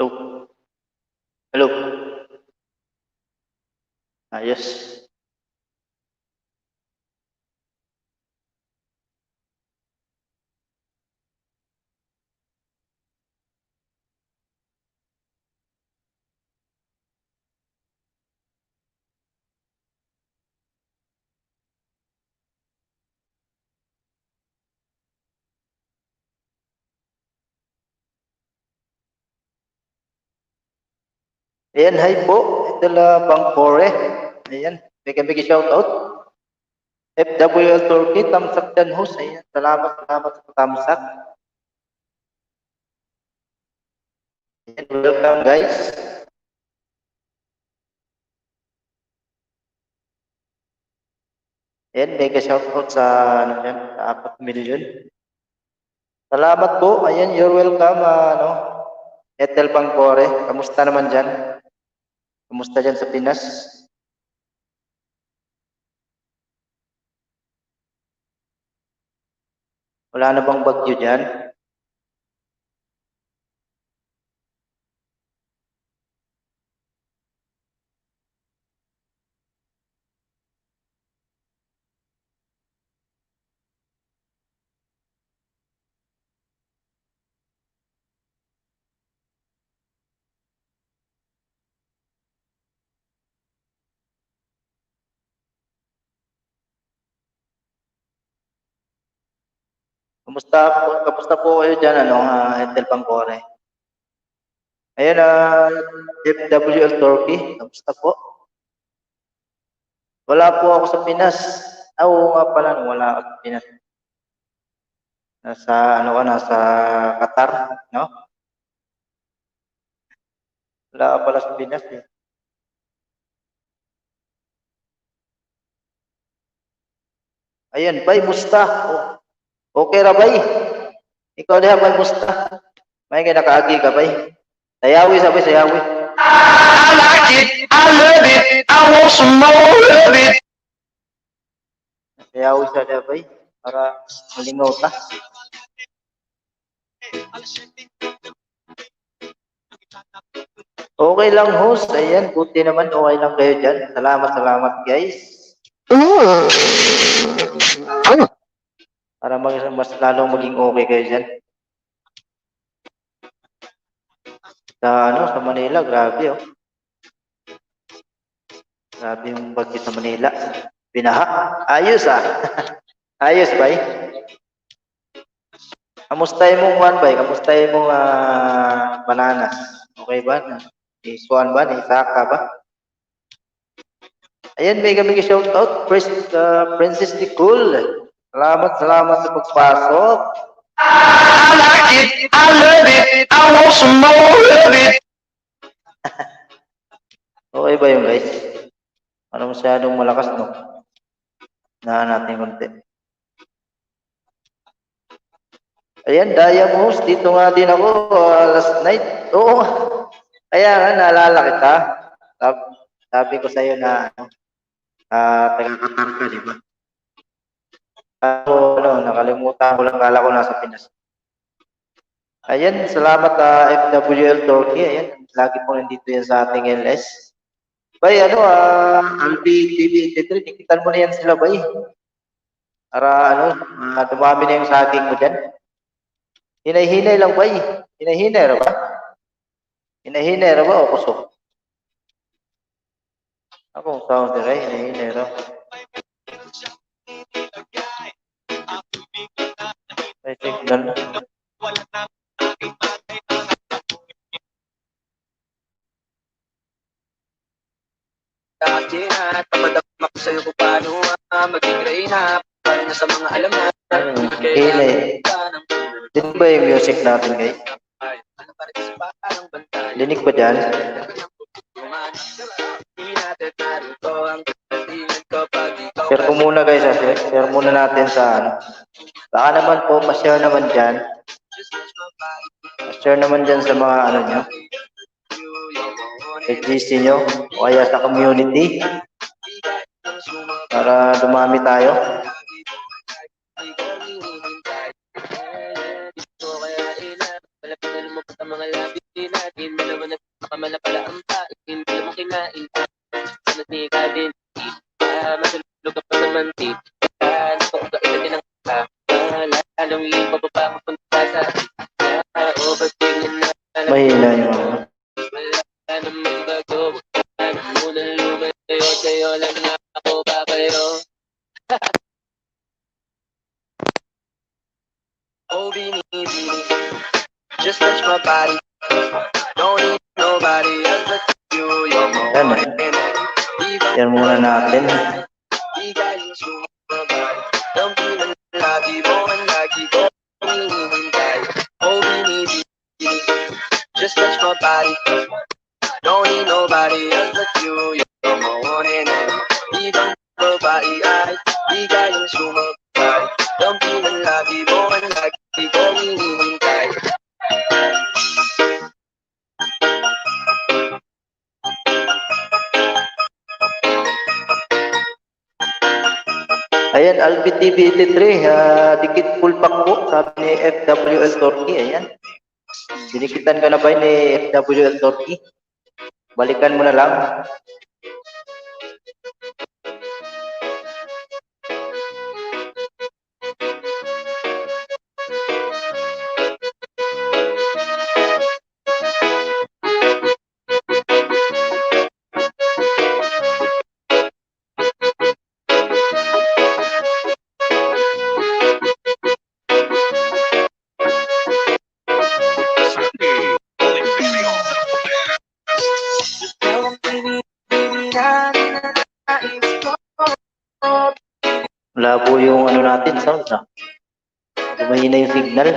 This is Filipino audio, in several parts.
Hello? Hello? Yes. Ayan, hi po. Idol Bangkore. Ayan, bigyan shoutout. FWL Turkey, tamsak dan host. Ayan, salamat sa tamsak. Ayan, welcome guys. Ayan, mega shoutout sa, sa 4 million. Salamat po. Ayan, you're welcome. Etel Bangkore. Kamusta naman dyan? Kamusta dyan sa Pinas? Wala na bang bagyo dyan? Kamusta po kayo dyan, Etel Bangkore? Ayan, FWL Turkey, kamusta po? Wala po ako sa Pinas. Oo nga pala, wala ako sa Pinas. Nasa Qatar, no? Wala ka pala sa Pinas, eh. Ayan, bay, musta? Okay ra, bay? Ikaw diha, bay, musta? May nakaagi ka, bay? Sayawi, sayawi. I like it, I love it, I want some more of it. Sayawi sa diha, bay, para malingaw ta. Okay lang, host. Ayan, buti naman. Okay lang kayo dyan. Salamat, guys. Para mas lalong maging okay kayo dyan. Sa Manila, grabe, oh. Grabe yung bagyo sa Manila. Binaha. Ayos, ah. Ayos, bay. Kamusta mong bay? Kamusta mong bananas? Okay ba? Iswan ba? Isaka ba? Ayan, mega shoutout. Princess Nicole. Salamat sa pagpasok. I like it, I love it, I want some more of it. Okay ba yun, guys? Ano masyadong malakas, no? Natin konti. Ayan, Diamos, dito nga din ako last night. Oo, kaya nga, naalala kita. Sabi ko sa'yo na, taga-Qatar ka, di ba? Nakalimutan ko lang, kala ko nasa Pinas. Ayan, salamat FWL Turkey. Ayan, lagi po nandito yan sa ating LS. Bay, Albi TV 83, nikitan mo na yan sila, bay. Para, dumami na yung saging mo dyan. Hinay-hinay lang, bay. Hinay-hinay ra ba? Hinay-hinay ra ba o kusok? Akong sound nila, hinay-hinay ra. May signal. Dati na, tamadamak sa'yo kung paano maging reyna para na sa mga alam na. Hinay. Dinig ba yung music natin, guys? Dinig ba dyan? Share ko muna, guys. Share muna natin sa baka naman po, pa-share naman dyan. Pa-share naman dyan sa mga nyo. GC nyo. O kaya sa community. Para dumami tayo. Malapit na lumabas ang mga Di natin dalawa na kamala pala ang pain. Hindi mo kinain. Sana di ka din. Masulog ka pa naman di. Ano pa ba ito din ang lalong iba pa pa mapunta sa o ba't tingin na Mahina yung ano. wala namang bago. Ano muna lumay sa'yo lang na ako babayo. Oh, baby, just touch my body. Don't need nobody else but you. You're my Yan. one and only. Yan muna natin. Di galing sumabay. Ang pinang lagi mo ang lagi ko hinihintay. Oh, baby, just touch my body. Don't need nobody else but you. You're my one and only. Ibang babae ay di galing sumabay. Ang pinang lagi mo ang lagi ko hinihintay. Ayan, Albi TV 83, dikit full pack po, sabi ni FWL Turkey, ayan. Dinikitan ka na ba ni FWL Turkey? Balikan mo na lang. Labo yung ano natin, sound na. Mahina yung signal.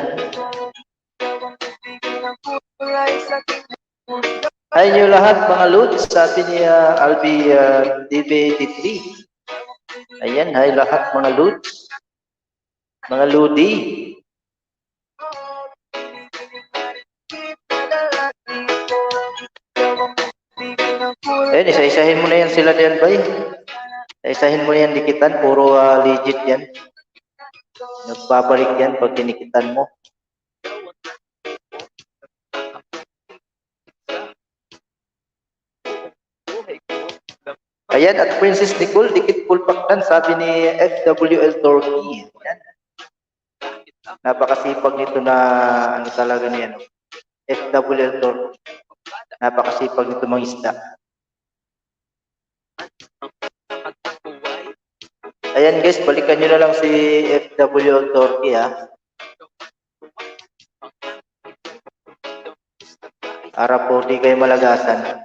Hi nyo lahat mga Lods, sabi ni Albi DB83. Ayan, hi lahat mga Lods. Mga Lodi. Ayan, isa-isahin mo na yan sila diyan, bay. Isa-isahin mo na yan dikitan, puro legit yan. Nagbabalik yan pag dinikitan mo. Ayan, at Princess Nicole, dikit pulpaktan, sabi ni FWL Turkey. Ayan. Napakasipag nito na, ano talaga niya, no? FWL Turkey. Napakasipag nito mga isda. Ayan guys, balikan nyo na lang si FWL Turkey, ha. Para po di kayo malagasan.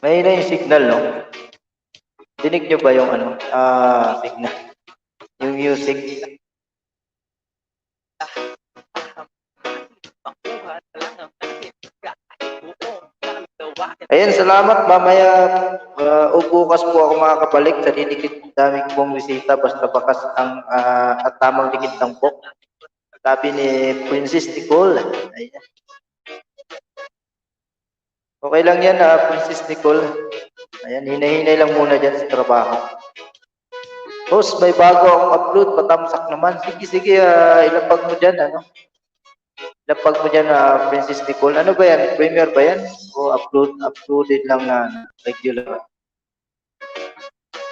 Mahina yung signal, no? Dinig nyo ba yung ano? Signal. Yung music. Ayan, salamat. Mamaya o bukas po ako makakabalik sa didikit daming pong bisita basta bakas ang at tamang dikit ng po. Sabi ni Princess Nicole. Ayan. Okay lang yan, Princess Nicole. Ayan, hinay-hinay lang muna dyan sa trabaho. Host, may bago akong upload, patamsak naman. Sige, ilapag mo dyan, ano? Ilapag mo dyan, Princess Nicole. Ano ba yan? Premiere ba yan? O uploaded lang na regular?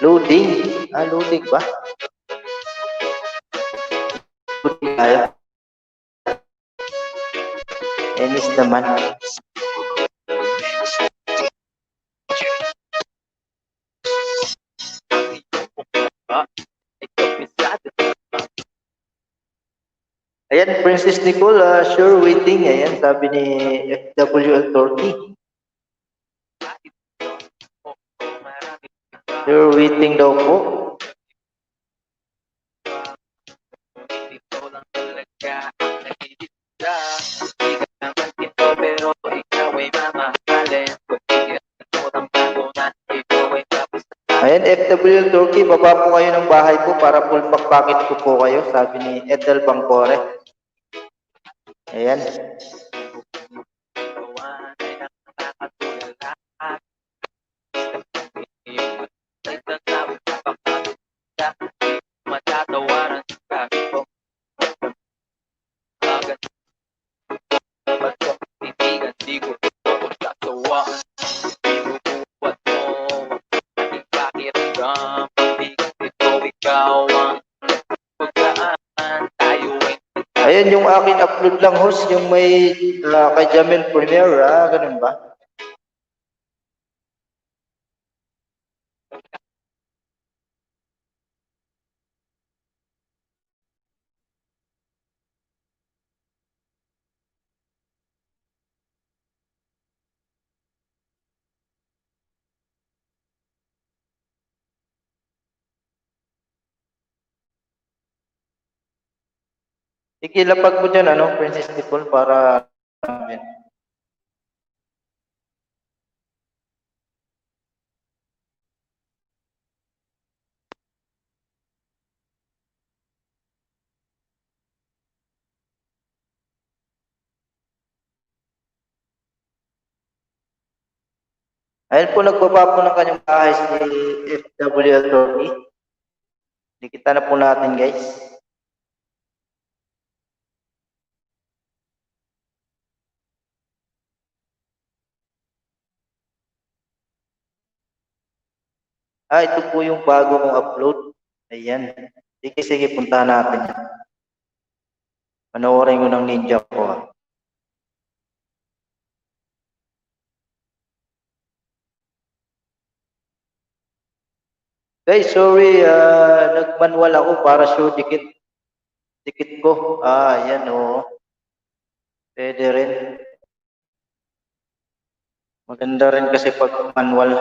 Loading? Loading ba? Loading tayo. Enis naman. Ayan, Princess Nicole, sure waiting. Ayan, sabi ni FWL Turkey. Sure waiting daw po. Ayan, FW Turkey, baba po kayo ng bahay po para full pack ko po kayo, sabi ni Edel Bangcore. Ayan. Ayan yung akin upload lang host, yung may kay Jamel Premier, ganun ba? Ikilapag mo dyan, Princess Nicole, para ayun po, nagbaba po ng kanyang bahay si FW Attorney. Dikita na po natin, guys. Ito po yung bago kong upload. Ayan. Sige, puntahan natin. Panoorin ko ng ninja ko. Guys, sorry, nag-manual ako para sure dikit ko. Ayan, Pwede rin. Maganda rin kasi pag manual.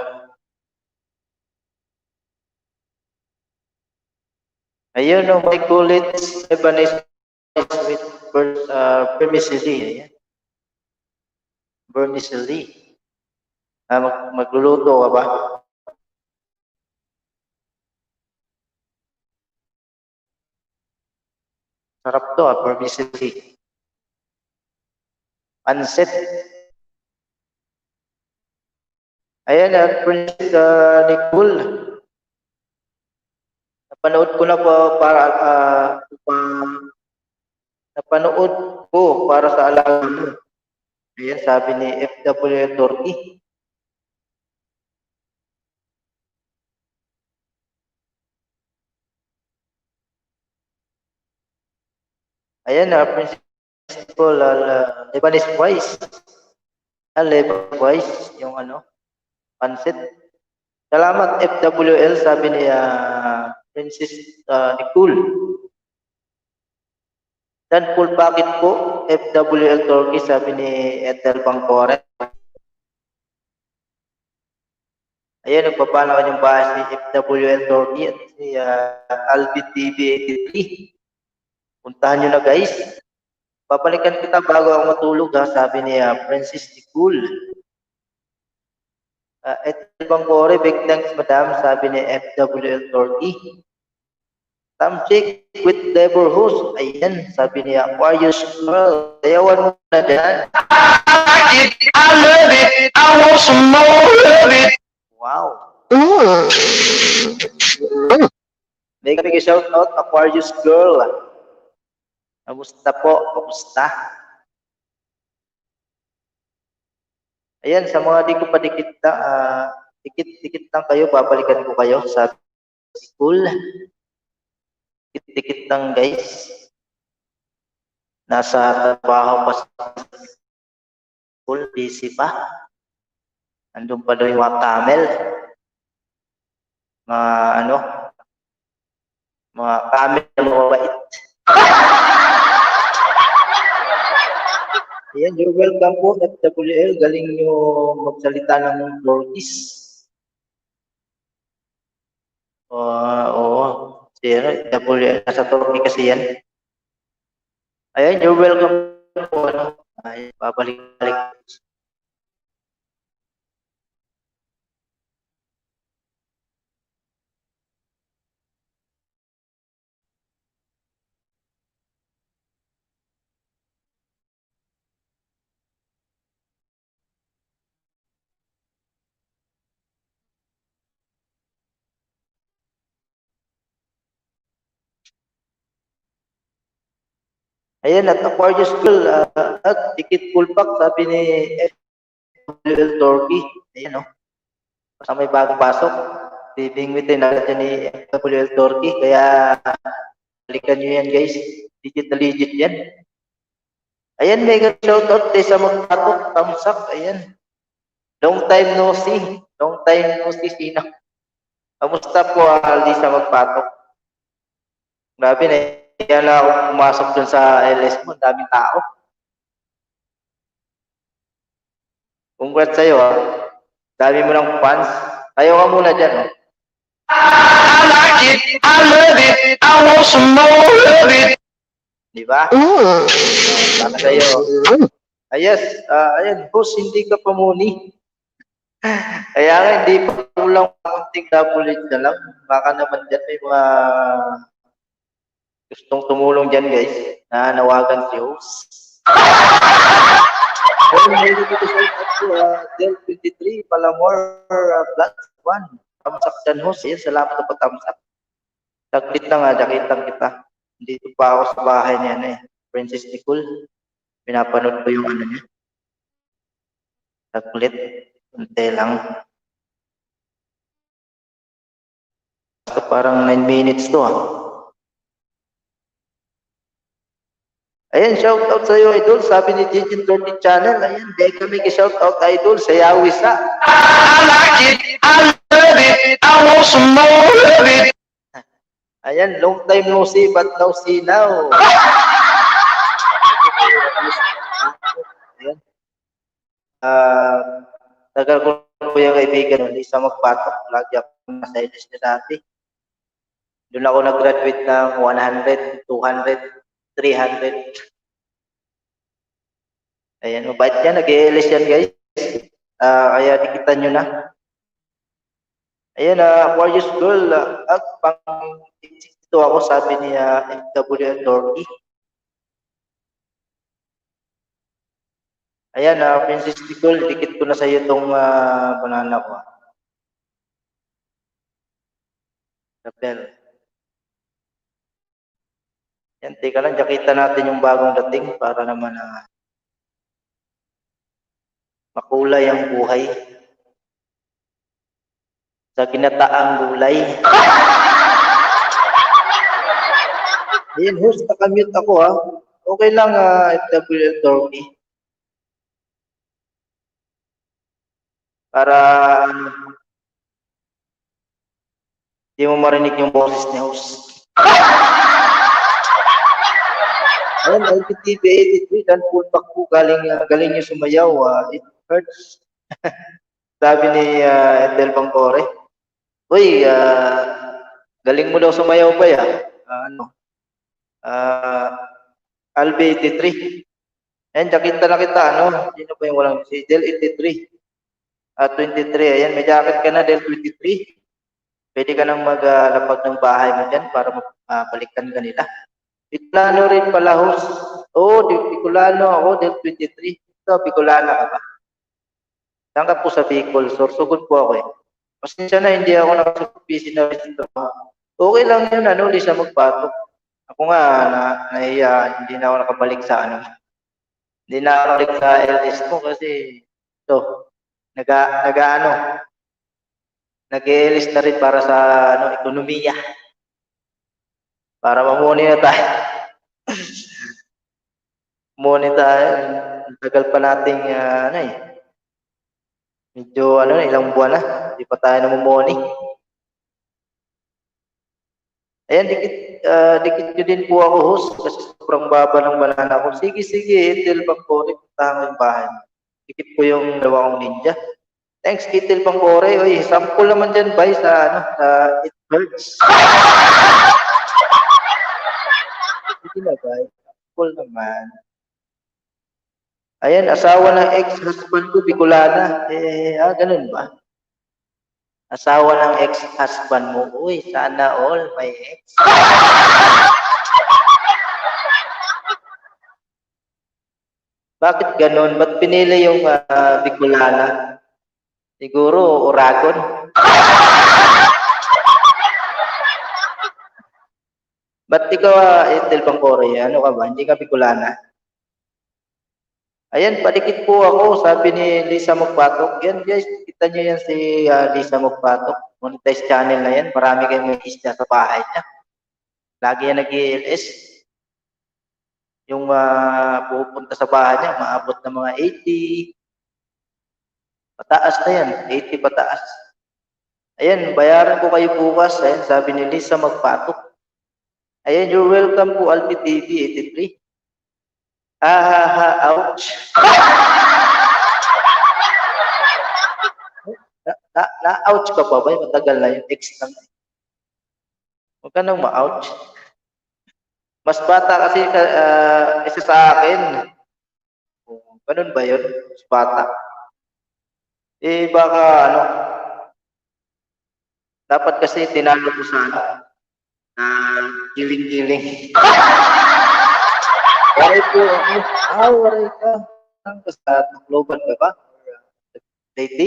Ayun, may bullets, Lebanese with vermicelli. Ayan. Vermicelli. Magluluto ka ba? Sarap to, vermicelli. Pansit. Ayan, Prince Nicole. Napanood ko na po napanood ko para sa alaga mo. Ayan, sabi ni FW Turkey. Ayan, Prince Nicole, Lebanese rice. Lebanese rice, yung pansit. Salamat FWL, sabi ni Princess Nicole. Dan full packet po, FWL Turkey, sabi ni Ethel Bangcore. Ayan, nagpapala ko yung bahay si FWL Turkey at si Albi TV 83. Puntahan nyo na, guys. Papalikan kita bago ako matulog, sabi ni Princess Nicole. Ethel Bangcore, big thanks, madam, sabi ni FWL Turkey. Some chick with labor host. Ayan, sabi niya, Aquarius girl. Sayawan mo na dyan. I love it. I want some more of it. Wow. Make a shout out, Aquarius girl. Kamusta po? Kamusta? Ayan, sa mga di ko pa dikit lang kayo, babalikan ko kayo sa school. Dikit lang, guys. Nasa trabaho pa sa school, busy pa. Andun pa daw yung mga camel. Mga camel na mabait. Ayan, you're welcome po, FWL. Galing nyo magsalita ng Portis. Oo. FWL, nasa Turkey kasi yan. Ayan, you're welcome po. Ay, babalik-balik. Ayan, at Aquarius Girl, at dikit pulpak, sabi ni FWL Turkey. Ayan, no? Basta may bagong pasok. Bibingwitin na dyan ni FWL Turkey. Kaya, balikan nyo yan, guys. Legit na legit yan. Ayan, mega shoutout tayo sa magpatok. Thumbs up, ayan. Long time no see. Long time no see, sino? Kamusta po, Aldi, sa magpatok? Grabe na. Kaya na ako pumasok dun sa LS mo. Daming tao. Congrats sa'yo, ha. Dami mo ng fans. Tayo ka muna dyan, no? I like it, I love it, I want some more of it. Di ba? Sana sa'yo. Ayos, ayan, boss, hindi ka pamuni. Kaya nga, hindi pa kulang konting double na lang. Baka naman dyan may mga gustong tumulong dyan, guys, na nawagan si host. Del 23, Palamor, plus 1. Thumbs up dyan, host. Ayan, salamat na pa thumbs up. Taglit lang, jakitan kita. Dito pa ako sa bahay niya, Princess Nicole. Pinapanood ko yung ano niya. Taglit. Unti lang. So, parang 9 minutes to, Ayan, shoutout sa iyo, idol. Sabi ni Jijin 30 Channel. Ayan, dahil kami ka-shoutout, idol, sa Yawisa. I like it, I love it, I want some more of it. Ayan, long time no see, but now see now. Ayan. Tagal ko po yung kaibigan, isa magpatok. Lagi ako nasa LS na dati. Doon ako nag-graduate ng 100, 200, 300. Ayan, mabait yan. Nag-LS yan, guys. Kaya dikitan nyo na. Ayan, Aquarius Girl. At pang ito ako, sabi ni FWL Turkey. Ayan, Princess Nicole, dikit ko na sa iyo itong banana ko. Kapel. Yan, teka lang, jakita natin yung bagong dating para naman makulay ang buhay. Sa ginataang gulay. Ayan, host, nakamute ako, Okay lang, FWL Turkey. Para hindi mo marinig yung boses ni host. Ayan, LPTV 83, dan fullback po, galing nyo sumayaw, it hurts. Sabi ni Edel Bangcore. Uy, galing mo daw sumayaw pa Albi 83. Ayan, jakinta na kita, Sino ba yung walang si Del 83. 23, ayan, may jacket ka na, Del 23. Pwede ka nang maglapag ng bahay mo dyan para balikan ka nila. Bicolano rin pala, host. Oo, Bicolano ako, Del 23. Ito, Bicolana ka ba? Saan ka po sa Bicol? Sorsogon po ako, Pasensya na, hindi ako nakasupisi na rin. Okay lang yun, di siya magpatok. Ako nga, nahiya, hindi na ako nakabalik sa Hindi na ako nakabalik sa LS mo kasi, nag-LS na rin para sa, ekonomiya. Para mamuni na tayo. Muni tayo. Tagal pa nating, medyo, ilang buwan na. Hindi pa tayo namumuni. Ayan, dikit nyo din po ako, host, kasi sobrang baba ng banana ko. Sige, Itil Bangcore, puntahan yung bahay. Dikit ko yung dalawang ninja. Thanks, Itil Bangcore. Uy, sample naman dyan, bye, sa It Hurts. Sige na, bye. Sample naman. Ayan, asawa ng ex-husband ko, Bicolana. Ganun ba? Asawa ng ex-husband mo. Uy, sana all may ex. Bakit ganun? Ba't pinili yung Bicolana? Siguro, Oragon. Ba't ikaw, Ethel Bangkore, ano ka ba? Hindi ka Bicolana? Ayan, padikit po ako, sabi ni Lisa Magpatok. Yan guys, kita niyo yan si Lisa Magpatok. Monetize channel na yan. Marami kayong may isda sa bahay niya. Lagi yan nag-ELS. Yung pupunta sa bahay niya, maabot ng mga 80. Pataas na yan, 80 pataas. Ayan, bayaran ko kayo bukas. Ayan, sabi ni Lisa Magpatok. Ayan, you're welcome po, Alpi TV 83. Ouch. Na-ouch ka pa ba? Matagal na yung text lang. Huwag ka nang ma-ouch. Mas bata kasi isa sa akin. Ganun ba yun? Mas bata. Eh, baka ano, dapat kasi tinalo ko sa ano, giling-giling. Waray po ako. Waray ka. Sa Tacloban ka ba? Leyte.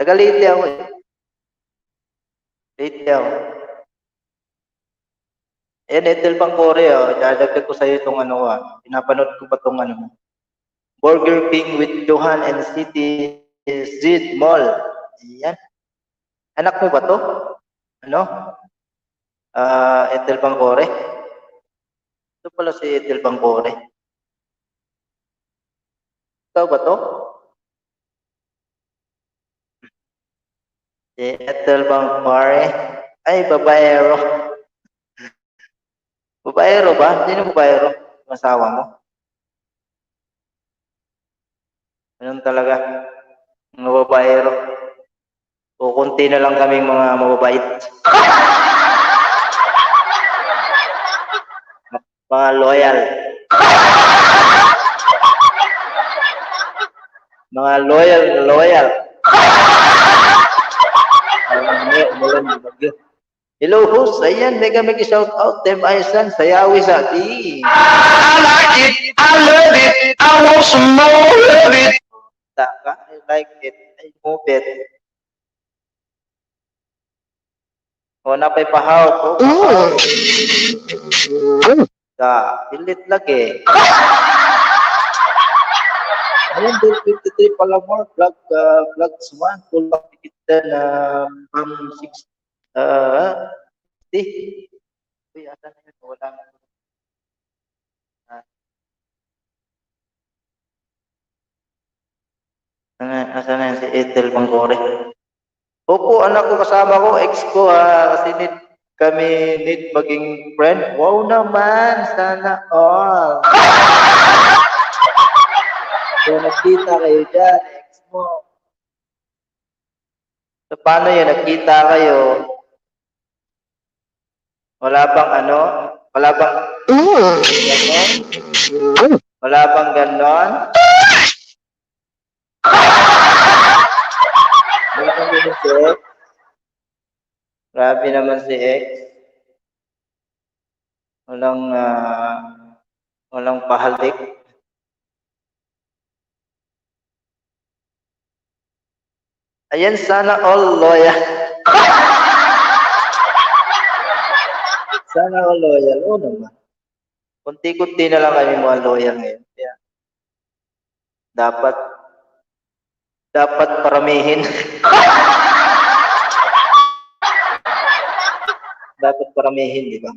Taga Leyte ako eh. Leyte ako. Ayan, Ethel Bangkore, dadagdag ko sa'yo itong ano, pinapanood ko pa itong ano, Burger King with Johan and City Z Mall. Ayan. Anak mo ba to? Ano? Ethel Bangkore. Ito pala si Ethel Bangkore. Ikaw ba to? Si Ethel Bangkore. Ay, babaero. Babaero ba? Sino babaero? Yung asawa mo? Anong talaga? Mga babaero. O kunti na lang kaming mga mababait. Mga loyal. Mga loyal. Hello host, ayan, mega shout out, Tem Aisan, sayawi sa atin. I like it, I love it, I want some more of it. I like it, I move it. O, napay pahaw ko. Pilit lagi. Ayan, Del 53 pala more, vlog suman, full of kita na pang 6. Uy, ata na yun, wala na. Asa na si Ethel Bangkore? Opo, anak ko, kasama ko, ex ko, kasi need maging friend. Wow naman, sana all. So, nagkita kayo dyan, ex mo. So, paano yun, nagkita kayo? Wala bang ano? Wala bang ganon? Wala bang ganon? Wala bang ganon si ex? Grabe naman si ex. Walang pahalik. Ayan, sana all loyal. Sana all loyal. Oo naman. Kunti-kunti na lang kami mga loyal ngayon. Kaya, dapat paramihin. Dapat paramihin, di ba?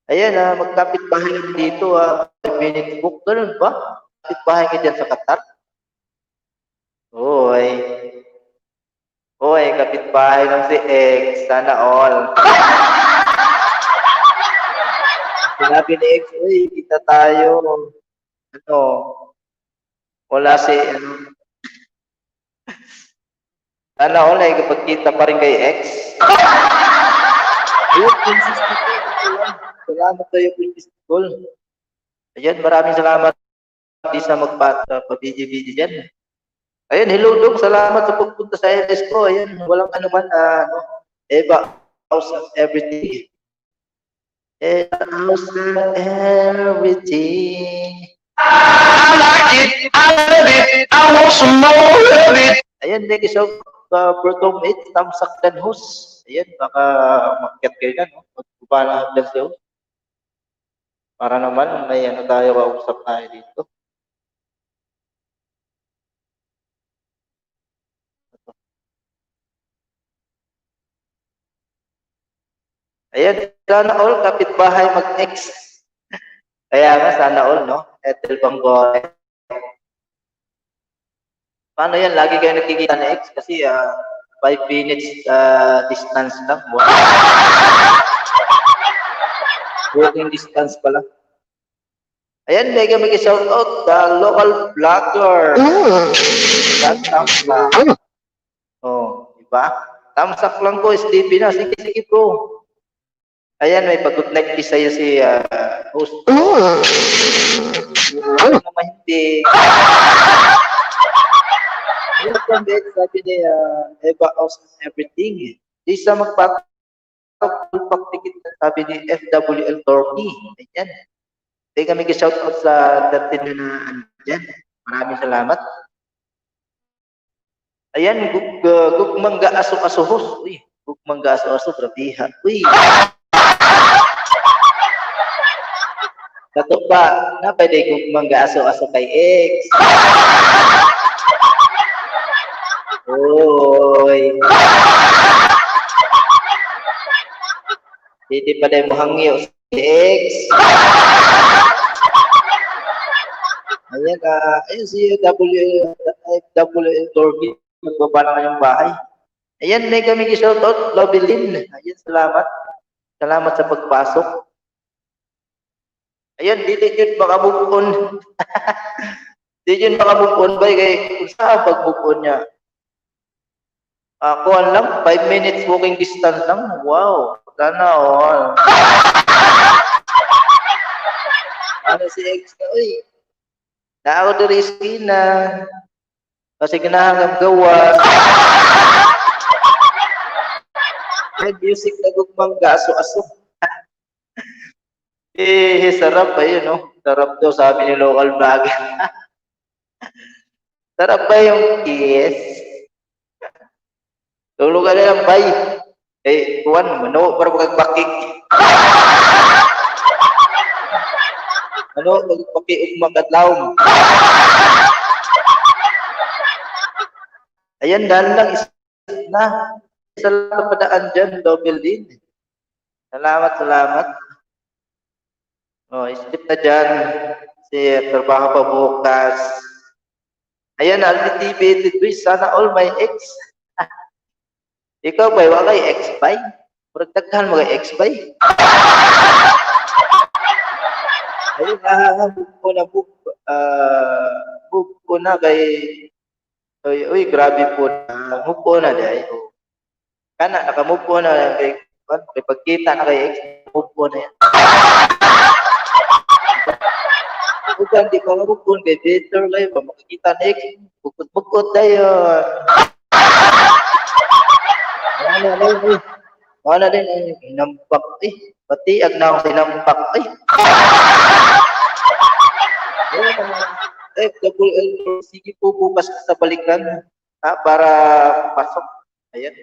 Ayan, magkapit bahay dito, 5-minute book. Ganun ba? Kapit bahay ka dyan sa Qatar? Oy, kapitbahay ng si X, sana all. Sinabi ni X, uy, kita tayo. Ano, wala si, sana all ay kapag kita pa rin kay X. Ayun, Princess Nicole. Salamat tayo, Princess Nicole. Ayan, maraming salamat di sa pabidi-bidi dyan. Ayun, hello Dong, salamat sa pagpunta sa LS ko. Ayun, walang anuman, Eva, house of everything. Eva, house of everything. I like it, I love it, I want some more of it. Ayun, thank you so Bertong 8, Tamsak dan Hus. Ayan, baka umakyat kayo dyan, no? Magbuba na hagdan siya. Para naman may ano tayo, kausap tayo dito. Ayan, sana all kapitbahay mag-X. Kaya nga, sana all, no? Ethel Bangoy. Paano yan? Lagi kayo nakikita na X kasi 5 minutes distance lang. Walking distance pala. Ayan, mega shout out the local vlogger. Tamsak. Oh, diba? Tamsak lang ko, SDP na. Sige, sige bro. Ayan, may pag-good night kiss sa'yo si host. Ano naman hindi. Welcome back, sabi ni Eva Aus Everything. Di sa magpapaktikit, sabi ni FWL Turkey. Ayan. Hindi kami shout-out sa 13 na andyan. Maraming salamat. Ayan, gugmangga aso-asohos. Uy, gugmangga aso-aso, grabiha. Uy. Dato pa, na pwede gugmangga aso-aso kay X. Uy. Hindi pa tayo mahangyo si X. Ayan, ayun si FWL Torby. Magbaba na kayong bahay. Ayan, may kami shoutout, Lovelyn. Ayan, salamat. Salamat sa pagpasok. Ayan, dili yun makabukon. Dili yun makabukon ba? Kaya kung saan pagbukon niya? Kuhan lang, 5 minutes walking distance lang. Wow, sana all. Ano si X ka? Uy, na ako diri na. Kasi ginahanggang gawa. May music na gugmangga, aso-aso. Sarap ba yun, no? Sarap daw, sabi ni local vlogger. Sarap ba yung kiss? Tulog ka na lang, bay. Kuwan, mano, para magpakik. Ano, magpaki magkatlaw. Ayan, dahil lang, isa na. Isa lang padaan dyan, double din. Salamat, salamat. Oh, isip na dyan. Si trabaho pa bukas. Ayan, Aldi TV, sana all my ex. Ikaw ba, wala kay ex-bay? Pagdaghan mo kay ex-bay? Ayun, book ko na kay... Uy, grabe po na. Move ko na dahil. Kana, naka-move ko na kay... May pagkita na kay ex, move ko na yan. Kung hindi ko move ko, kay better kayo, makikita na ex, bukod-bukod tayo. Ano din, hinampak pati ag na akong hinampak sige po bukas sa balikan para pasok. Ayan.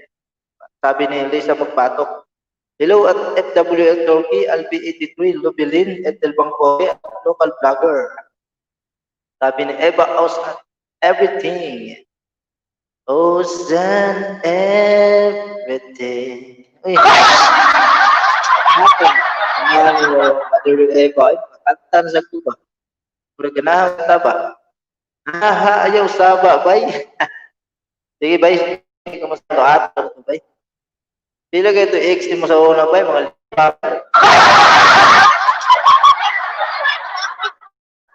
Sabi ni Lisa magpatok. Hello at FWL Turkey, LB83, Lovelyn, Ethel Bangoy, local vlogger. Sabi ni Eva Aus Everything. Ocean everything. Uy. Maduro Eva, kanta na sa tuba. Pura ganahan ta ba? Ayaw saba, bay. Sige, bay. Kamusta to ato, bay? Pila kayo ito, X mo sa una, bay, mga lima.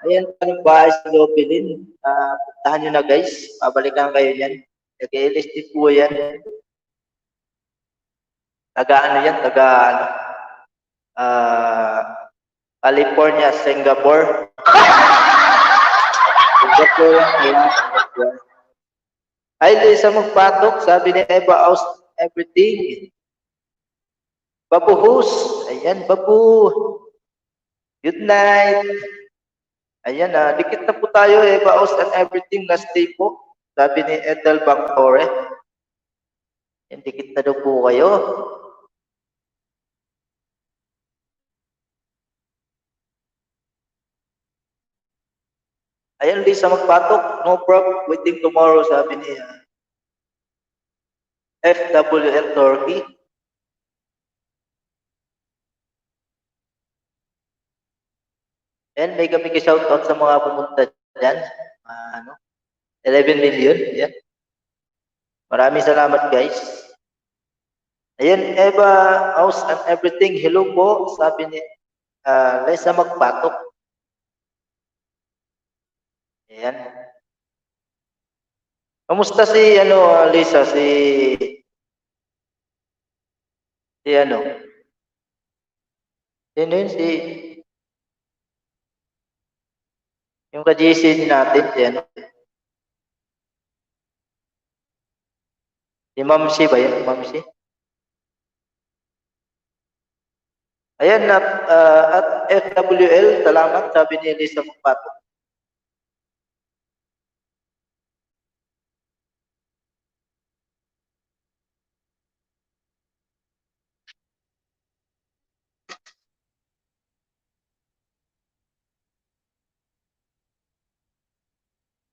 Ayan, anong bahay sa Lovelyn. Puntahan nyo na, guys. Pabalikan kayo yan. Nag-LSD po yan. Taga California, Singapore. Singapore yan. Ay, isa magpatok, sabi ni Eva Aus Everything. Babuhus. Ayan, babu. Good night. Ayan, dikit na po tayo, Eva Aus and Everything na stay po. Sabi ni Ethel Bancore. Yan, dikit na daw po kayo. Ayan, Lisa magpatok. No problem. Waiting tomorrow, sabi niya. FWL Turkey. And may kami shoutout sa mga pumunta dyan. 11 million. Yan. Maraming salamat, guys. Ayan, Eva, house and everything. Hello po, sabi ni Lisa magpatok. Ayan. Kamusta si, Lisa, si sino yun, yung ka-GC natin, si Ma'am Si ba yun? Ma'am Si? Ayan, at FWL, salamat, sabi ni Lisa Magpato.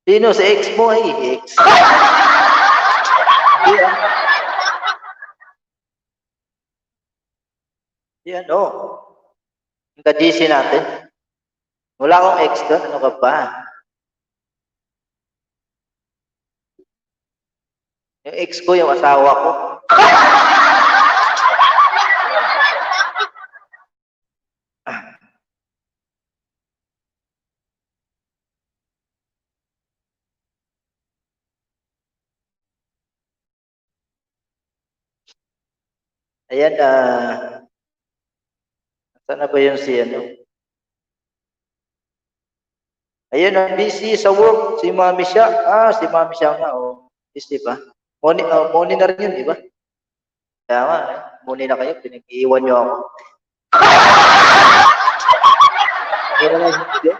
Sino? Si ex mo ay, ex. Yan, yung ka-GC natin. Wala akong ex doon, ano ka ba? Yung ex ko, yung asawa ko. Ayan, saan na ba yun si Ayan, busy sa work, si Mami siya. Si Mami siya nga, busy ba? Moni na rin yun, di ba? Kaya nga, muni na kayo, pinag-iiwan nyo ako. Ano naman, hindi?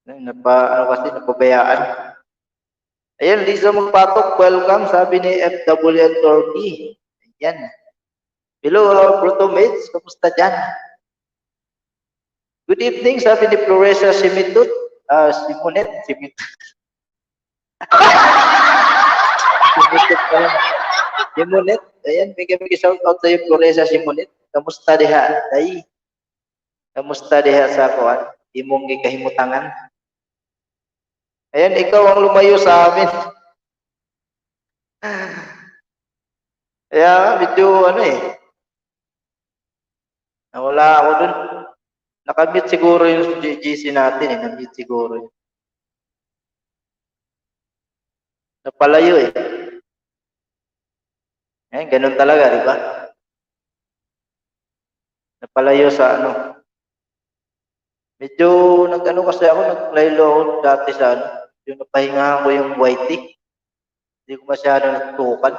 Kasi, napabayaan. Ayan, Lisa Magpatok, welcome, sabi ni FWL Turkey. Ayan. Hello, Proto Mates, kamusta dyan? Good evening, sabi ni Floresa Simitut. Simonet. Simonet. Ayan, may shout out sa iyo, Floresa Simonet. Kamusta diha? Kamusta diha sa kuan? Imong gikahimutangan. Ayan, ikaw ang lumayo sa amin. Kaya medyo nawala ako dun. Nakamute siguro yung GC natin na-mute siguro yun. Napalayo Ayan, ganun talaga, di ba? Napalayo sa Medyo kasi ako, naglaylo ako dati sa yung napahingahan ko yung YT. Hindi ko masyado natutukan.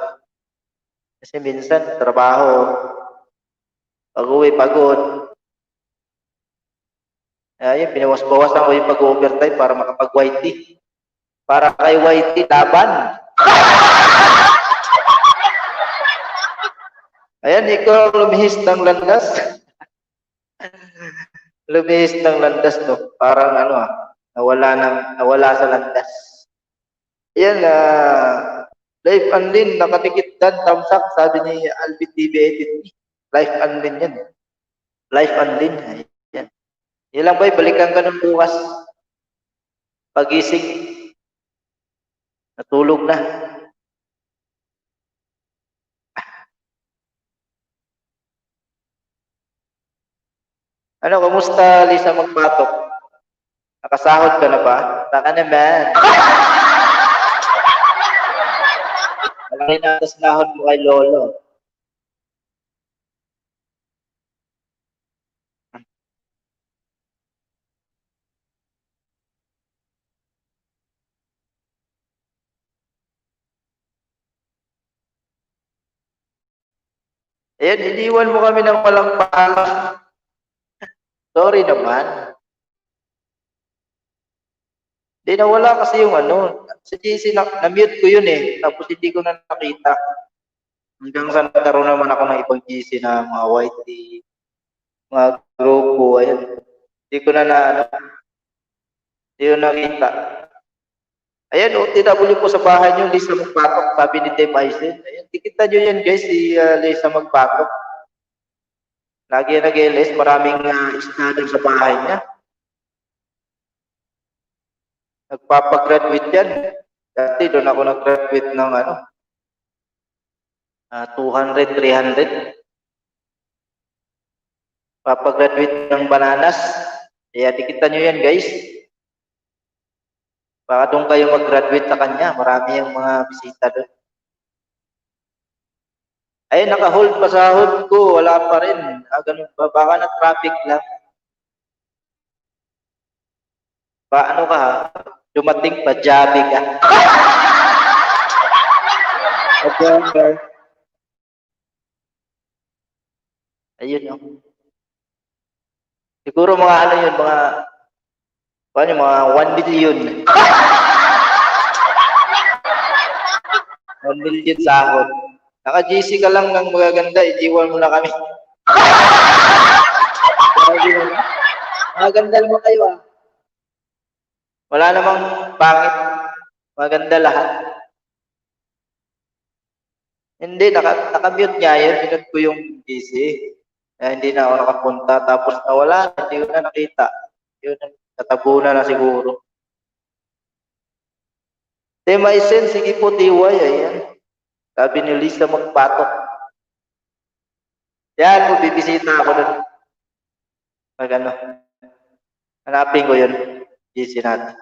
Kasi minsan, trabaho, pag-uwi, pagod. Ayun, pinawas-bawasan ko yung pag-overtime para makapag-YT. Para kay YT, laban. Ayan, ikaw lumihis ng landas. Lumihis ng landas, no? Parang nawala sa landas. Ayan, live unlin, nakatikit dan, tamsak, sabi ni Albi TV 83. Live unlin yan. Live unlin. Ayan. Yan lang ba, balikan ka ng bukas. Pagising. Natulog na. Kamusta, Lisa Magpatok? Nakasahod ka na ba? Taka naman. Malaki na ang sahod mo kay Lolo. Ayan, iniwan mo kami ng walang paalam. Sorry naman. Di nawala kasi yung Sa GC, na-mute ko yun eh. Tapos hindi ko na nakita. Hanggang sa nagkaroon naman ako ng ibang GC na mga YT, mga grupo, ayan. Hindi ko hindi ko nakita. Ayan, OTW po sa bahay nyo, Lisa Magpatok, sabi ni Tim Aisen. Ayan, tikita nyo yan guys, si Lisa Magpatok. Lagi nag-LS, maraming estado sa bahay niya. Nagpapagraduate yan. Dati doon ako nag-graduate ng 200, 300. Papagraduate ng Bananas. Kaya tikita nyo yan guys. Baka doon kayo mag-graduate sa kanya. Marami yung mga bisita doon. Ay, naka-hold pa sa hold ko. Wala pa rin. Ganun ba? Baka na-traffic lang. Paano ka ha? Dumating pa, jabi ka. Okay. Ayun o. Siguro mga yun, mga 1 million. 1 million sahod. Naka-GC ka lang ng magaganda, iiwan mo na kami. Maganda mo kayo ah. Wala namang pangit. Maganda lahat. Hindi, naka-mute niya yun. Pinut ko yung GC. Hindi na ako nakapunta. Tapos nawala. Hindi ko na nakita. Yun, natabunan na siguro. Tema Isen, sige po, TY. Ayan. Sabi ni Lisa Magpatok. Yan, bibisita ako nun. Hanapin ko yun. GC natin.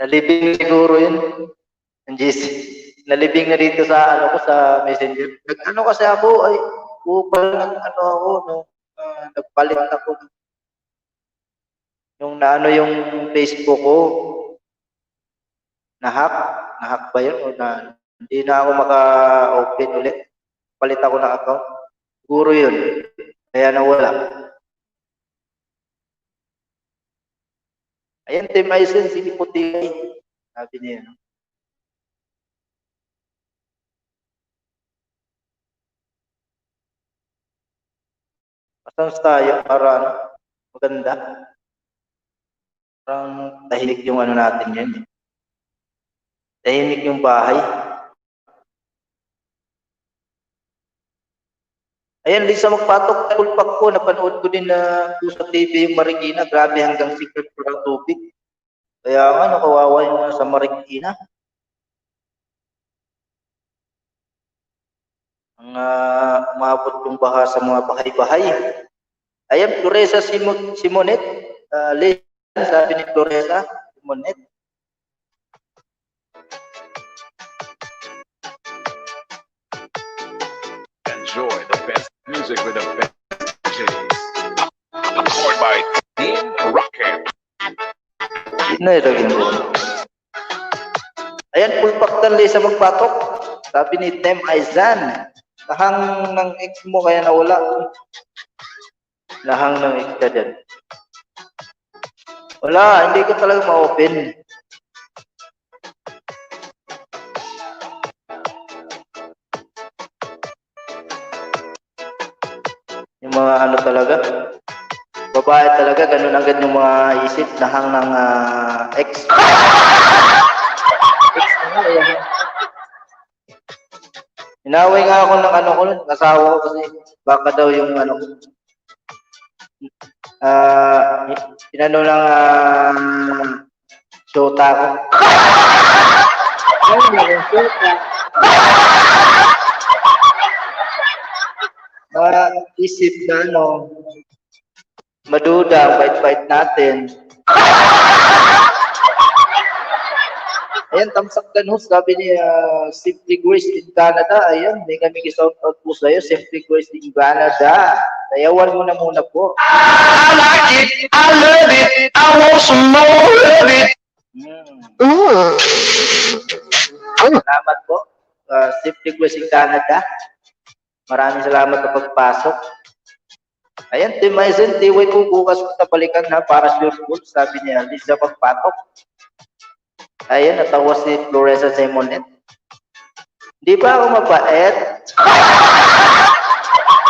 Nalibing siguro yun. Ang GC. Nalibing na dito sa sa Messenger. Nag-ano kasi ako, ay, nagpalit ako. Yung yung Facebook ko, na-hack ba yun? O hindi na ako maka-open ulit. Palit ako ng account. Siguro yun. Kaya nawala. Ayan, Tim Aisen, sige puti. Sabi niya. Pasans tayo para maganda. Parang tahimik yung natin yan. Tahimik yung bahay. Ayan, Lisa Magpatok, tulpak ko. Napanood ko din na sa TV yung Marikina. Grabe hanggang secret po ng tubig. Kaya nga, nakawawa yung sa Marikina. Ang umabot yung baha sa mga bahay-bahay. Ayan, Floresa Simonet. Sabi ni Floresa Simonet. Enjoy the best music with the best DJs. Powered by Team Rocket. Ayan, pulpak Lisa Magpatok. Sabi ni Tem Aizan. Lahang ng ex mo kaya nawala. Lahang ng ex ka dyan. Wala, hindi ko talaga ma-open. Yung mga talaga. Babae talaga, ganun agad yung mga isip. Lahang ng ex. Inaway nga ako ng asawa ko kasi baka daw yung inano lang shota ko. Mga isip na maduda, fight natin. Ayan, tamsak ganun, sabi ni Simply Grace in Canada. Ayan, may kami kisout out po sa'yo, Simply Grace in Canada. Sayawan mo na muna po. I like it, I love it, I want some more of it. Salamat po, Simply Grace in Canada. Maraming salamat sa pagpasok. Ayan, Team Aizen, tiway ko bukas kita balikan ha para sure full, sabi niya, Lisa Pagpatok. Ayan, natawa si Floresa Simonet. Di ba ako mabait?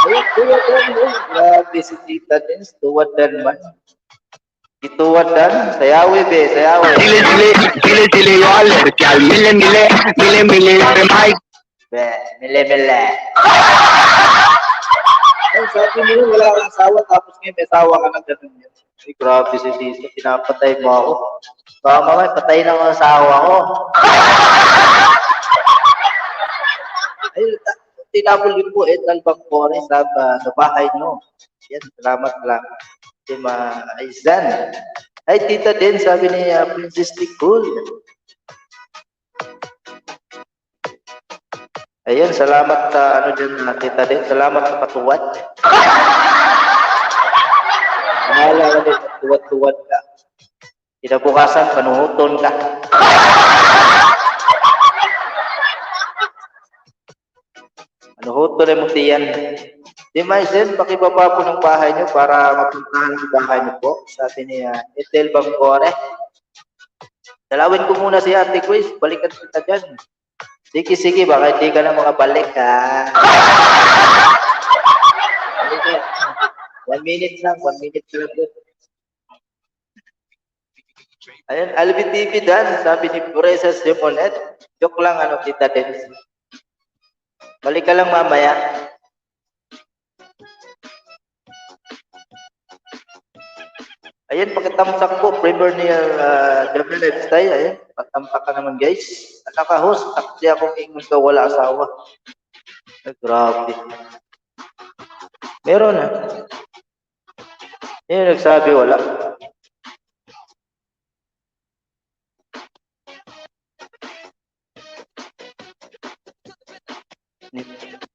Ayun, tuwad dan mo. Grabe si Tita Dens, tuwad dan man. Ituwad dan, sayawi be, sayawi. Dile, yo alergia al mile, Mike. Be, mile. Ay, sabi mo, wala kang asawa, tapos ngayon may asawa ka na ganun yun. Ay, grabe si Tito, pinapatay mo ako. Baka mamay, patay na ang asawa ko. Ay, tinapol din po, Edal Bangkore sa bahay nyo. Yan, salamat lang. Si Aizan. Ay, Tita din, sabi ni Princess Nicole. Ayun, salamat dyan, Tita din. Salamat sa patuwad. Mahala ka din, tuwad-tuwad ka. Kinabukasan, panuhuton ka. Panuhuton ay mutiyan. Di Maisen, pakibaba po ng bahay niyo para mapuntahan ang bahay niyo po. Sabi ni Etel Bangkore. Dalawin ko muna si Ate Quiz. Balikan kita dyan. Sige, baka hindi ka na makabalik ha. 1 minute lang, 1 minute lang. Ayun, Albi TV Dan, sabi ni Puresa Simonet. Joke lang, Tita Dens. Balik ka lang mamaya. Ayan, pakitamsak po, Premier ni Gabriel Lifestyle. Ayan, patampak ka naman guys. Naka-host, takdi akong ingon ka, wala asawa. Ay, grabe. Meron na. Ayan, nagsabi wala.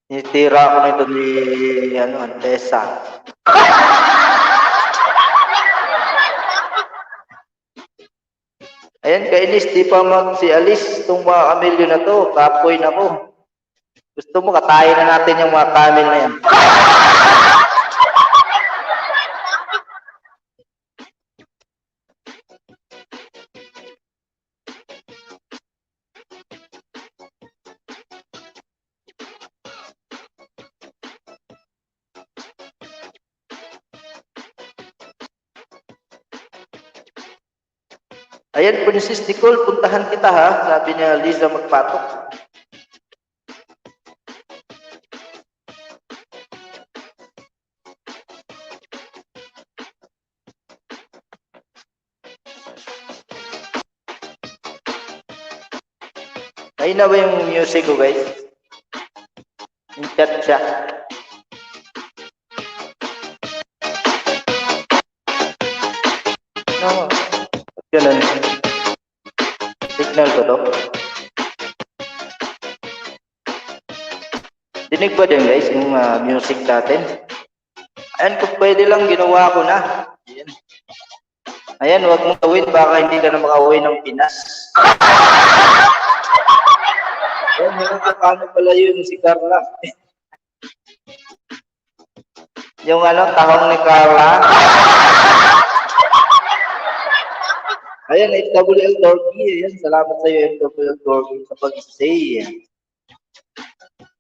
Nitira ako na ito ni Antesa. Ayan, kainis, di pa si Alice, itong mga kamilyo na to, kapoy na ko. Gusto mo, katayin na natin yung mga kamil na yan. Ayan, Princess Nicole, puntahan kita ha, sabi niya Liza Magpatok. Ayun na ba yung music ko guys? Yung chat siya. No, ganun. Signal ko to. Dinig ba din guys yung music natin? Ayan, kung pwede lang ginawa ko na. Ayan. Ayan, huwag mong gawin, baka hindi ka na makauwi ng Pinas. Ayan, nakakano pala yun si Carla. Yung tahong ni Carla. Ayan, FWL Turkey. Ayan, salamat sa iyo, FWL Turkey, sa pag-say.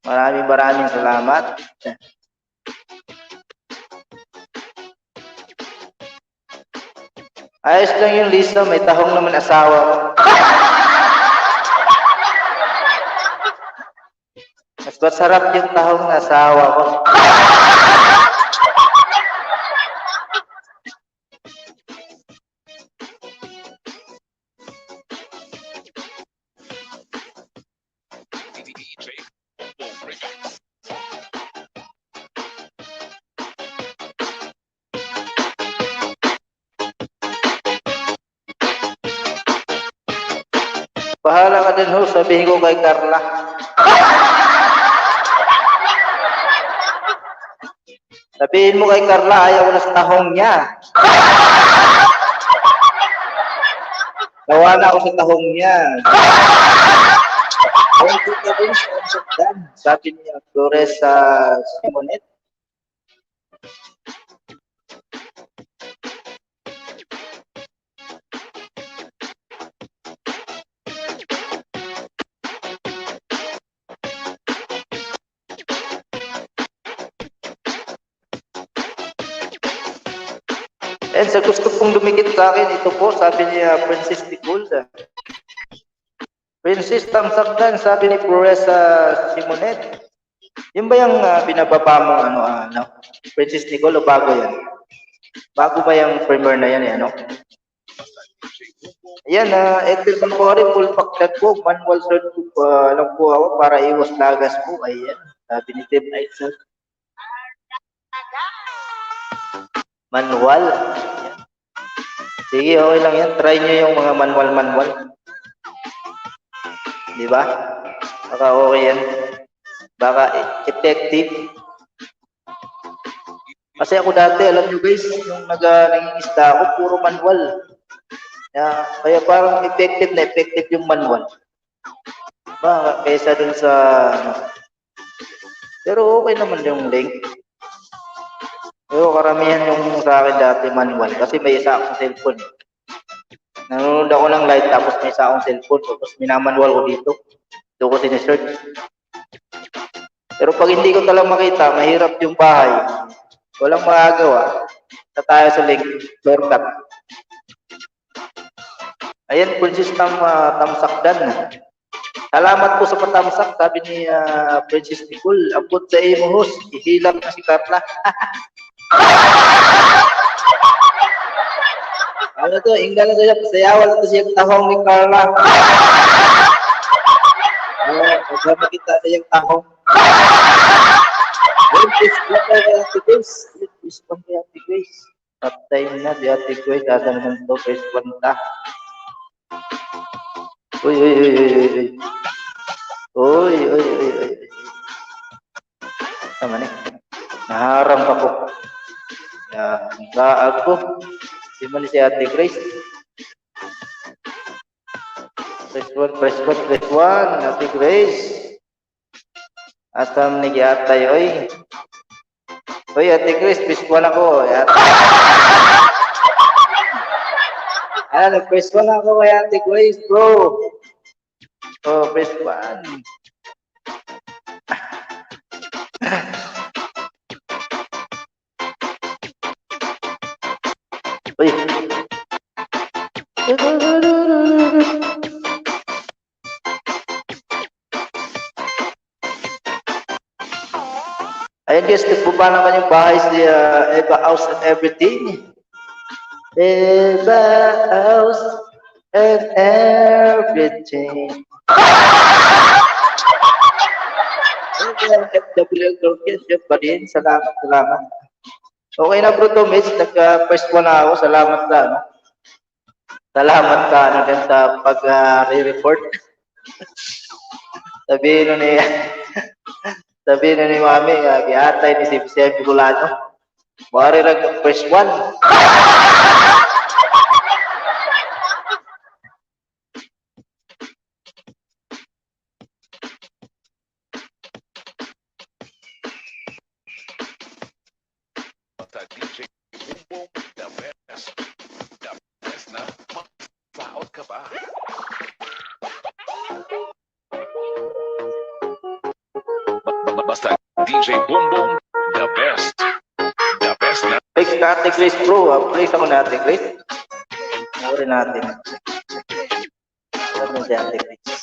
Maraming salamat. Ayos lang yung Lisa, may tahong naman asawa ko. Mas masarap yung tahong na asawa ko. Bahala ka din ho, sabihin ko kay Carla. Sabihin mo kay Carla, ayaw na sa tahong niya. Nawa na ako sa tahong niya. Sabi niya, Flores Simonet. Ayan, sa gusto pong dumikit sa akin, ito po, sabi ni Princess Nicole. Princess Tamsakdan, sabi ni Floresa Simonet. Yun ba yung binababa mo, Princess Nicole, o bago yan? Bago ba yung primer na yan, ano? Ayan, Ethel Bancori, full packed po, manual search po, lang po ako para iwas lagas po. Ayan, sabi ni Tim Aitzel. Manual. Ayan. Sige, okay lang yan. Try nyo yung mga manual. Di ba? Baka okay yan. Baka effective. Kasi ako dati, alam nyo guys, nung nangingisda ako, puro manual. Kaya parang effective yung manual. Ba, kaysa dun sa pero okay naman yung link. Pero karamihan yung sa akin dati manual kasi may isa akong cellphone. Nanonood ako ng live tapos may isa akong cellphone tapos minamanual ko dito. Ito ko sinesearch. Pero pag hindi ko talaga makita, mahirap yung bahay. Walang magagawa. Tayo sa link, shortcut. Ayan, Princess Tamsakdan. Salamat po sa patamsak, sabi ni Princess Nicole. Abot sa imo host, ihilap na si Carla. Ano to, inggan na siya, sayawan na siya tahong ni Carla. Pagka makita na yung tahong. Please, pang Ate Grace. Patay na, di Ate Grace, dada naman ito, Grace Panta. Uy. Sama nih. Naharang ako. Gaag ko. Si man si Ate Grace. Press one, Ate Grace. Asam ni Atay, oy. Oy, Ate Grace, press one ako. Press one ako kay Ate Grace, bro. Oh, press one. Uy. Ayan guys, nagbuba naman yung bahay si Eva House and Everything. Eva House and Everything. FWL Turkish pa din. Salamat. Okay na bro Tomis, nagka-first one na ako. Salamat sa pag-re-report. Sabihin ni Mami, giatay ni si Bicolano. Mari nag-first one. DJ Boom, the best na masaot ka ba? Basta DJ Boom Boom, the best na. Flex na Ate Grace bro, flex ako na Ate Grace. Uri natin. Ano si Ate Grace?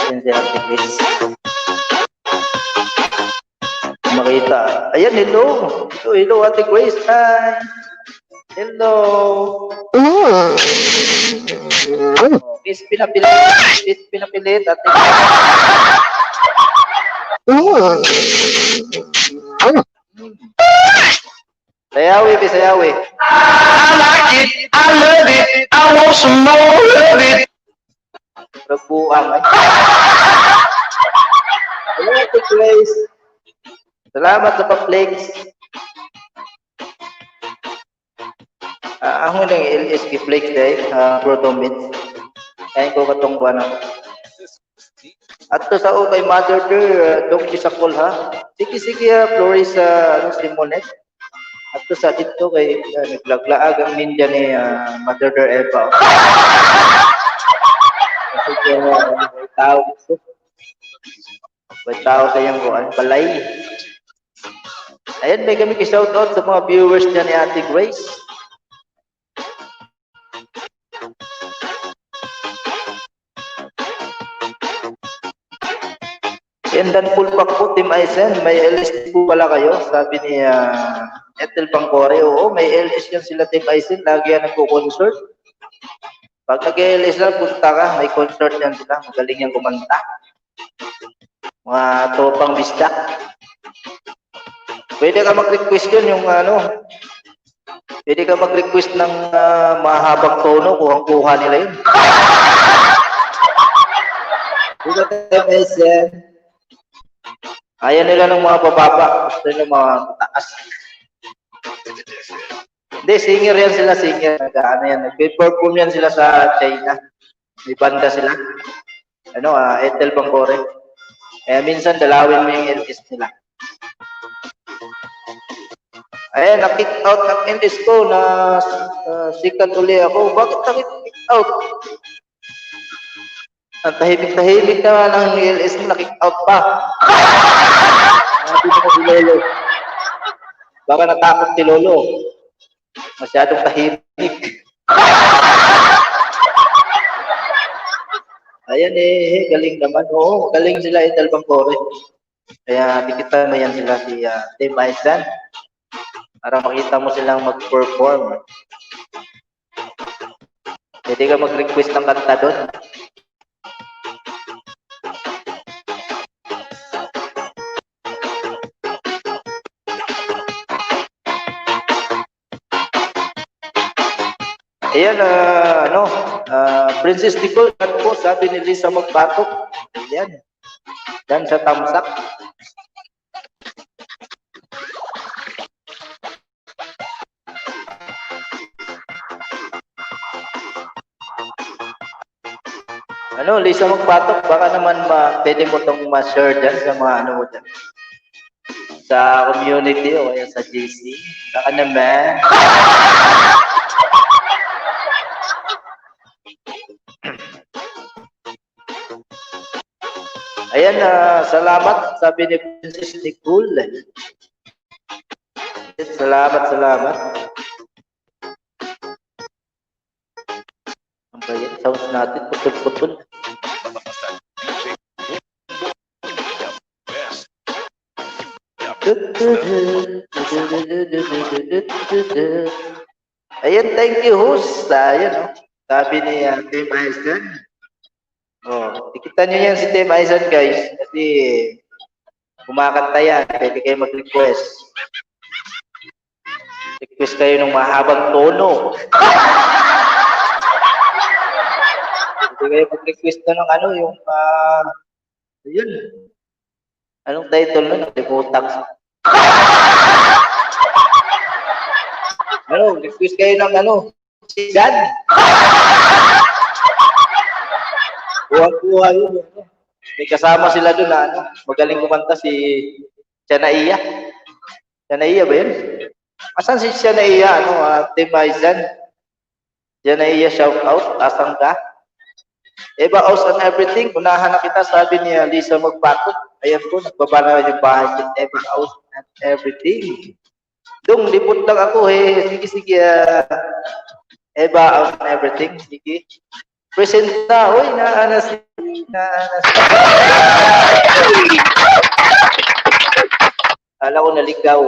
Si Ate Grace. Makita. Ayan, hello Ate Grace. Hi. Hello. Kiss pinapilit Ate Grace. Sayawi. I like it, I love it, I want some more of it. Nagbuang. Hello Ate Grace. Salamat sa pa-flex. Ako lang LSK flex day, Protomit. Kaya ko katong buwan. At to sa kay Mother dong sa call ha. Sige Flores Simonet. At to sa dito kay naglaglaag ang ninja ni Mother Eva. Kasi tao May tao sa iyang kuan, balay. Ayan, may kami shoutout sa mga viewers dyan ni Ate Grace. And then full pack po, Team Aizen, may LS po pala kayo, sabi ni Ethel Pangcore. Oo, may LS yan sila Team Aizen, lagi yan nagko-concert. Pag nag-LS lang, punta ka, may concert yan sila, magaling yan kumanta. Mga tropang bisdak. Pwede ka mag-request yun, yung pwede ka mag-request ng mahabang tono, kuhang-kuha nila yun. Dito Team Aizen. Ayaw nila ng mga bababa, gusto nila mga mataas. Hindi, singer yan sila, singer. Nag-perform yan sila sa China. May banda sila. Ethel Pangcore. Kaya minsan dalawin mo yung LS nila. Ayan, na-kick out ng LS ko na sikat uli ako. Bakit na-kick out? Ang tahimik-tahimik naman ng LS mo, na-kick out pa. Sabi ko si Lolo. Baka natakot si Lolo. Masyadong tahimik. Ayan galing naman. Oo, galing sila Ethel Pangcore. Kaya tikitan mo yan sila si Team Aizen. Para makita mo silang mag-perform. Pwede ka mag-request ng kanta doon. Ayan, Princess Nicole, po, sabi ni Lisa Magbatok. Ayan. Yan sa Tamsak. Lisa Magbatok, baka naman pwede mo itong ma-share dyan sa mga mo dyan. Sa community o kaya sa JC. Baka naman. Ayan, salamat, sabi ni Princess Nicole. Salamat. Ang bayan, sounds natin, putol-putol. Ayan, thank you, host. Ayan, sabi ni Team Aizen. Ikita nyo yan si Team Aizen, guys. Kasi kumakanta yan. Pwede kayo mag-request. Request kayo ng mahabang tono. Pwede kayo mag-request na ng yung yun. Anong title nun? Nakalimutan. Request kayo ng Sigan. Buwan-buwan yun. May kasama sila doon na magaling kumanta si Chanaiya. Chanaiya ba yun? Asan si Chanaiya? Team Aizen? Chanaiya, shout out. Asan ka? Eva Aus and everything. Unahan na kita, sabi ni Lisa Magbatok. Ayan po, nagbaba na yung bahay ni Eva Aus and everything. Dong, lipot lang ako Sige. Eva Aus and everything. Sige. Present na. Uy, naanas. Kala ko naligaw.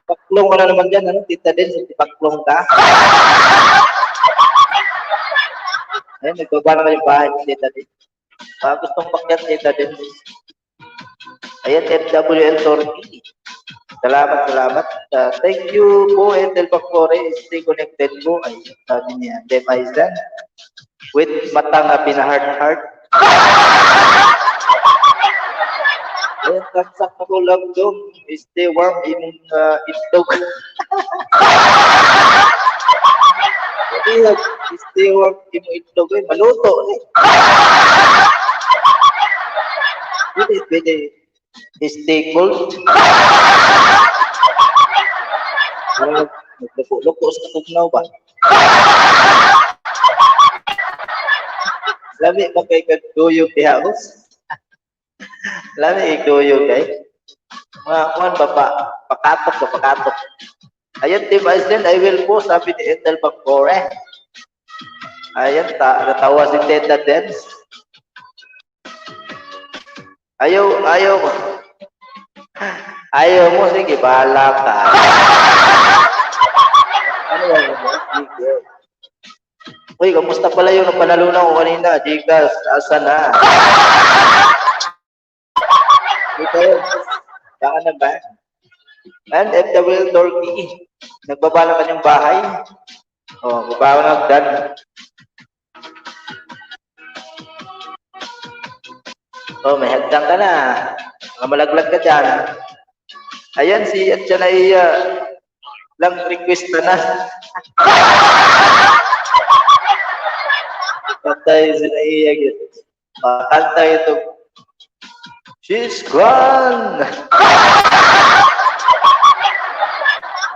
Paklong ka na naman dyan. Tita din, paklong ka. Ayun, nagbaba naman yung bahay ni Tita din. Gustong pakyat Tita din. Ayan, FWL Torquay. Salamat. Thank you po, Ethel Pangcore. Stay connected po. Ay, sabi niya, Team Aizen. With matang pinaheart-heart. Ayan, taksak na ko lang doon. Stay warm, imong itlog. Stay warm, imong itlog. Maluto. Pwede. Stay cold. Nagluko sa tugnaw ba? Lami makay kagduyog di house. Lami igduyog kay. Mga kuan ba pakatok. Ayan, Team Iceland, I will po, sabi ni Ethel Bangcore. Ayan, natawa si Teta Dens. Ayaw mo. Ayaw mo, sige, bahala ka. Ano yan? Sige. Uy, kamusta pala yung napanalunan ko kanina? Gcash, asa na? Dito yun. Saka na ba? And FW Turkey. Nagbaba ng kanyang bahay. Oh, baba ng hagdan. Oh, may hagdan ka na. Malaglag ka dyan. Ayan, si at siya na lang request na. Patay si Naiya yun. Kanta ito. She's gone!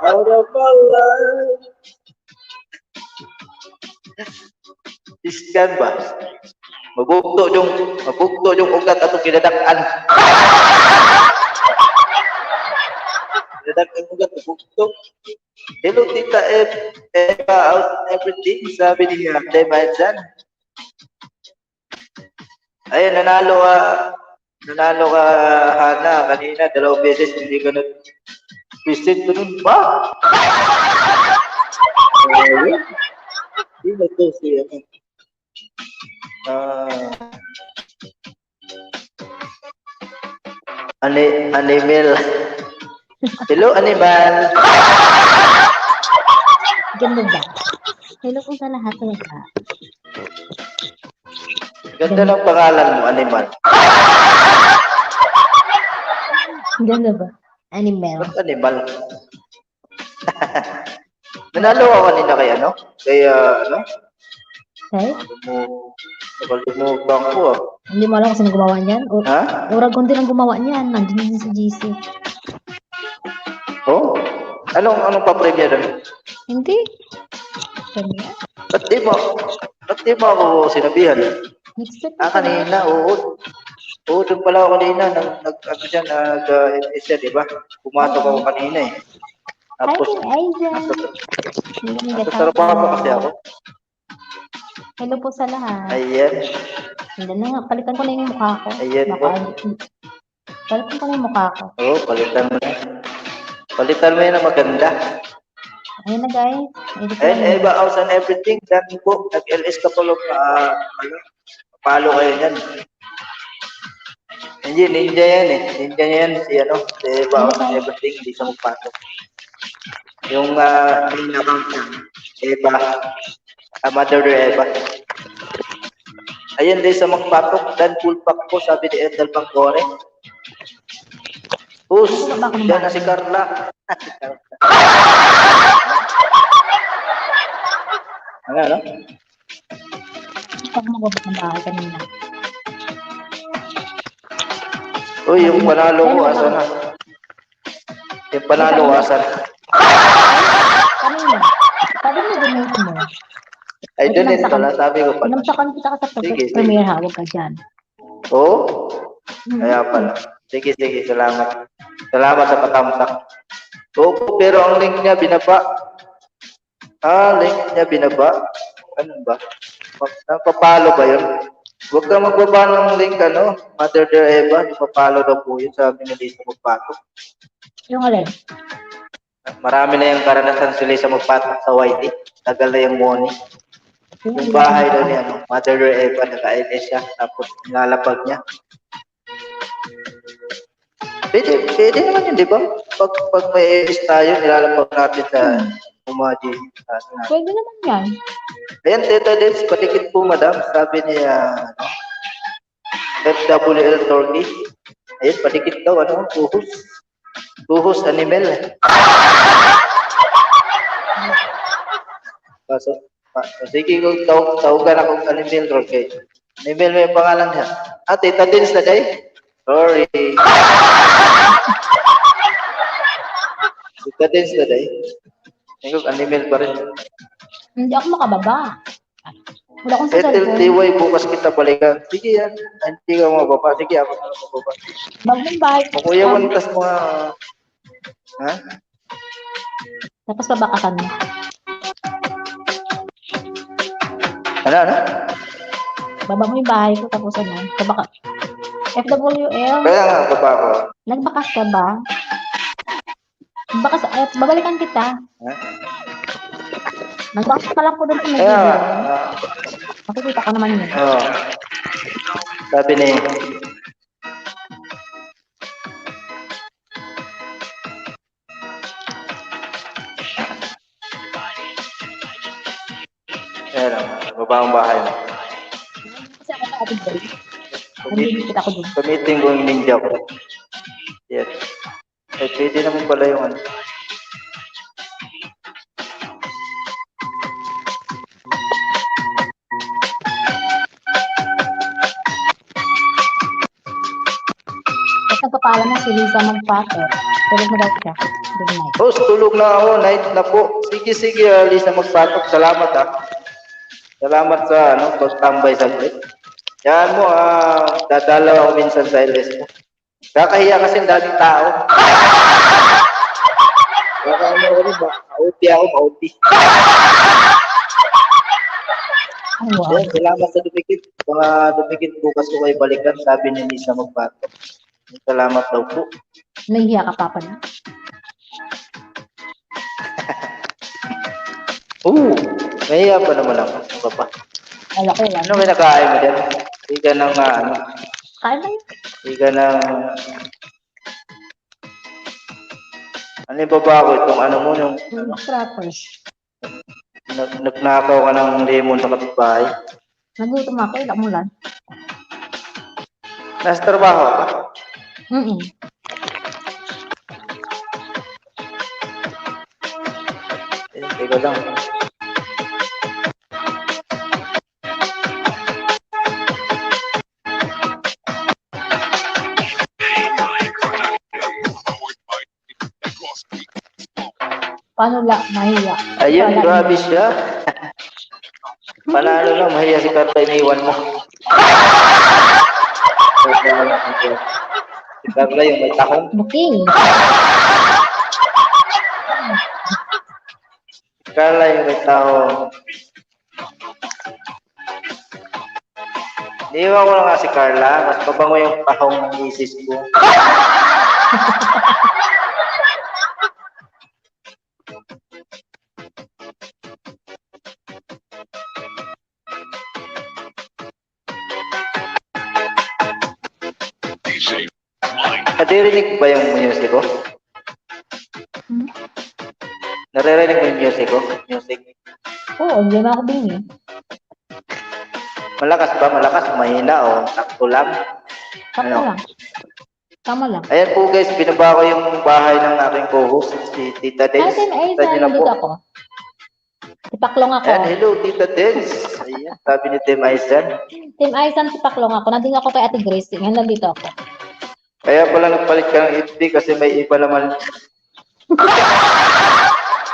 Out of my life. She's gone ba? Mabugto yung ugat atong kinadakan. Kinadakan yung ugat, mabugto. Hello, Tita Eva, out everything, sabi niya, Dema dyan. Ayun, nanalo ka, Hana, kanina, 2 beses, hindi ka nag-visit nun ba? Hindi na to siya. Animal. Hello, animal. Ganda ba? Hello po sa lahat ng ka. Ganda ng pangalan mo, animal. Ganda ba? Animal. Ba't animal? Nanalo ako kanina kay ano? Kay ano? Okay? Nakalimutan ko ah. Hindi mo alam kung sino gumawa niyan? Ha? Urag ko din ang gumawa niyan. Nandun din sa GC. Oh? Anong pa-premiere doon? Hindi. Kanya? Ba't di mo ako sinabihan? Next week. Kanina, oo. Oo, doon pala ako kanina. Nag-isa, di ba? Pumasok ako kanina eh. Hi, Tapos, Team Aiza. nasa trabaho pa kasi ako. Hello po sa lahat. Ayan. Hindi na nga. Palitan ko na yung mukha ko. Ayan po. Palitan ko na yung mukha ko. Oo, palitan mo na. Palitan mo yun na maganda. Ayun na guys. And Eva House and everything. Dami po. Nag-LS ka pala. Palo kayo yan. Hindi, ninja yan eh. Ninja yan si ano. Si Eva House and everything. Hindi siya magpasok. Yung main account niya. Eva. Mother Eva. Ayan din sa magpatok. Dan full pack po. Sabi ni Ethel Bangcore. Yan na si Carla. Ano? Pag magabot ng bahay kanina. Uy, yung panalo ko, asa na? Yung panalo ko, asa na? Kanina. Sabi mo donate mo. Ay, donate pala, sabi ko pala. Pinamsakan kita ka sa Sige, premiere ha, huwag ka dyan. Oo? Kaya pala. Sige, salamat. Salamat sa patamsak. Oo, pero ang link niya binaba. Link niya binaba. Ano ba? Nagpapalo ba yun? Huwag ka magbaba ng link, ano? Mother Eva, nagpapalo daw po yun. Sabi ni Lisa magpatok. Yung alin? Marami na yung karanasan si Lisa magpatok sa YT. Tagal na yung money. Yung bahay daw niya, ano? Mother Eva, naka-LS siya. Tapos nilalapag niya. Pwede naman yun, di ba? Pag may LS tayo, nilalapag natin sa Umaji. Pwede naman yan. Ayan, Teta Dens, patikit po, madam. Sabi niya, FWL Turkey. Ayan, patikit daw, ano? Buhos animal. Sige, kung tawagan akong animal, Turkey. Animal may pangalan niya. Teta Dens na day? Sorry. Teta Dens na day? Ikaw, animal pa rin. Hindi ako makababa. Wala akong sa Ethel cellphone. TY, bukas kita balikan. Sige yan. Hindi ka mababa. Sige, ako na lang mababa. Bagong bahay. Makuya mo tas mga... Ha? Tapos babakasan mo. Ano? Baba mo yung bahay ko, tapos ano, babaka. FWL, Kaya nga, baba ko. nagbakas ka ba? Bakas, babalikan kita. Ha? Nagbakas pa lang ko doon sa may Kaya nga. video. Makikita ko naman yun. Oo. Sabi ni... Kaya lang, baba ang bahay mo. Kasi ako sa ating boy. Nandidikit ako doon. Gamitin ko yung ninja ko. Yes. Eh, pwede naman pala yung ano. Tapos nagpapaalam na si Lisa magpato. Tulog mo daw siya. Good night. Boss, tulog na ako. Night na po. Sige, Lisa, magpatok. Salamat, ha. Salamat sa, pagtambay sa grid. Yan mo, dadalaw ako minsan sa LS mo. Kakahiya kasi ang daming tao. Baka ano ko rin ba? Mauti ako, mauti. Oh, wow. Yan, salamat sa dumikit. Mga dumikit bukas ko kayo balikan. Sabi ni Lisa magpatok. Salamat daw po. Nahihiya ka papa na. Nahiya pa naman ako. Ano pa? Wala ko yan. Ano kinakain mo dyan? Hindi ka nang, Kaya ba yun? hindi ka nang, ano yung baba ko? Itong ano mo, yung, Scrappers. nagnakaw ka ng lemon sa kapitbahay. Nagutom ako. Wala mo lang. Nasa trabaho ka? Teka lang. Paano mahiya? Ayun, Wala. grabe siya. Panalo lang, mahiya si Carla, iniwan mo. Si Carla yung may tahong. Booking. Si Carla yung may tahong. Iniwan ko lang nga si Carla, mas mabango yung tahong ng misis ko. DJ Mike. Naririnig ba yung music ko? Hmm? Naririnig mo yung music ko? Music. Oo, hindi na ako din eh. Malakas ba? Malakas? Mahina o sakto lang? Tama Ano? lang. Tama lang. Ayan po guys, binaba ko yung bahay ng aking co-host, si Tita Dens. Atin, ay, Kita niyo na nandito po. ako. Tipaklong ako. Ayan, hello Tita Dens. Ayan, sabi ni Tim Aizan. Team Aisan, tipaklong ako. Nandito ako kay Ate Grace. Ngayon nandito ako. Kaya pala nagpalit ka ng FB kasi may iba naman.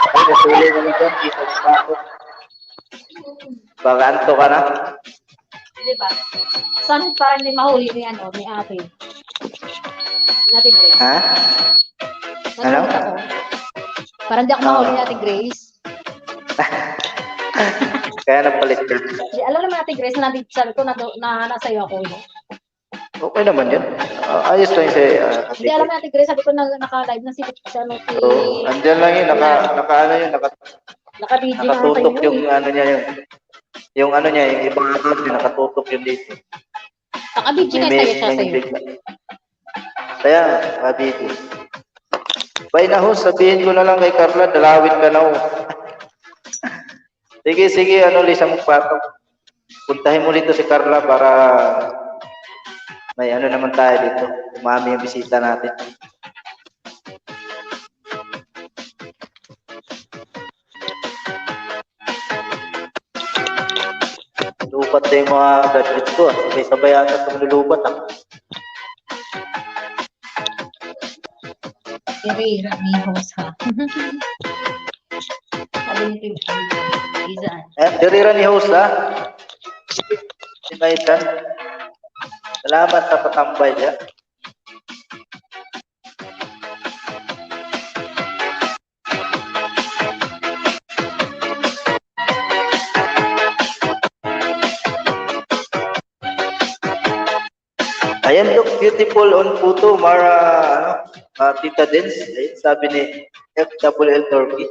Ay, nasuloy naman dyan. Isa na ako. Baka anto ka na. Diba? Saan para hindi mahuli ni ano, ni Ate? Ni Ate Grace. Ha? Ano? Nandito ako. Para hindi ako mahuli ni Ate Grace. Kaya nagpalit ka. Di, alam naman Ate Grace na nandito sabi ko na nasa'yo ako. No? Okay naman yun. Ayos lang si Hindi alam na Ate Grace, sabi ko na naka-live na si ano, si Oo, andyan lang yun. Ano yun, naka-DJ nga nakatutok sa'yo. yung ano niya yun. Yung ano niya, yung ibang account niya, nakatutok yun dito. Naka-DJ nga sa'yo siya sa'yo. Kaya, kabiti. Bay na ho, sabihin ko na lang kay Carla, dalawin ka na ho. Sige, Lisa, magpatok. Puntahin mo dito si Carla para may ano naman tayo dito. Umami yung bisita natin. Lupat na yung mga gadgets ko. Sabay-sabay ata itong lulupat. Kiri, may host ha. Sabi ni Tim, Izan. Dirira ni host, ha? Si Maitan. Salamat sa patambay niya. Ayan, look beautiful on photo, Mara, Tita Dens. Ayun, sabi ni FWL Turkey.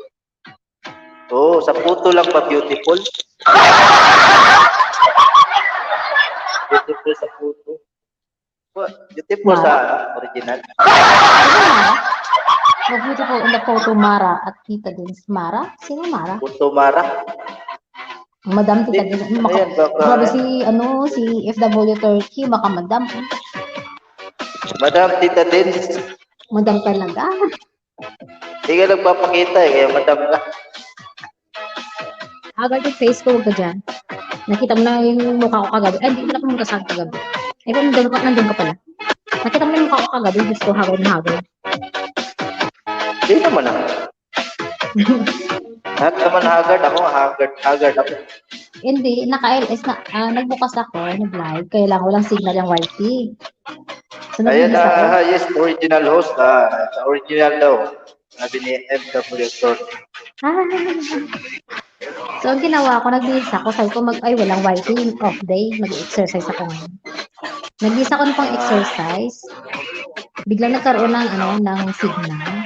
Oh, sa photo lang ba beautiful? Beautiful sa photo. Oh, beautiful sa original. Oh, beautiful in the photo, Mara at Tita Dins. Mara? Sino Mara? Photo Mara. Madam Tita Dins. Ayan, baka. Grabe si FW Turkey, baka madam. Madam Tita Dens. Madam talaga. Hindi ka nagpapakita kaya madam ka. Agad yung face ko, huwag ka dyan. Nakita mo na yung mukha ko kagabi. Ay, hindi mo na pumunta sa akin kagabi. Eh, kung nandun ka pala. Nakita mo na yung mukha ko kagabi, Diyos ko, hagad na hagad. Hindi naman Lahat naman haggard ako, haggard ako. Hindi, naka-LS na, nagbukas ako, nag-live, kaya lang walang signal yung YT. So, Ayan, nagbibis ako. yes, original host, sa original daw. Sabi ni FW Turkey. So, ang ginawa ko, nagbihis ako, sabi ko, walang YT, off day, mag-exercise ako ngayon. Nagbihis ako ng pang-exercise, biglang nagkaroon ng signal.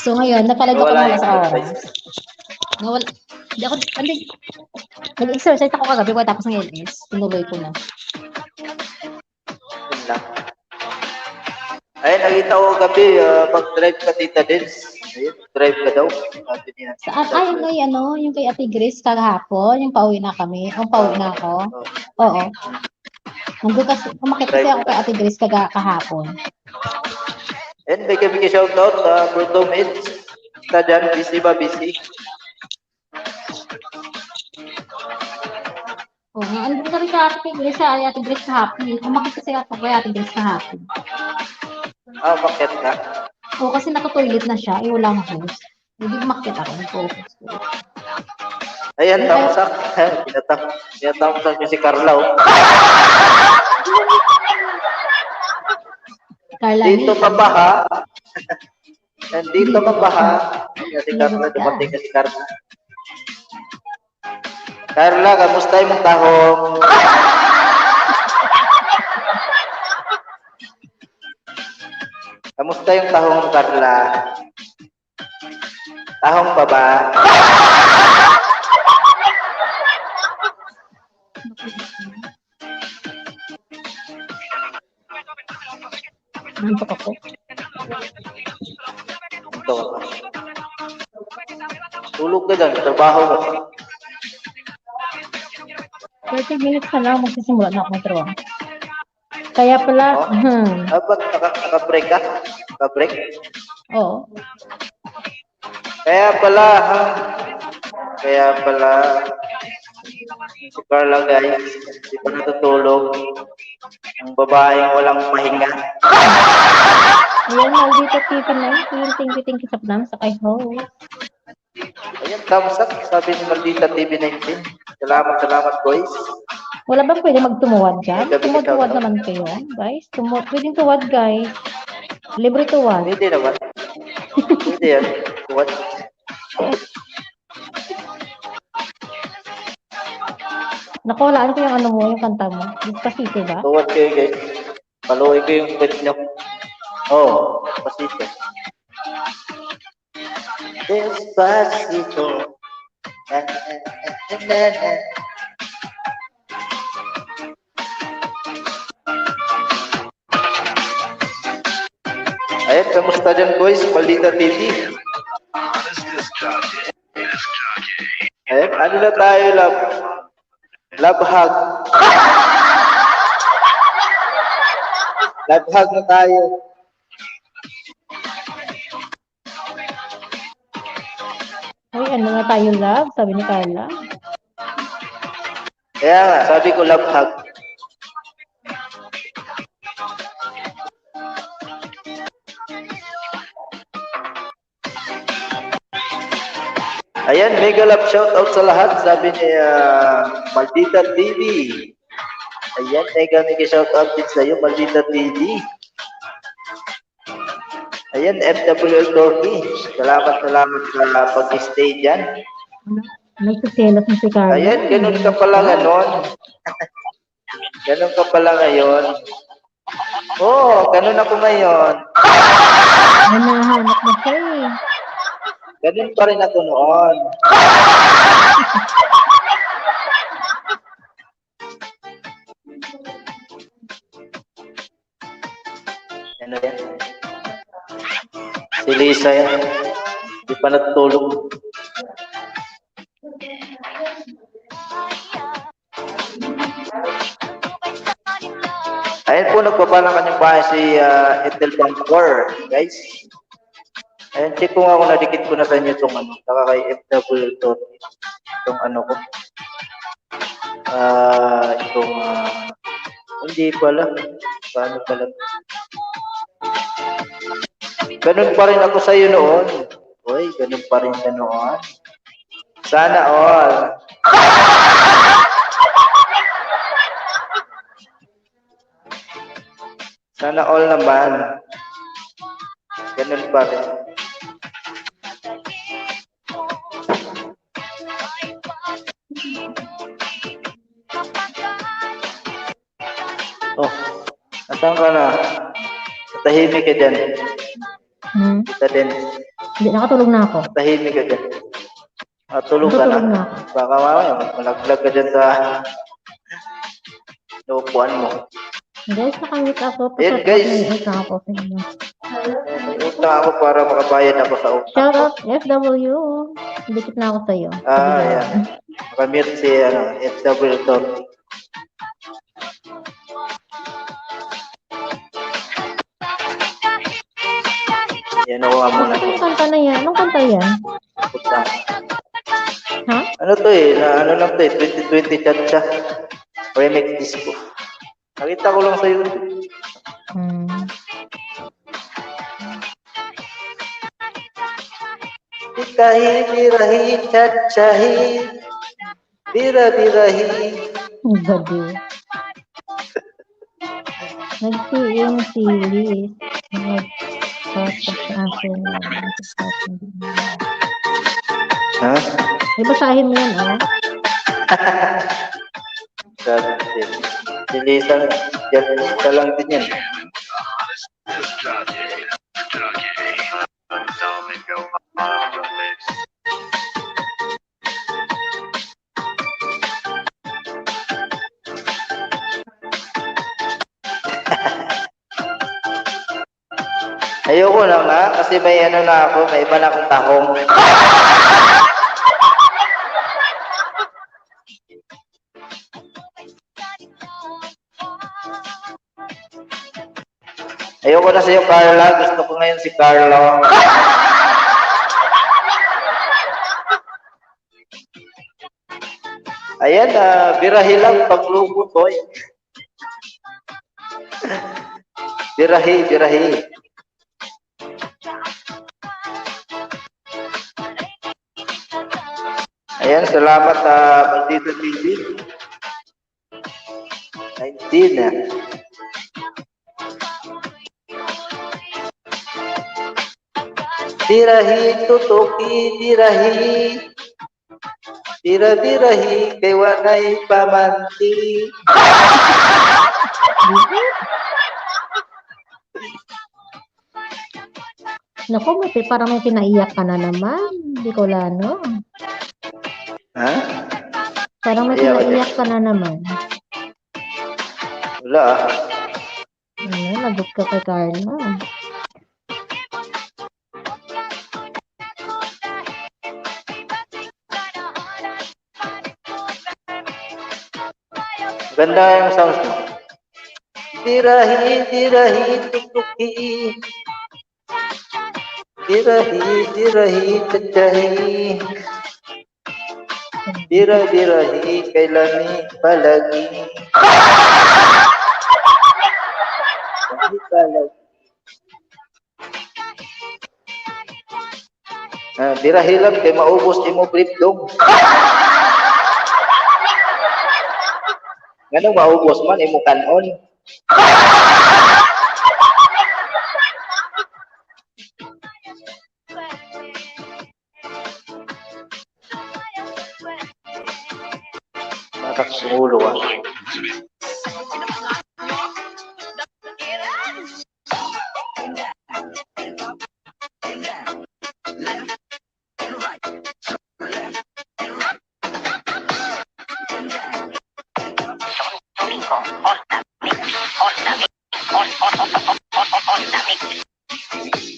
So, ngayon, napalad ako Wala mula sa yung oras. Nag-exercise ako kagabi tapos ng LS, tinuloy ko na. Yun lang. Ayun, nakita ko gabi, mag-drive ka Tita Dens. Ayun, drive ka daw. Sabi niya. Saan? Yung kay Ate Grace kagahapon, yung pauwi na kami. Pauwi na ako. Oo. Nandun kasi, umakit kasi ako kay Ate Grace kahapon. And may kami shoutout sa Bruto Mids. Ka dyan, busy ba? Busy? Oo nga, andun kami kay Ate Grace, Ate Grace kahapon. Umakit kasi ako kay Ate Grace kahapon. Bakit ka? Oo, kasi nakatoilet na siya, wala nga host. Hindi umakit ako, nag-focus ko. Ayan, tamsak. Tinatamsak niyo si Carla. Carla, Dito ka ba ha? Nandito ka ba ha? Si Carla, dumating ka si Carla. Carla, kamusta yung tahong? Kamusta yung tahong, Carla? Tahong pa ba? nantok ako. Ito ka. Tulog ka dyan, trabaho ka. 30 minutes na lang, magsisimula na ako ng trabaho. Kaya pala, Ba't naka-break ka? Naka-break? Oo. Kaya pala, si Carla guys, hindi pa natutulog. Ang babaeng walang pahinga. Ayan, Maldita TV19. Thank you, Sapnam, sa kay host. Ayan, thumbs up. Sabi ni Maldita TV19. Salamat boys. Wala ba pwede magtumuwad dyan? Gabi ka, Tumuwad no? naman kayo, guys. Pwedeng tuwad, guys. Libre tuwad. Hindi naman. Hindi yan. What? Nakulaan ko yung yung kanta mo. Despacito ba? Tuwad kayo guys. Paluin ko yung kwet nyo. Despacito. Despacito. Ayan, kamusta dyan boys? Maldita TV. Ayan, ano na tayo, love? Love hug. Love hug na tayo. Ay, ano na tayo, love? Sabi ni Carla. Kaya nga, sabi ko love hug. Ayan, mega love shoutout sa lahat, sabi ni Maldita TV. Ayan, mega shoutout din sa iyo, Maldita TV. Ayan, FWL Turkey. Salamat sa pag-stay dyan. Nagsiselos na si Carla. Ayan, ganun ka pala ngayon. Ganun ka pala ngayon. Oo, ganun ako ngayon. Ay, nahanap na siya eh. Ganun pa rin ako noon. Ano yan? Si Lisa yan. Hindi pa natutulog. Ayan po, nagpapalang kanyang bahay si Ethel Pampor, guys. Ayan, check ko nga kung nadikit ko na sa inyo itong ano, saka kay FW to. Itong ano ko. Hindi pala. Paano pala? Ganun pa rin ako sa iyo noon. Uy, ganun pa rin ka noon. Sana all. Sana all naman. Ganun pa rin. Oh, nasaan ka na? Tahimik ka dyan. Kita din. Hindi, nakatulog na ako. Tahimik ka dyan. Tulog ka Natutulog na na. ako. Baka mamaya, malaglag ka dyan sa naupuan mo. Guys, nakamute ako. Ayan, guys. Utang ako sa inyo. Utang ako para makabayad ako sa utang. Shout out FW. Dikit na ako sa iyo. Ayan. Nakamute si FW to. Yan nawa muna. Anong kanta na yan? Anong kanta yan? Utang. Ha? Ano to eh? Ano lang to eh? 2020 Chacha. Remix disco. Nakita ko lang sa YouTube. Dikahi birahi chachahi. Bira-birahi. Ang gabi. Nagsiing series. Nag-post sa akin. Ha? Ibasahin mo yan, oh. Sabi din. Si Lisa, Lisa lang din yan. Ayoko na nga, kasi may ano na ako, may iba na akong tahong. Ayoko na sa'yo, Carla. Gusto ko ngayon si Carlo. Ayan, birahi lang paglugo ko. Birahi, birahi. Ayan, salamat Maldita TV. 19 Birahi tutuki birahi. Bira-birahi kay wanay pamanti. Naku, parang may pinaiyak ka na naman. Hindi ko lano. Ha? Parang may Iyak ka pinaiyak ka na naman. Wala ah. Ano, lagot ka kay Carla. Ganda yung sounds mo. Birahi, birahi, tutuki. Birahi, birahi, tajahi. Bira-birahi, kailani, palagi. Palagi. Birahilan kay maubos imo brief dong. Ngano maubos man imo kanon? Matak sa ulo ah.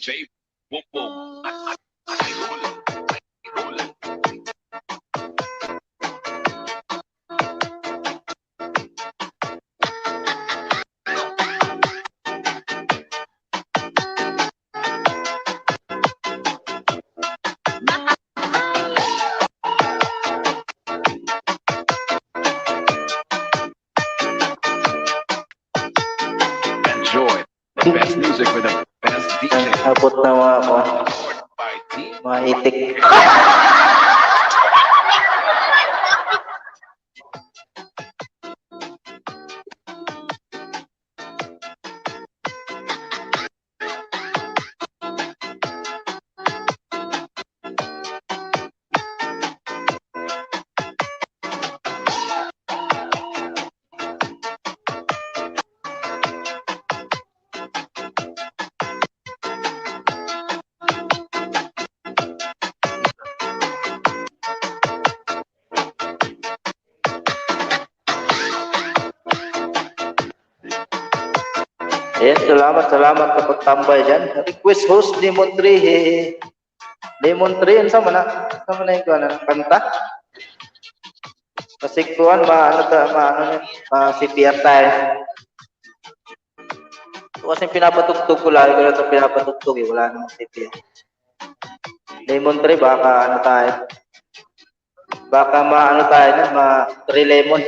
Tape, boom, boom. Enjoy the best music with the best DJ. Abot na mga ako, Powered by Team mga itik. Ayan, salamat sa pagtambay dyan. Request host, Lemon 3. Lemon 3, saan man na yung kanta? Kasi kuhan, CPR tayo. Kasi pinapatugtog ko lagi ko na ito pinapatugtog eh, wala namang CPR. Lemon 3, baka ano tayo? Baka tayo na, 3 lemon.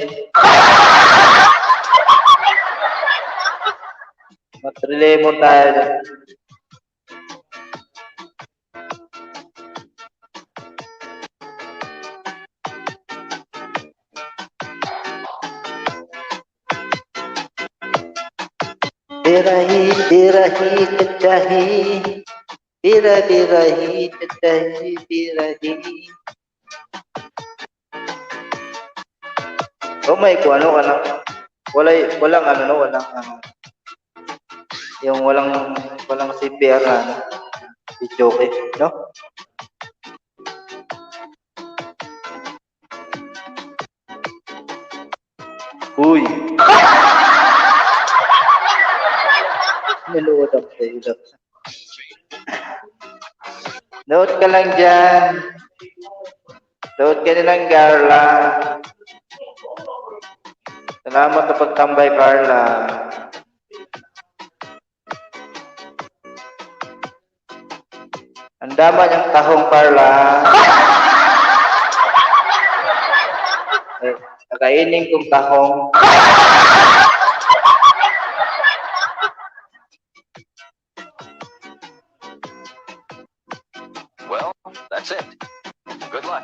3 lemon tayo dyan. Birahi kecahi, birahi kecahi, birahi. Oh may ko ano ka na? Walang yung walang CPR na video okay, no? Uy. Niluod up sa'yo. Note ka lang dyan. Note ka nilang Carla. Salamat sa pagtambay, Carla. Ang dama niyang tahong, Carla. Nakainin kong tahong. Well, that's it. Good luck.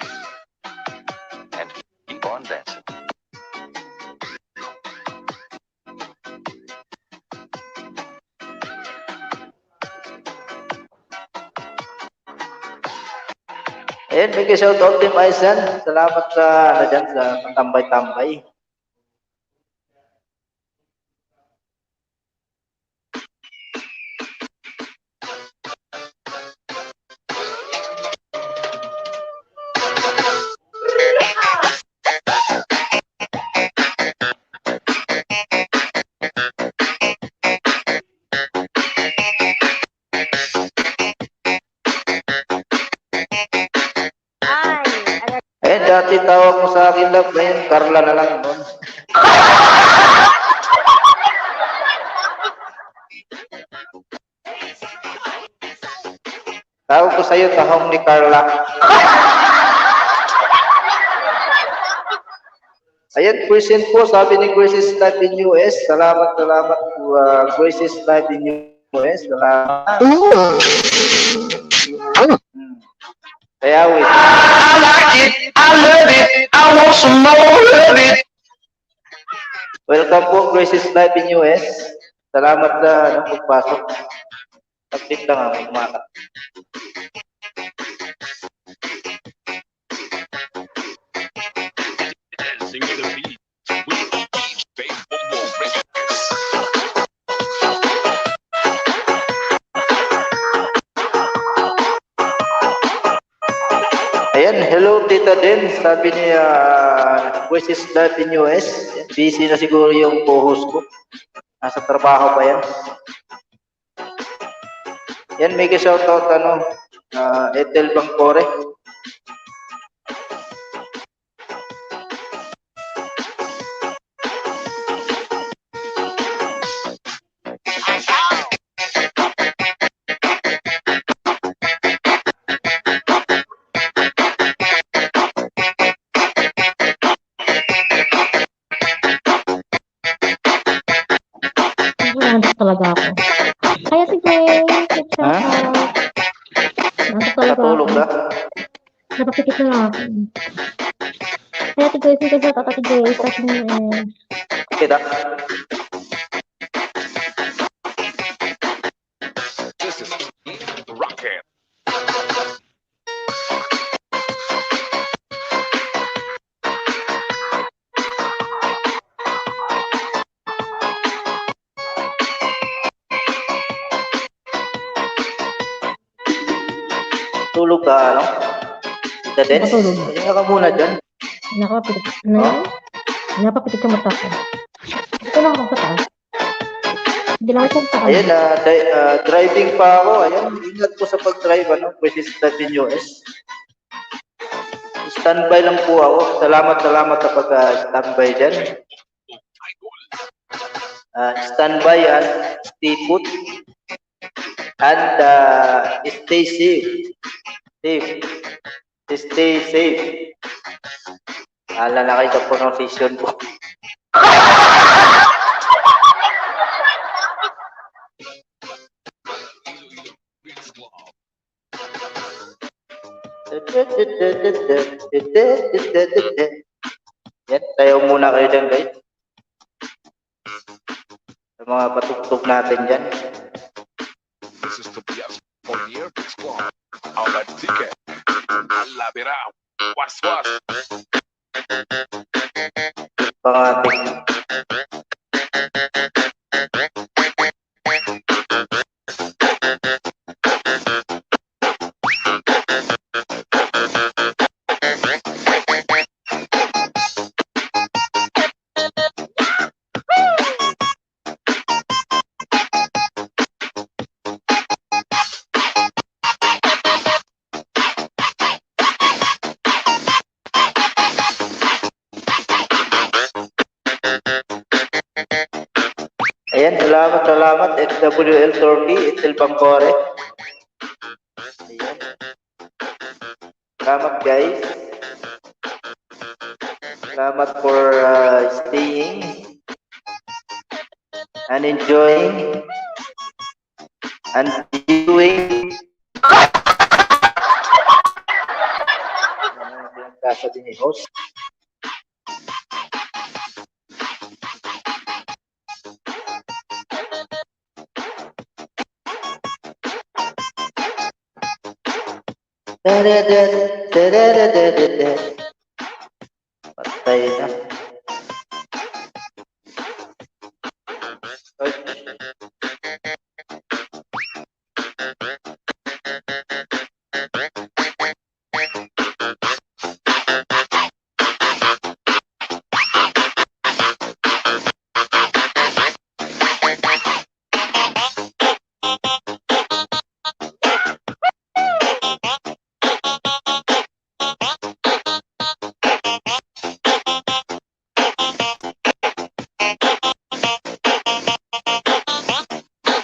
And keep on dancing. Ayan, bigay shout out Team Aizen. Salamat sa tambay-tambay. Dati tawag mo sa akin love, ngayon Carla na lang nun. Tawag ko sa'yo tahong ni Carla. Ayan, present po, sabi ni Grace's Live in US. Salamat po, Grace's Live in US. Salamat. Kaya wait. I like it, I love it, I want some more of it. Welcome po, Grace's Life in US. Salamat na pagpasok. Update lang ako, kumakat. Dancing to the beat with DJ Bobo Records. Ayan, hello Tita Den. Sabi niya, Grace's Life in US. Busy na siguro yung co-host ko. Nasa trabaho pa yan. Yan, may ka-shoutout, Ethel Bangcore. Nandito talaga ako. Kaya si Grace, Ha? nandito talaga Natulog ako. ka? Napapikit na lang ako. Kaya si Grace, kasi at ati Grace, kasi Kita? This is Rocket. Tulog ka, ano? Tita Den? Natulog. Hinga ka muna dyan. Napapikit. Napapikit yung mata ko. Ito lang ako sa taas. Hindi lang ako sa taas. Ayan, driving pa ako. Ayan, ingat po sa pag-drive, Grace's Life in US. Standby lang po ako. Salamat sa pag-standby dyan. Standby and stay put. And stay safe. Stay safe. Ala na kayo sa pronunciation po. Yan, tayo muna kayo dyan, guys. Sa mga patugtog natin dyan. This is Tobias on the Airport Squad. All that ticket. Labira. Was. Pangating. Ayan, salamat. FWL Turkey, Ethel Bangcore. Ayan. Salamat, guys. Salamat for staying and enjoying and viewing. Kasa din ni host. Patay na.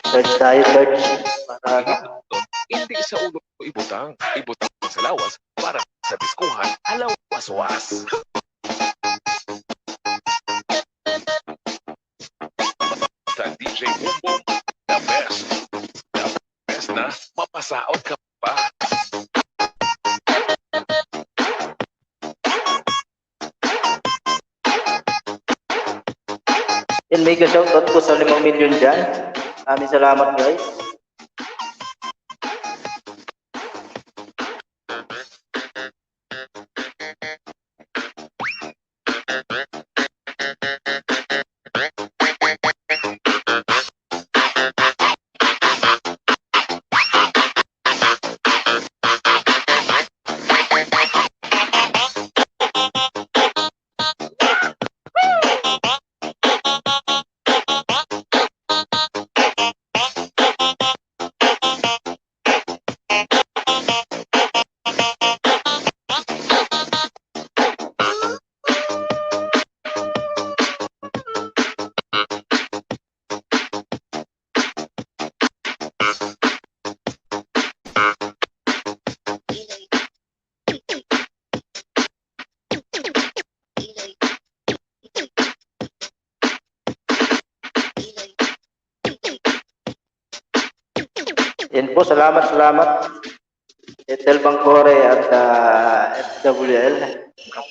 Search tayo, search. Para ano? Hindi sa ulo ibutang sa lawas para sa biskuhan alaw waswas. Sa DJ Boom the best na mapasaot ka pa. Yan, mega shoutout po sa 5 million dyan. Maraming salamat guys. Yan po, salamat. Etel Bangkore at FWL sa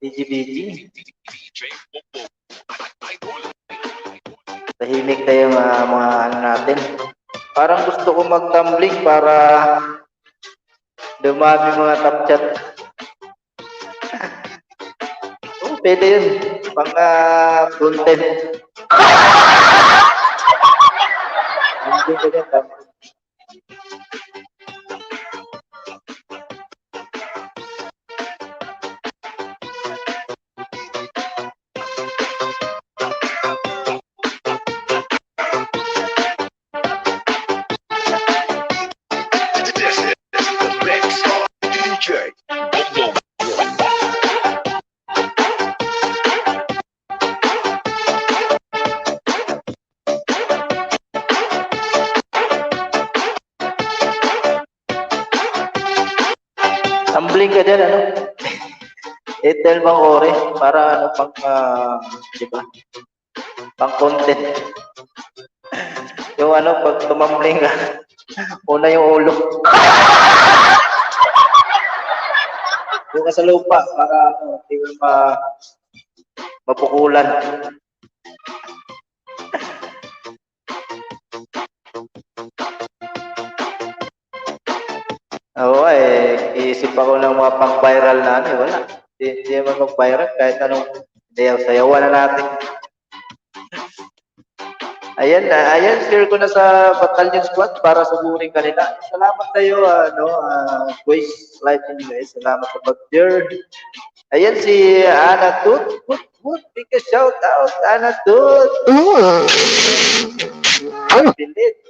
BGBG. DJ Bobo. Idol. Tahimik tayo mga ano natin. Parang gusto ko mag-tumbling para dumami mga top chat. Oh, pwede yun. Pang content. Hindi ka dyan, tumbling. This is the mix of DJ Bobo. Tumbling ka dyan, ano? Etel Bangkore para ano pang di ba? Pang content. Yung ano pag tumambling ka, una yung ulo. Yung ka sa lupa para ano, hindi mo mapukulan. Oo, iisip ako ng mga pang-viral na ano, wala. Hindi naman mag-viral kahit anong sayaw-sayawan na natin. Ayan, share ko na sa Battalion Squad para suburin kanila. Salamat kayo, Boys Live in US. Salamat sa pag-share. Ayan si Ana Tut. Big shout out, Ana Tut. Pilit.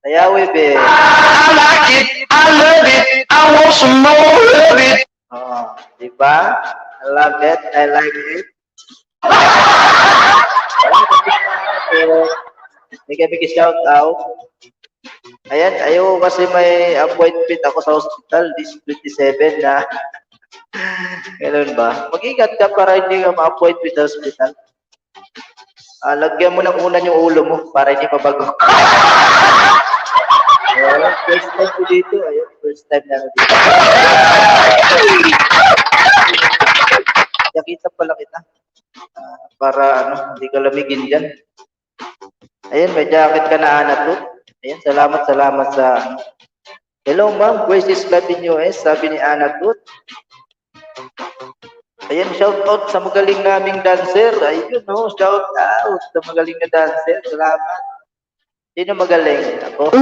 Sayawi, be. I like it, I love it, I want some more of it. Oh, diba? I love it, I like it. Big shout out. Ayan, ayaw kasi may appointment ako sa hospital this 27 na. Ganun ba? Mag-ingat ka para hindi ka ma-appointment sa hospital. Lagyan mo ng unan yung ulo mo para hindi mabago. First time ko dito. Ayun, first time na dito. Nakita pala kita. Para hindi ka lamigin dyan. Ayan, may jacket ka na, Ana Tut. Ayan, salamat sa Hello, ma'am. Where's this club in US? Sabi ni Ana Tut. Ayan, shout out sa magaling naming dancer. Ayun, shout out sa magaling na dancer. Salamat. Sino magaling? Ako.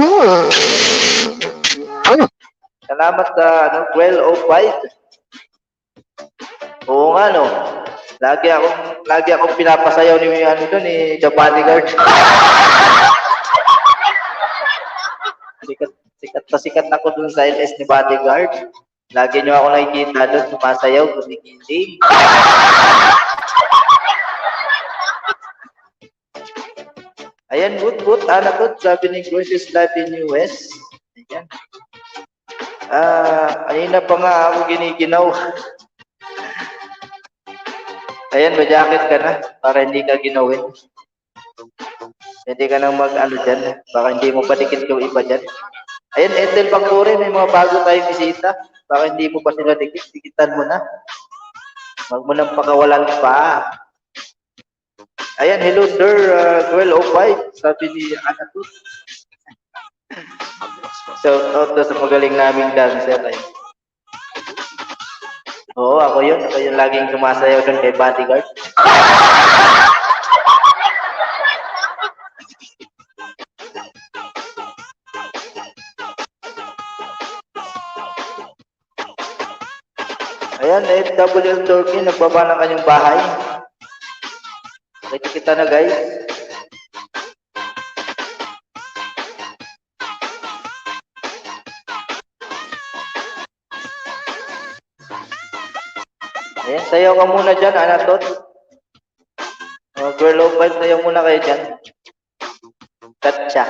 Salamat sa 1205. Oo nga, no. Lagi akong pinapasayaw ni The Bodyguard. Sikat ako dun sa LS ni Bodyguard. Lagi nyo ako nakikita doon, sumasayaw, kumikilig. Ayan, good, Ana Tut, sabi ni Groceries Live in US. Ayan. Kanina pa nga ako giniginaw. Ayan, may jacket ka na, para hindi ka ginawin. Hindi ka nang dyan, baka hindi mo padikit yung iba dyan. Ayan, Etel Bangkore, may mga bago tayong bisita. Baka hindi mo pa sila dikitan mo na. Huwag mo nang pakawalan pa. Ayan, hello sir, 12:05, sabi ni Anatut. Shout out to sa magaling naming dancer. Ayun. Oo, ako yun. Ako yung laging sumasayaw doon kay Bodyguard. Ayan, FWL Turkey, nagbaba ng kanyang bahay. Kita na guys. Ayan, sayaw ka muna dyan, Anatot. Girl of Five, sayaw muna kayo dyan. Katsa.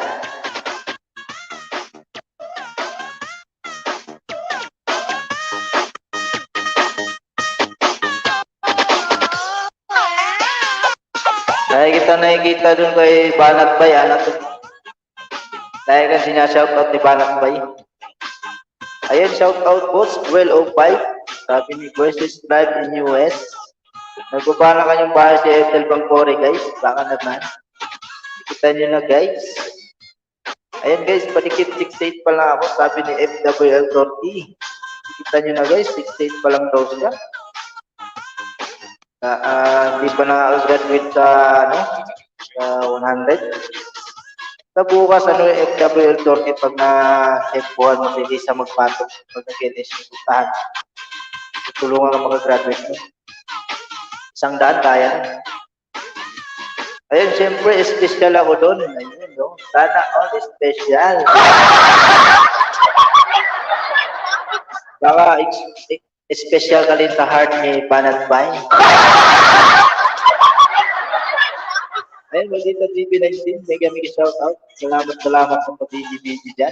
Nakikita dun kay Banat Bay, Anatot. Dahil kan sinashoutout ni Banat Bay. Ayan, shoutout boss, 12:05. Sabi ni Versus Live in US. Nagbaba na kanyang bahay si Ethel Bangkore guys. Baka naman. Kita nyo na guys. Ayan guys, padikit 68 pa lang ako. Sabi ni FWL Turkey. Kita nyo na guys, 68 pa lang daw siya. Hindi pa na-graduate sa, sa 100. Sa bukas, yung FWL Turkey pag na-F1 mo, hindi sa magpatok. Pag nag-finish, puntahan. Tulungan ang mga graduate mo. 100 kaya. Ayun, siyempre, special ako doon. Ayun, no? Sana all special. Baka special ka rin sa heart ni Banat Bay. Ayun, Maldita TV19, mega shout out. Salamat sa pag-ibig dyan.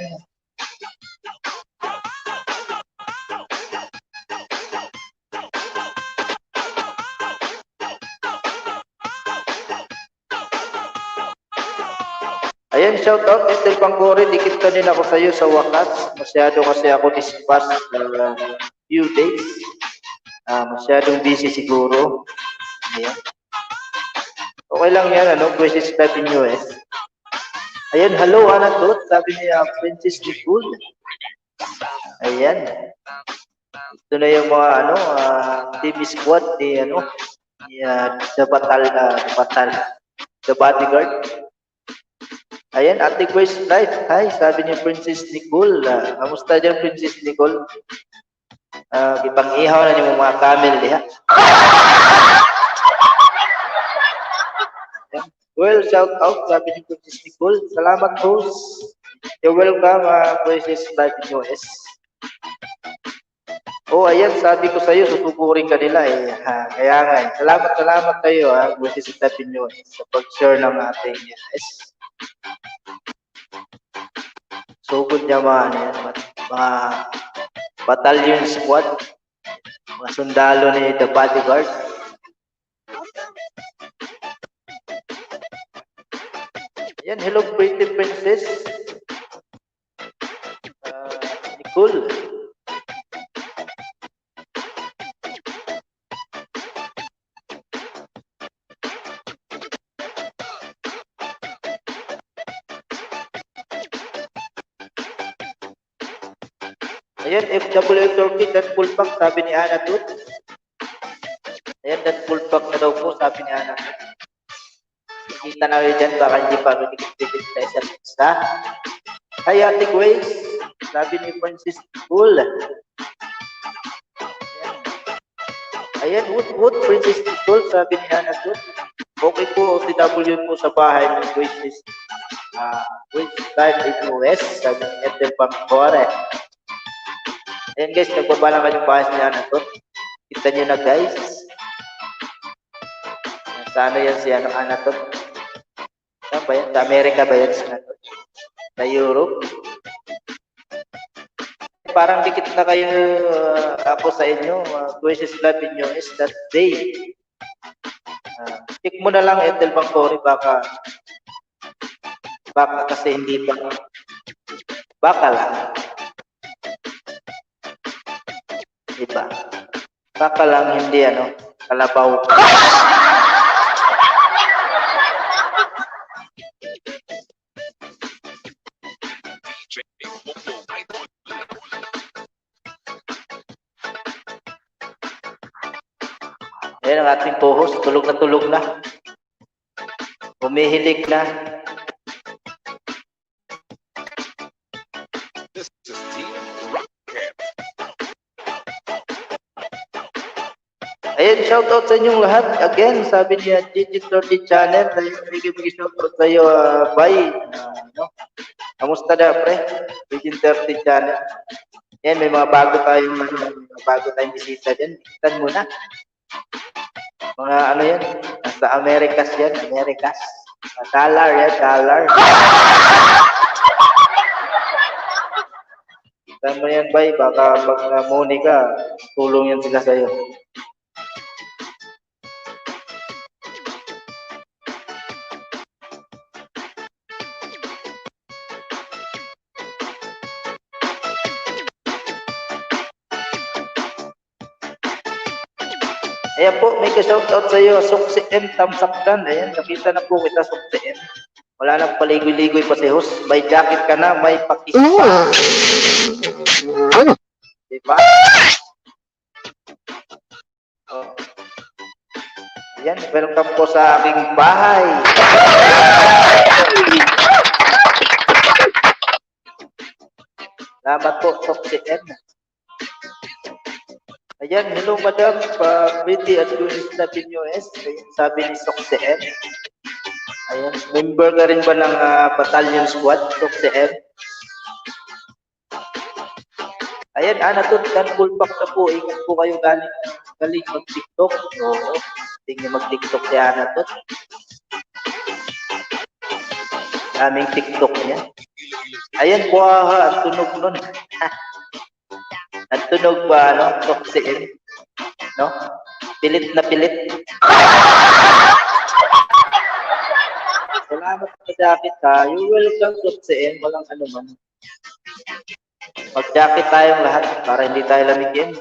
Ayan, shout out Ethel Bangkore, dikit ka din ako sa iyo sa wakas. Masyado kasi ako this past few days. Masyadong busy siguro. Ayan. Okay lang yan, Princess Live in US. Ayan, hello, Anatot, sabi niya, Princess Nicole. Ayan. Ito na yung mga, TV squad, the Bodyguard. Ayan, Ate Grace Live. Hi, sabi niya Princess Nicole. Kamusta dyan, Princess Nicole? Ipang-ihaw na niyo mga camel diha. Well, shout out, sabi ni Princess Nicole. Salamat, host. You're welcome, Princess Live in US. Oh, ayan, sabi ko sa iyo, susukurin ka nila eh. Kaya nga, salamat kayo, Princess Live in US, sa pag-share ng ating yes. Sugod niya mga battalion squad, mga sundalo ni The Bodyguard. Ayan, hello pretty princess. Nicole. Ayan, FWL Turkey, that full pack, sabi ni Anatut. Ayan, that full pack na daw po, sabi ni Anatut. Kita na rin dyan, baka hindi pa magiging sa isa't isa. Hi, Ate Grace, sabi ni Francis Cool. Ayan, wood, Princess Cool, sabi ni Anatut. Okay po, OTW po sa bahay ni Grace. Grace Live in US, sabi ni Ethel Bangkore. Ayan guys, nagbaba lang kanyang bahas niya na to. Kita nyo na guys. Sana yan si Anatot. Saan ba yan? Sa Amerika ba yan si Anatot? Sa Europe? Parang dikit na kayo ako sa inyo. Princess Live in US that day. Check mo na lang Ethel Bangkore, baka kasi hindi pa. Baka lang. Diba? Baka lang hindi kalabaw. Ayan ang ating co-host, tulog na. Humihilig na. This is Team Rocket. Ayan, shoutout sa inyong lahat. Again, sabi niya, Gigi30 Channel. Ayun, bigay shoutout sa iyo, bye. Kamusta na, pre? Gigi30 Channel. Yan, may mga bago tayong bisita dyan. Bikitan mo na. Mga ano yan, nasa Amerikas yan, Amerikas. Dollar yan, dollar. Bikitan mo yan, bay. Baka pag namuni ka, tulong yan sila sa'yo. Ayan po, may ka-shoutout sa iyo, Suksi M Tamsakdan. Ayan, nakita na po kita, Suksi M. Wala nang paligoy-ligoy pa si host. May jacket ka na, may pakispa. Diba? Oh. Ayan, welcome po sa aking bahay. Salamat po, Suksi M. Ayan, hello madam, Pretty at Lunisna Pinyos. Ayan, sabi ni Suksi M. Ayan, member ka rin ba ng battalion squad, Suksi M? Ayan, Anatut, full pack na po. Ingat po kayo galing mag-tiktok. Oo, hindi niyo mag-tiktok si Anatut. Daming tiktok niya. Ayan, buhaha, ang tunog nun. Ang tunog ba, ano? Suksi M? No? Pilit na pilit. Salamat sa jacket ha. You welcome, Suksi M. Walang ano man. Mag-jacket tayong lahat para hindi tayo lamigin.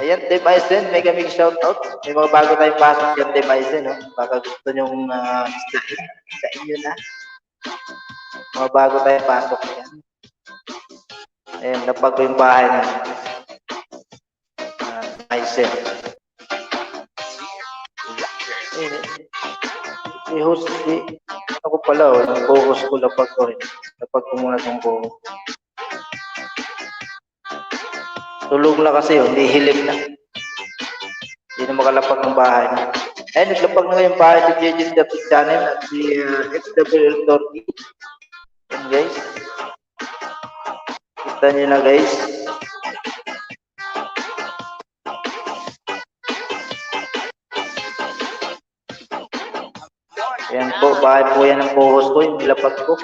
Ayan, Team Aizen. May kaming shoutout. May mga bago tayong pasok dyan, Team Aizen. No? Baka gusto nyong sa inyo na. Mga bago tayong pasok yan. Ayan, napag ko yung bahay na Aizen. I-host ako pala, nag-focus ko lapag ko rin. Lapag ko muna itong buho. Tulog na kasi yun, hindi hilig na. Hindi na makalapag ng bahay. Ayan, naglapag na yung bahay ni JJ David Channel at si XWL Torky. Ayan guys. Kita nyo na guys. Ayan po, bahay po yan ang co-host ko, yung nilapag ko.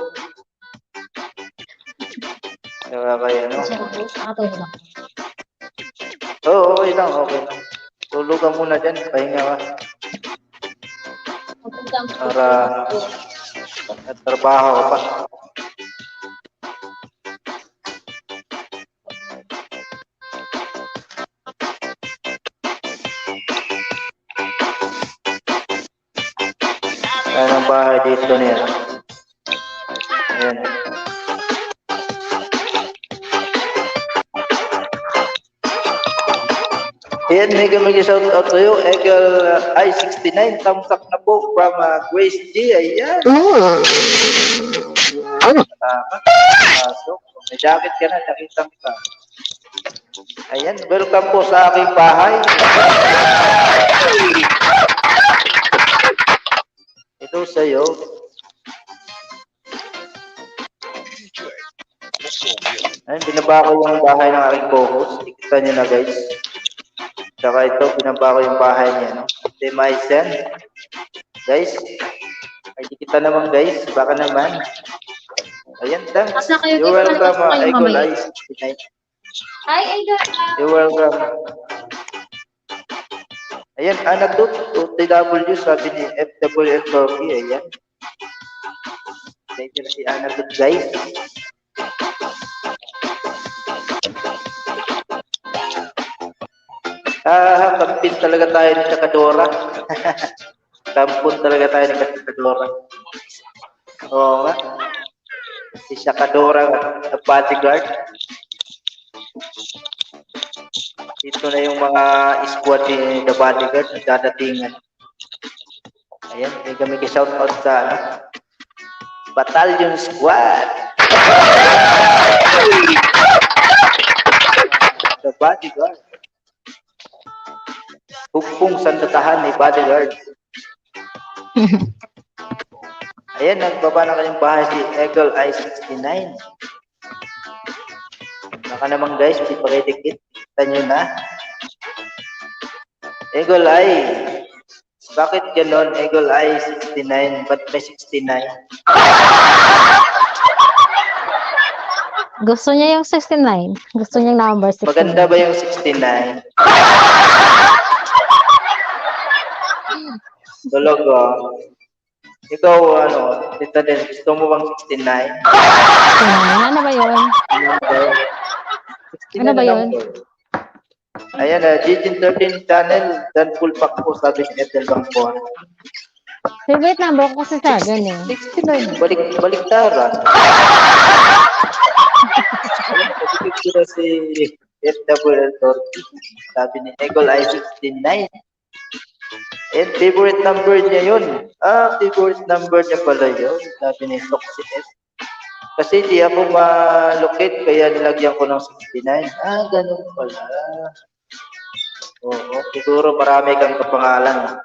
Kaya ano. Nakatulog ako. Oo, okay lang. Tulog ka muna dyan, pahinga ka. Para trabaho ka pa. Ayan ang bahay dito niya. Ayan. Ayan, mega shoutout sa'yo. Egel I69, thumbs up na po from Grace G. Ayan. Salamat. So, may jacket ka na, nakita ka. Ayan, welcome po sa aking bahay. Ito sa'yo. Ayan, binaba ko yung bahay ng aking co-host. Ikita nyo na guys. Saka ito, binaba ko yung bahay niya. No? Team Aizen. Guys, ay kita naman guys. Baka naman. Ayan, thanks. You're welcome, Egol I69. Hi, Egol. You're welcome. Ayan, Anatut, TW, sabi ni FWL Torky, ayan. Thank you na si Anatut, guys. Kampin talaga tayo ni Chakadora. Kampun talaga tayo ni Chakadora. Oo nga. Si Chakadora, the bodyguard. Ito na yung mga squad ni The Bodyguard na dadatingan. Ayan, may kami shout-out sa ano, Battalion Squad. The Bodyguard. Hugpong sandatahan ni Bodyguard. Ayan, nagbaba na kanyang bahay si Eagle Eye 69. Baka naman guys, hindi pa kayo dikit. Kita nyo na. Eagle Eye. Bakit ganon? Eagle Eye 69. Ba't may 69? Gusto niya yung 69. Gusto niya yung number 69. Maganda ba yung 69? Tulog oh. Ikaw, ano, Tita Des, gusto mo bang 69? Ano ba yun? Ano ba yun? Ayan, GG13 channel, dan full pack po sabi ni Ethel Bangkor. Favorite number ko kasi 7 eh. 69, baliktaran. Pagkikip ko na si FWL Torque, sabi ni Eagle Eye 69. And favorite number niya yun. Favorite number niya pala yun. Sabi ni Toxi S. Kasi di ako ma-locate, kaya nilagyan ko ng 69. Ganun pala. Oo, siguro marami kang kapangalan.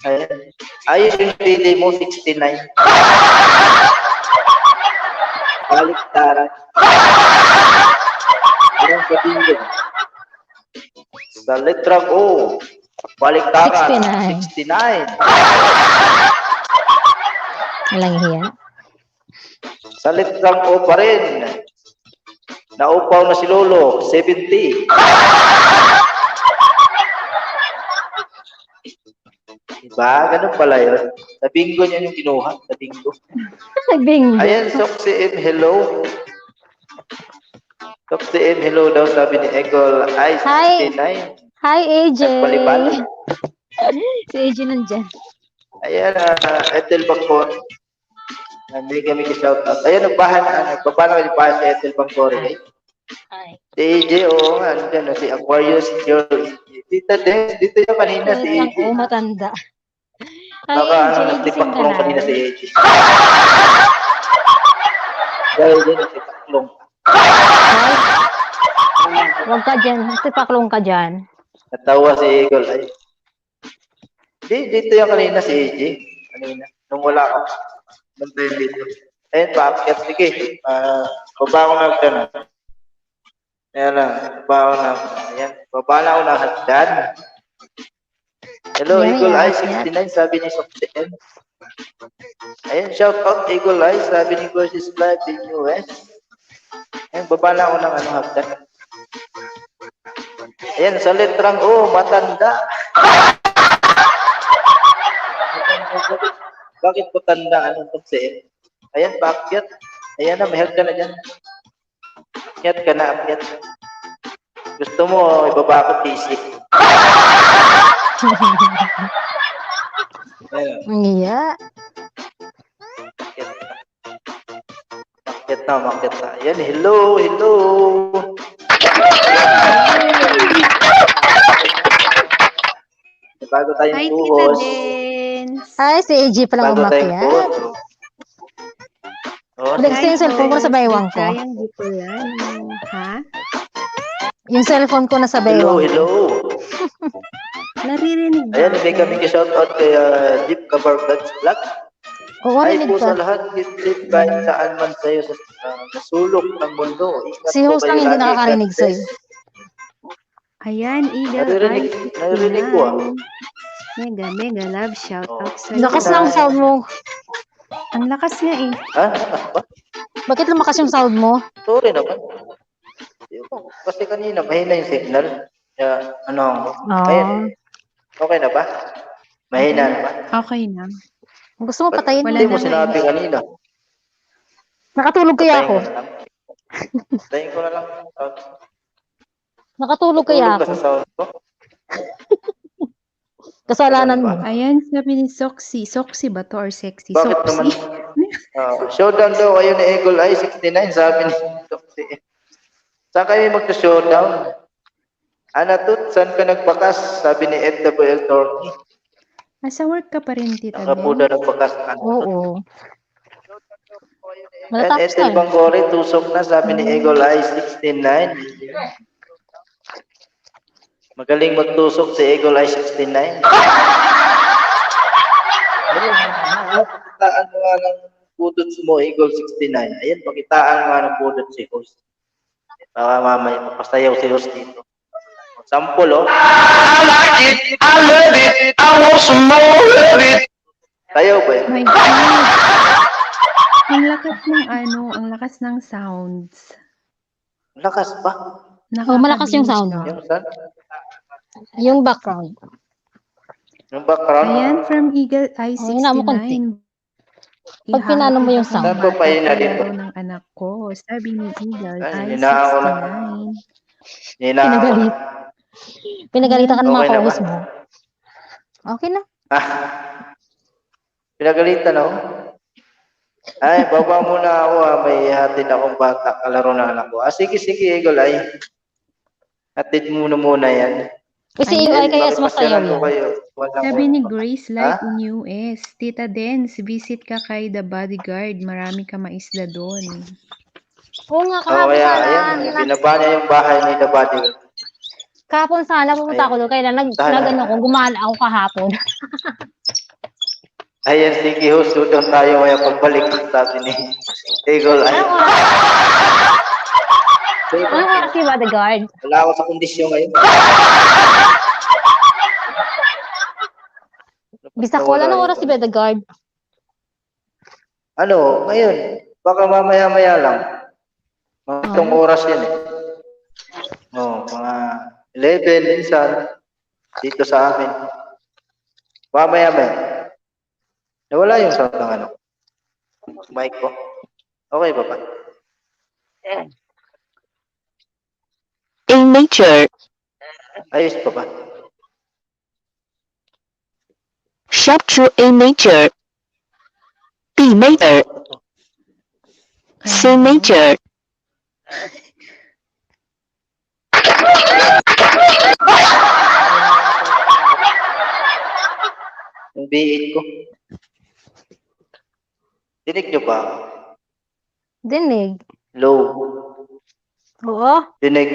Ayan. Ayos yung pili mo, 69. Baliktaran. Anong sabihin yun? Sa letrang O, baliktaran, 69. Walang hiya. Sa letrang O pa rin, naupaw na si Lolo, 70. Diba? Ganun pala yun. Sa bingo niya yung kinuha. Sa bingo. Bingo. Ayan, Soxy M, hello. Soxy M, hello daw, sabi ni Eagle Eye 69. Hi, AJ. Nagpalipan. Si AJ nandyan. Ayan, Ethel Bangkor. Hindi kami ka-shoutout. Ayan, nagbaba na kami pa si Ethel Bangkor. Eh. Hi. Si AJ, oo nga, andyan, si Aquarius Girl. Tita Des, dito yung kanina si AJ. Oo, matanda. Hi, Baka AJ. nagtipaklong kanina si AJ. Dahil din nagtipaklong. Huwag ka dyan. Tipaklong ka dyan. Natawa si Eagle ay. Dito yung kanina si AJ. Kanina. Nung wala ako. Bantayin dito. Ayun, paakyat. Sige. Baba ako na agdan. Ayan lang. Baba ako na. Ayan. Baba na ako na agdan. Hello, Ayan, Eagle Eye ayan. 69. Sabi ni Soxen. Ayan, shout out Eagle Eye. Sabi ni Gorgeous Live in US. Ayan, baba na ako ng hagdan. Ayan, sa letrang O, matanda. Bakit po tanda? Anong kasi? Ayan, paakyat. Ayan na, may hagdan na dyan. Akyat ka na, akyat. Gusto mo, ibaba ko TC. Ayan, Ang hiya. akyat na, umakyat na. Ayan, hello, hello. Bago tayong Hi, Tita buhos. Dens. Hi, si AJ palang Bago tayong umakyat. buhos. Oh, Next yung cellphone ko sa baywang ko. Sayang di ko yan. Ha? Yung cellphone ko nasa hello, baywang. hello. Naririnig ba? Ayan, may kami ka-shoutout kay Jeep Cover Vlogs Vlog. Oo, Ay rinig po sa ka. lahat, Jeep kahit saan man sa'yo sa sulok ng mundo. Ingat Si po host kayo lang hindi lagi. nakakarinig God bless. sa'yo. Ayan, Eagle Naririnig, Eye naririnig ko ah. 69. Mega love, shout Oh. out sa'yo. Lakas lang sound mo. Ang lakas nga eh. Ha? Lakas ba? Bakit lumakas yung sound mo? Sorry naman. Kasi kanina, mahina yung signal. Kaya, ano, ayan. Okay na ba? Mahina na ba? Okay na. Gusto mo patayin? Wala Hindi mo na sinabi kanina. Nakatulog kaya ako? Patayin ko na lang. Nakatulog kaya Tulog ka ako? sa sound ko. Kasalanan mo. Ayan, sabi ni Soxy. Soxy ba to or sexy? Bakit naman? Soxy. Showdown daw ayun ni Eagle Eye 69, sabi ni Soxy. Saan kayo magsa-showdown? Anatut, saan ka nagbakas? Sabi ni FWL Torky. Nasa work ka pa rin, Tita Saan ka po Den? daw nagbakas? Oo. And Matatapos Ethel na. Bangori, tusok na, sabi ni Eagle Eye 169. Magaling magtusok si Eagle Eye 69. Pakitaan mo nga ng budots mo, Eagle 69. Ayan, pakitaan mo nga ng budots si host. Baka mamaya papasayaw si host dito. Sample, oh. I like it, I love it, I want some more of it. Sayaw ba yun? My God! Ang lakas ng ang lakas ng sounds. Lakas pa. Oh, malakas yung sound. Nakakabilis, no? Yung saan? Yung background. Yung background. Ayan, from Eagle Eye Oh, yun na mo konti. 69. Pag pinano mo yung sound. Saan pa pa yun na dito? Laro ng anak ko. Sabi ni Eagle Ay, Eye hinaan ko lang. 69. Pinagalit. Pinagalitan ka ng mga Okay na ba? co-host mo. Okay na. Ah, pinagalitan ako. Ay, baba muna ako. May hatid akong bata. Kalaro na anak ko. Sige, Eagle Eye. Hatid muna yan. Kasi Ayan, ay kaya mas masayaw Pakipasyalan ko yan. kayo. Walang Sabi ni Grace Light Ha? in US, Tita Dens, visit ka kay The Bodyguard. Marami ka maisda doon. Oo nga, Oo, kahapon kaya, sana. ayan. Binaba niya yung bahay ni The Bodyguard. Kahapon sana pumunta ako doon. Kaya nag-ano ko, gumala ako kahapon. Ayan, sige, host. Doon tayo kaya pagbalik. Sabi ni Eagle Eye. Anong oras si Bodyguard? Wala ako sa kondisyon ngayon. Bisakol, anong oras si Bodyguard? Ano, ngayon, baka mamaya-maya lang. Mga itong oras yan eh. Mga 11 minsan dito sa amin. Mamaya-maya. Nawala yung sound ng ano. Mic ko. Okay ba ba? In nature, Ayos pa ba? shop through in nature. Be nature, say nature. Yung B8 ko. Dinig nyo ba? Dinig. Low. Oo. Dinig.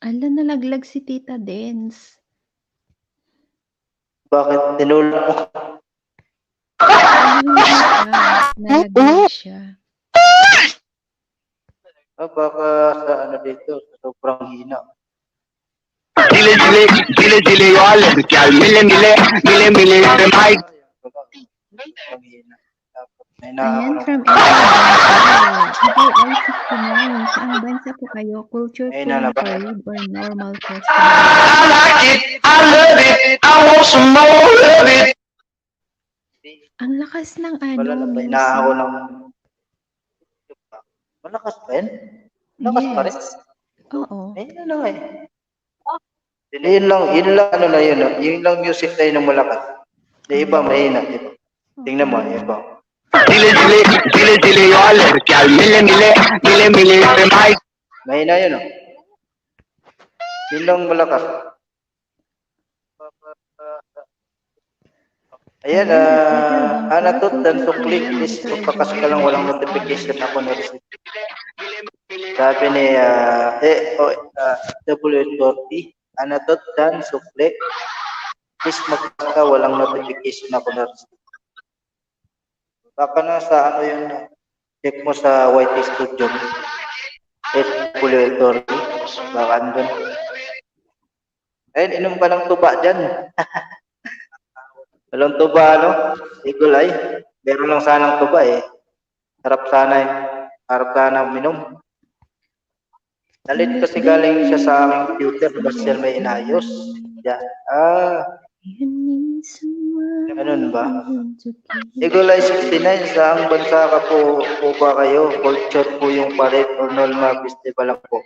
Ala, nalaglag si Tita Dens. Bakit tinulak mo? Nalaglag siya. Baka sa ano dito, sa sobrang hina. Dile, y'all. Mile, the mic. Sobrang hina. Dapat may Ayan, naaano. from Eagle Eye 69. Saang bansa po kayo? Culture Ay, po na ng ba? parade or normal festival? I like it, I love it, I want some more of it. Ang lakas ng Wala na ba? music. Inaaho ng... Malakas pa yan? Malakas pa rin? Yes. Oo. Ayun na lang eh. Yun lang ano na yun. Yun lang music na yun ang malakas. Yung iba mahina, di ba? Tingnan mo, yung iba. Dile, y'all. Mile, the mic. Mahina yun, oh. Yun lang malakas. Ayan, Anatot dan Sukli, please magpakas ka lang, walang notification ako na-receive. Sabi ni W40, Anatot dan Sukli, please magpakas ka, walang notification ako na-receive. Baka na sa ano yun, check mo sa YT Studio, W40, baka andun. Ayun, inom ka ng tuba dyan. Walang tuba, ano? Eagle Eye. Meron lang sanang tuba eh. Harap sana minom. Nalit kasi galing siya sa aking computer. Basta siya may inayos. Yan. Ganun ba? Eagle Eye 69, saang bansa ka po ba kayo? Culture po yung parade or normal festival lang po.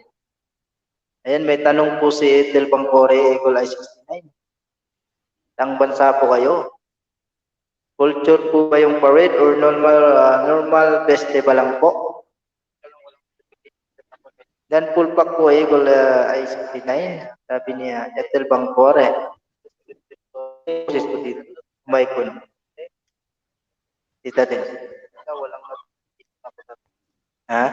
Ayan, may tanong po si Ethel Bangore, Eagle Eye 69. Saang bansa po kayo? Culture po ba yung parade or normal festival lang po? Dan full pack po Eagle ay 69. Sabi niya, Ethel Bangcore. Boses ko dito. Mic ko na. Tita din. Ha?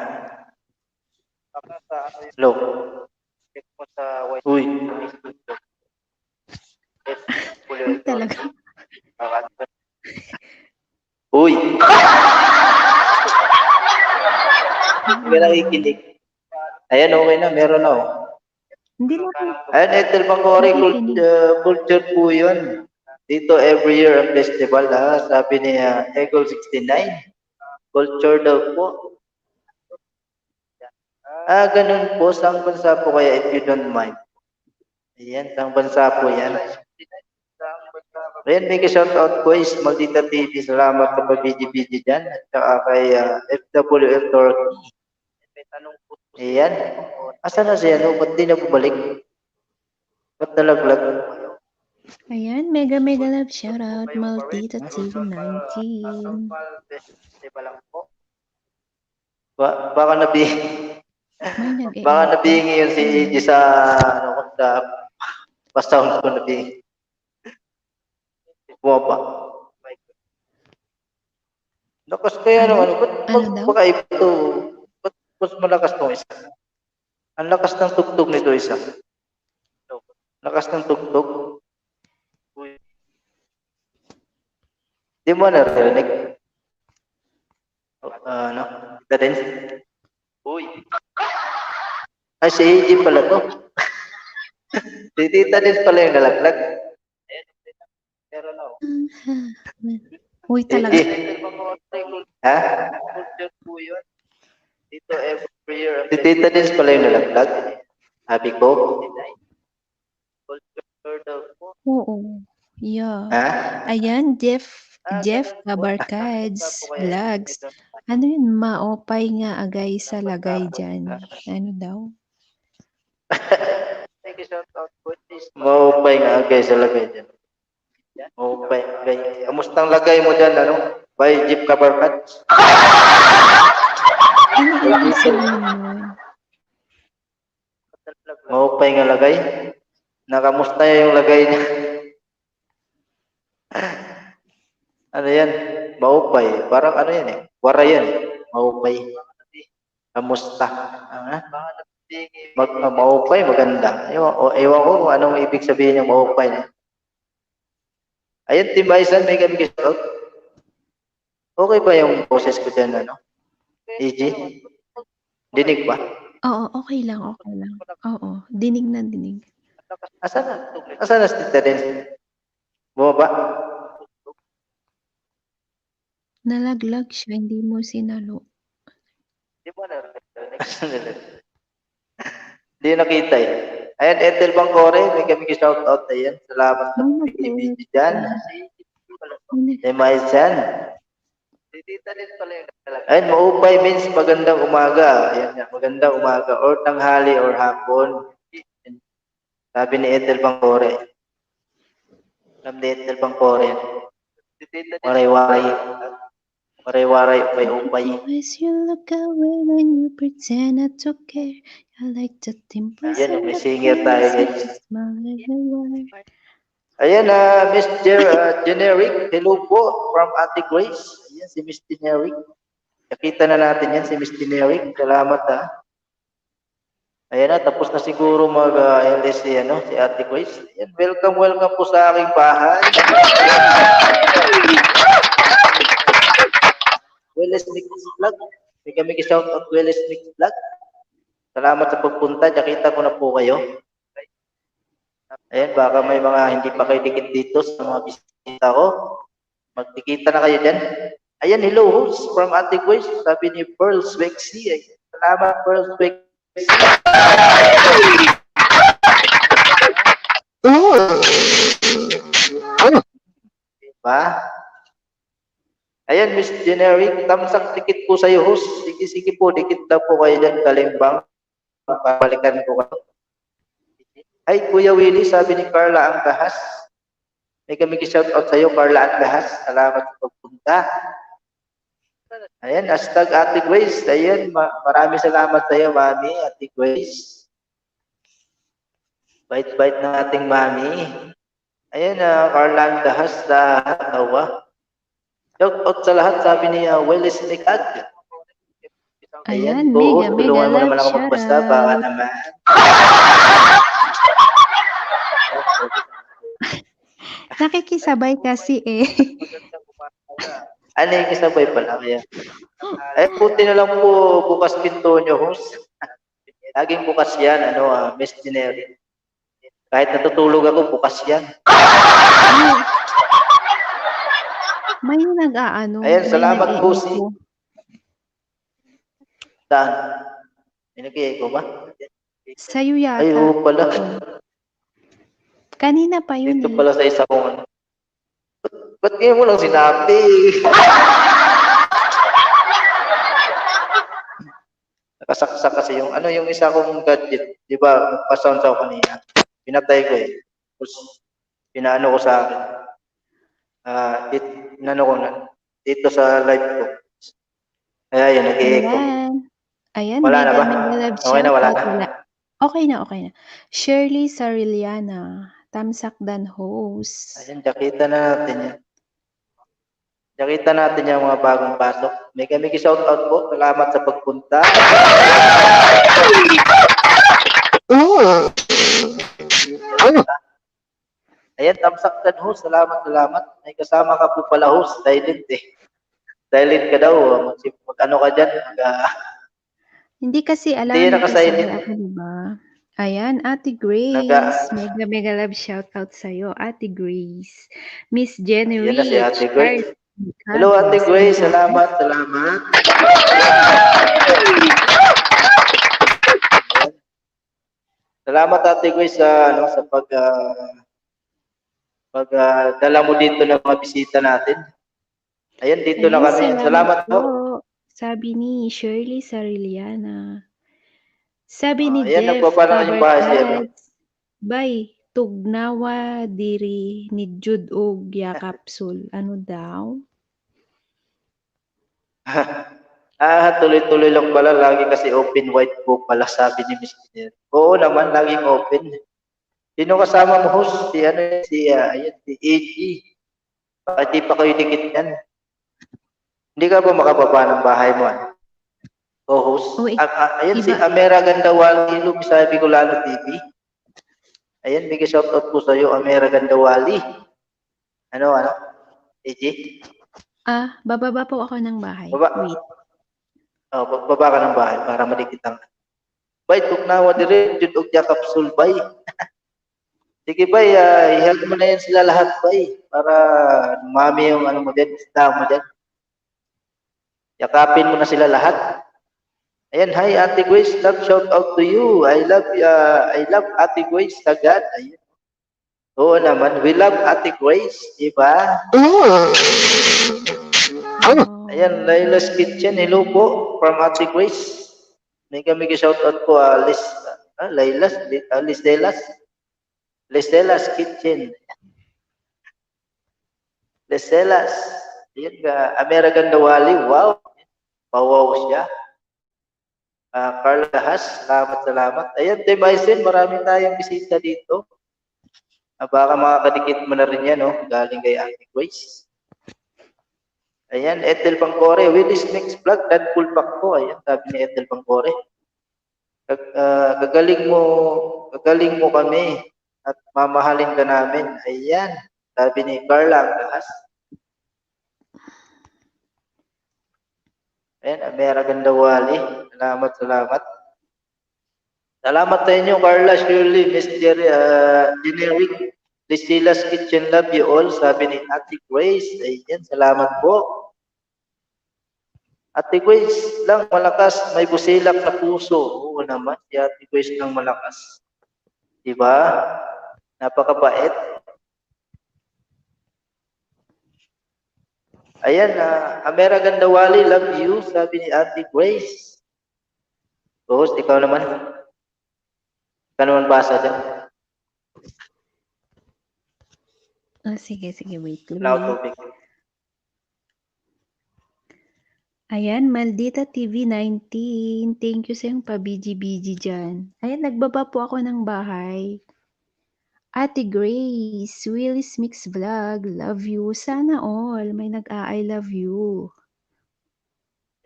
Hello. Uy. Uy, talaga. Uy. Hindi ka nakikinig. Ayan, okay na. Meron na. Oh. Hindi na po. Ayan, Ethel Bangcore, Nakikinig. culture po yun. Dito every year ang festival, ha? Sabi niya, Eagle 69. Culture daw po. Ganun po. Saang bansa po kaya if you don't mind? Ayan, saang bansa po yan. Ayan, may ka-shoutout po is Maldita TV. Salamat sa pag-BG-BG dyan. At saka kay FWF Turkey. Ayan. Asa na siya? No? Ba't di na bumalik? Ba't nalaglag? Ayan, mega love shoutout, Maldita TV 19. Baka nabi... May Baka nabingi yun si EG sa ano sa pa-sound ko nabingi. Bumaba. Lakas kaya Ano? ano, ba't Ano daw? baka ito, ba't mas malakas tong isa? Ang lakas ng tugtog nito isa. Lakas ng tugtog. Di mo narinig? Ano? Kita din? Uy. Ay, si EG pala to. Si Tita din pala yung nalaglag. Pero no. Uy, talaga. Ha? Dito every year. Si Tita din pala yung nalaglag. Sabi ko. Oo. Yeah. Ha? Ayan, Jeff Cabarcads Vlogs. Ano yun? Maopay nga agay sa lagay dyan. Ano daw? Maupay nga agay sa lagay dyan. Maupay agay. Kamustang lagay mo dyan, ano? By Jeep Cabarcads. Ano ibig sabihin nun? Maupay nga lagay. Nakamusta yung lagay niya. Ano yan? Maupay. Parang ano yan eh. Wara yan eh. Maupay. Kamusta? Maupay, maganda. Ewan ko kung anong ibig sabihin ng maupay. Ayun, Timbaysan, may kami shoutout. Okay ba yung boses ko dyan, ano? EG? Dinig ba? Oo, okay lang, okay lang. Oo, dinig na dinig. Asan na? Asan na si Tita din? Bumaba? Nalaglag siya, hindi mo sinalo. Hindi nakita eh. Ayan, Ethel Bangcore, may kami shoutout. Ayan, salamat sa pag-ibig dyan. Timbaysan. Ayan, maupay means magandang umaga. Ayan, magandang umaga. Or tanghali or hapon. Sabi ni Ethel Bangcore. Alam ni Ethel Bangcore. Waray-waray. Waray-waray, upay-upay. Always you look away when you pretend not to care. I like the dimples Ayan, and may the singer tayo, curves, guys. you smile everywhere. Ayan, Miss Generic. Hello po from Ate Grace. Ayan, si Miss Generic. Nakita na natin yan, si Miss Generic. Salamat, ha. Ayan na, tapos na siguro mag-LS si Ate Grace. Ayan, welcome po sa aking bahay. Wellness Mix Vlog. May kami shout out Wellness Mix Vlog. Salamat sa pagpunta. Nakita ko na po kayo. Ayan, baka may mga hindi pa kayo dikit dito sa mga bisita ko. Magtikita na kayo dyan. Ayan, hello host from Ate Grace. Sabi ni Pearl Swexy. Salamat Pearl Swexy. Diba? Ayan, Miss Generic, tamsak dikit po sa'yo, host. Sige po, dikit daw po kayo dyan, kalimbang. Balikan ko kayo. Ay, Kuya Willie, sabi ni Carla Angahas. May kami ki-shout out sa'yo, Carla Angahas. Salamat sa pagpunta. Ayan, hashtag Ate Grace. Ayan, maraming salamat sa iyo, Mami, Ate Grace. Bait-bait ng ating Mami. Ayan, Carlan Dahas sa tawa. Shout out sa lahat, sabi ni Willis Nicad. Ayan, Ayan, mega, co-host, mega tulungan mo love, naman ako shout magbasa, baka out. naman. Nakikisabay kasi eh. Ano yung kisabay pala kaya? Ay, puti na lang po bukas pinto nyo, host. Laging bukas yan, Miss Generic. Kahit natutulog ako, bukas yan. May nag-aano, Ayan, may salamat po nag-i-echo. Saan? May nag-i-echo ba? Sa'yo Ay, yata. oo pala. Kanina pa yun Dito eh. pala sa isa kong Ba't ngayon mo lang sinabi? Nakasaksak kasi yung isa kong gadget, di ba, pa-sound ako kanina. Pinatay ko eh. Tapos, pinaano ko sa akin. Dito sa live ko. Kaya yun, nag-i-echo. Ayan, Wala na ba? mega love Okay na, wala shoutout. na. Okay na. Shirley Sariliana, Tamsakdan host. Ayan, nakita na natin yan. Nakita natin yung mga bagong pasok. May shoutout po. Salamat sa pagpunta. Ayan, Tamsakdan host. Salamat. May kasama ka po pala host. Silent eh. Silent ka daw. Mag-ano ka dyan? Hindi kasi alam, Hindi nakasabay nakasilent. ako, diba? Ayan, Ate Grace. Mega love shoutout sa'yo, Ate Grace. Miss Jenny Ayan na si Ate Grace. Rich. Hello, Ate Grace. Salamat. Salamat, Ate Grace, sa dala mo dito ng mga bisita natin. Ayan, dito na kami. Salamat po. Sabi ni Shirley Sariliana. Sabi ni ayan, Jeff nagbaba na yung bahay siya. Bay, tugnawa diri ni Jude og yakapsul. Ano daw? Tuloy-tuloy lang pala. Lagi kasi open white po pala, sabi ni Miss Peter. Oo naman, laging open. Sino kasama mo, host? Si AG. Bakit di pa kayo dikit yan? Hindi ka ba makababa ng bahay mo? Co-host? Ayan, si Amera Gandawali, Lumisabi Bicolano TV. Ayan, bigay shoutout po sa iyo, Amera Gandawali. AG? Bababa po ako ng bahay. Wait. Baba ka ng bahay para malikitan. Bay, tugnawa dire, jud og yakapsul, bay. Sige, bay, i-help mo na yan sila lahat, bay. Para mami yung mo dyan, isda mo dyan. Yakapin mo na sila lahat. Ayan, hi, Ate Grace, love shout out to you. I love Ate Grace agad. Ayan. Oo naman, we love Ate Grace, diba? Ayan, Layla's Kitchen, hello po, from Ate Grace. May shout out po, Listelas Kitchen. Listelas. Ayan, Amera Gandawali, wow. Pawaw siya. Carla Has, salamat. Ayan, Team Aysen, marami tayong bisita dito. Baka makakadikit mo na rin yan, galing kay Ate Grace. Ayan, Ethel Pangcore, Willis next vlog, Deadpool pack ko. Ayan, sabi ni Ethel Pangcore. Gagaling mo kami at mamahalin ka namin. Ayan, sabi ni Carla Has. Ayan, Amera Gandawali. Salamat. Salamat sa inyo, Carla, Shirley, Miss Generic, Listilas Kitchen, love you all, sabi ni Ate Grace. Ayan, salamat po. Ate Grace lang, malakas, may busilak na puso. Oo naman, si Ate Grace lang malakas. Diba? Napakabait. Ayan, Amera Gandawali, love you, sabi ni Ate Grace. Host, ikaw naman. Ikaw naman basa dyan. Sige, wait. Ayan, Maldita TV 19. Thank you sa yung pabiji-biji dyan. Ayan, nagbaba po ako ng bahay. Ate Grace, Willis Mix Vlog, love you. Sana all, may nag-I love you.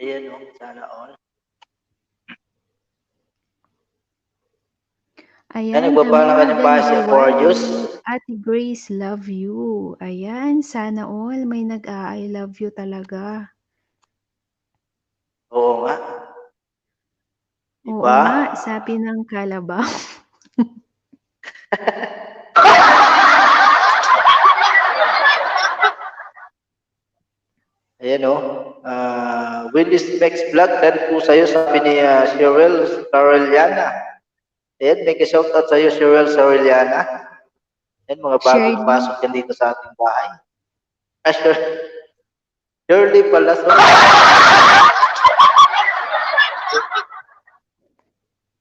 Ayan, sana all. Ayan, nagbaba na kanyang bahay si Aquarius. Ate Grace, love you. Ayan, sana all, may nag-I love you talaga. Oo nga. Oo Diba? nga, sabi ng kalabaw. Ayan o. Willis Max Vlog, dan po sa'yo, sabi ni Cheryl Sareliana. Ayan, may ka-shoutout sa'yo, Cheryl Sareliana. Ayan, mga bagong Shirley. pasok yan dito sa ating bahay. Shirley pala.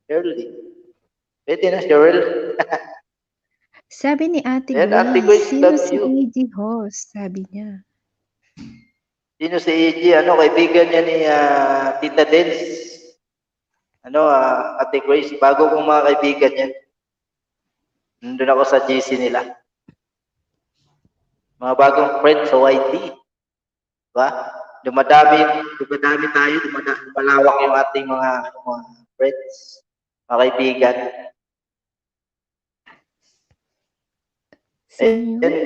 Shirley. Pwede na, Cheryl. Sabi ni Ate Ayan, Grace, Ate Grace, sino love si you. AG host? Sabi niya. Sino si EG? Kaibigan niya ni Tita Dens. Ate Grace, bago kong mga kaibigan yan. Nandun ako sa GC nila. Mga bagong friends sa YT. Diba? Dumadami tayo, dumalawak yung ating mga friends, mga kaibigan.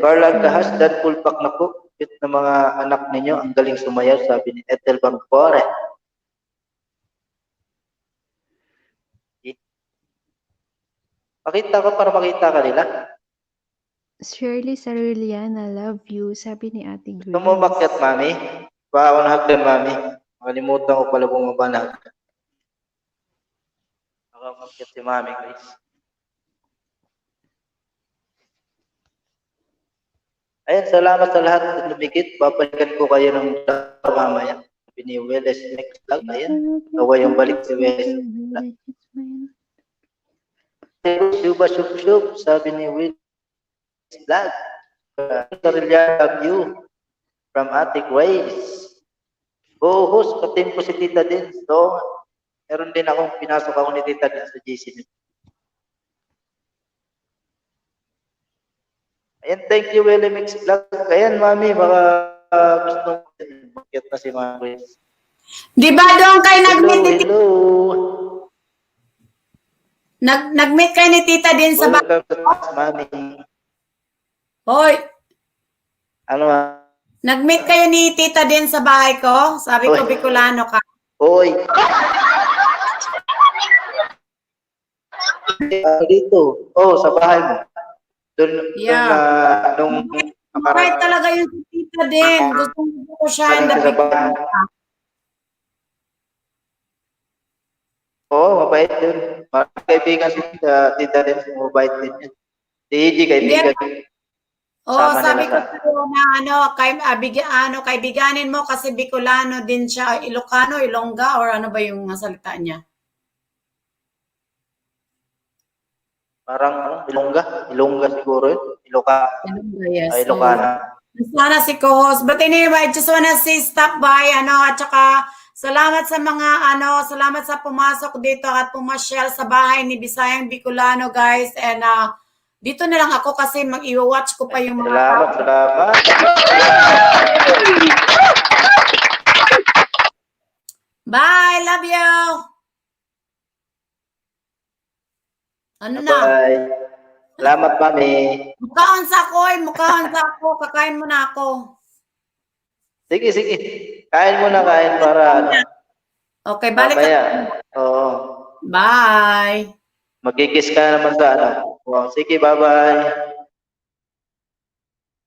Carla Kahas, dan full pack na po. Cute na mga anak ninyo, ang galing sumayaw, sabi ni Ethel Bangpore. Pakita ko para makita ka nila. Shirley Sariliana, love you. Sabi ni Ate Grace. Gusto mo makyat, mami? Ba ako na hagdan, mami? Makalimutan ko pala bumaba na hagdan. Baka makyat si mami, Grace. Ayan, salamat sa lahat na lumikit. Babalikan ko kayo ng mamaya. Sabi ni Willis next vlog. Ayan, nawa yung balik si Willis. Shuba shub, sabi ni Willis vlog. Sariliana, love you. From Ate Grace. Host, katim ko si Tita din. So, meron din akong pinasok ako ni Tita din sa GC. Ayan, thank you, Willie Mix Vlog. Ayan, mami, baka gusto mo makit na si Mami. Di ba doon kayo nag-meet ni Hello. Nag-meet kayo ni Tita din sa bahay? Welcome, mami. Hoy, Ano, nag-meet kayo ni Tita din sa bahay ko? Sabi ko, Hoy. Bicolano ka. Hoy. Dito. Sa bahay mo. Doon, Yeah. nung Mabait talaga yung si Tita din. Gusto ko siya in the picture. Mabait yun. Kaibigan si Tita din, mabait din yun. Si EG, kaibigan. Sabi ko na kaibiganin mo kasi Bicolano din siya. Ilocano, Ilongga, or ano ba yung salita niya? Parang Ilongga siguro yun. Ilongga, yes. Ilocana. Sana si co-host. But anyway, I just wanna say stop by, at saka salamat sa mga, salamat sa pumasok dito at pumasyal sa bahay ni Bisayang Bicolano, guys. And dito na lang ako kasi mag-i-watch ko pa yung mga Salamat. Bye, love you. Ano na? Bye. Salamat, mami. Mukhaan sa ako. Kakain mo na ako. Sige. Kain muna para Okay, balik mamaya. ka. Oo. Bye. Magkikis ka naman sa sige, bye-bye.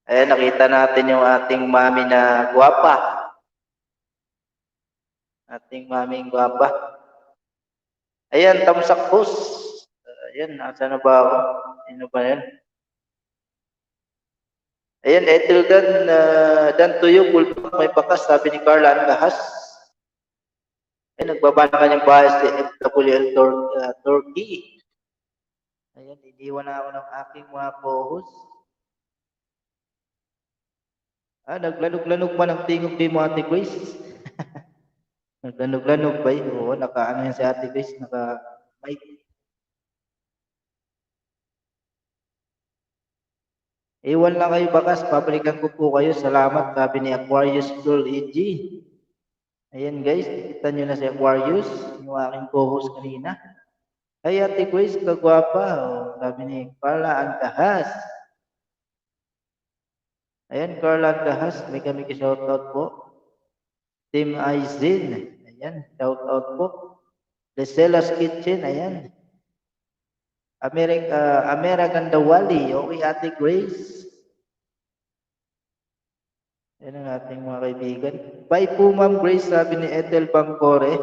Ayan, nakita natin yung ating mami na guwapa. Ating maming guwapa. Ayan, tamsak boss. Ayan, asa na ba ako? Ano ba yan? Ayan, Ethel Dan tuyo, pulpak may bakas, sabi ni Carla Angahas. Ayan, nagbaba na kanyang bahay si FWL Turkey. Ayan, iniwan na ako ng aking mga co-host. Naglanog-lanog pa ng tingog ni Ate Grace. Naglanog-lanog ba yun? Oo, naka-ano yan si Ate Grace, naka-mic. Iwan lang kayo bakas, babalikan ko po kayo. Salamat, sabi ni Aquarius Girl EG. Ayan guys, kita nyo na si Aquarius, yung aking co-host kanina. Ay Ate Grace, kagwapa. Oh, sabi ni Carla Antahas. Ayan, Carla Antahas, may kami shoutout po. Team Aizin, ayan, shoutout po. Leselas Kitchen, ayan. Amera Gandawali, okay Ate Grace. Yan ang ating mga kaibigan. Bye po Ma'am Grace, sabi ni Ethel Bangcore.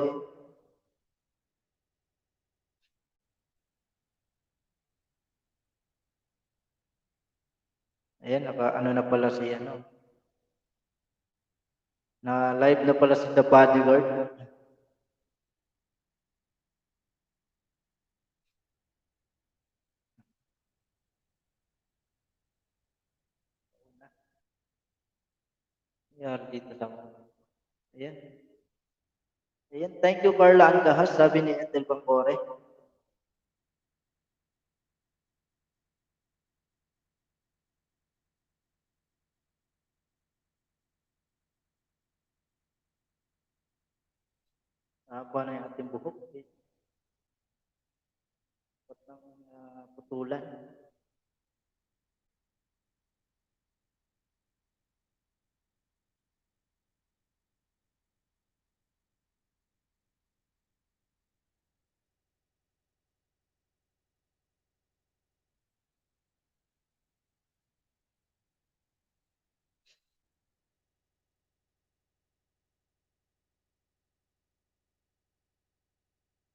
Ayan, ano na pala si ano. Na live na pala si The Bodyguard. Yan, dito lang. Ayan. Ayan, thank you Carla Angahas, sabi ni Ethel Bangcore. Haba na yung ating buhok. Patang putulan.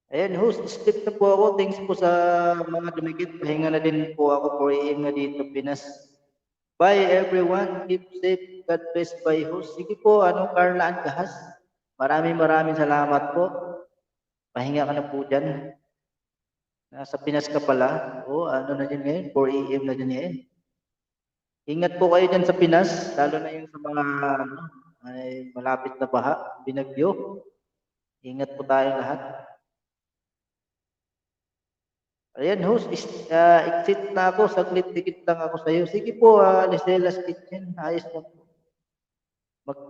Ayan, host, skip na po ako. Thanks po sa mga dumikit. Pahinga na din po ako for AM na dito, Pinas. Bye everyone. Keep safe. God bless by host. Sige po, Carla Angahas. Maraming salamat po. Pahinga ka na po dyan. Nasa Pinas ka pala. O, na dyan ngayon? 4 AM na dyan ngayon. Ingat po kayo dyan sa Pinas. Lalo na yung sa mga ay malapit na baha, binagyo. Ingat po tayong lahat. Ayan, host, exit na ako. Saglit, tikit lang ako sa iyo. Sige po, Listelas Kitchen. Ayos na po.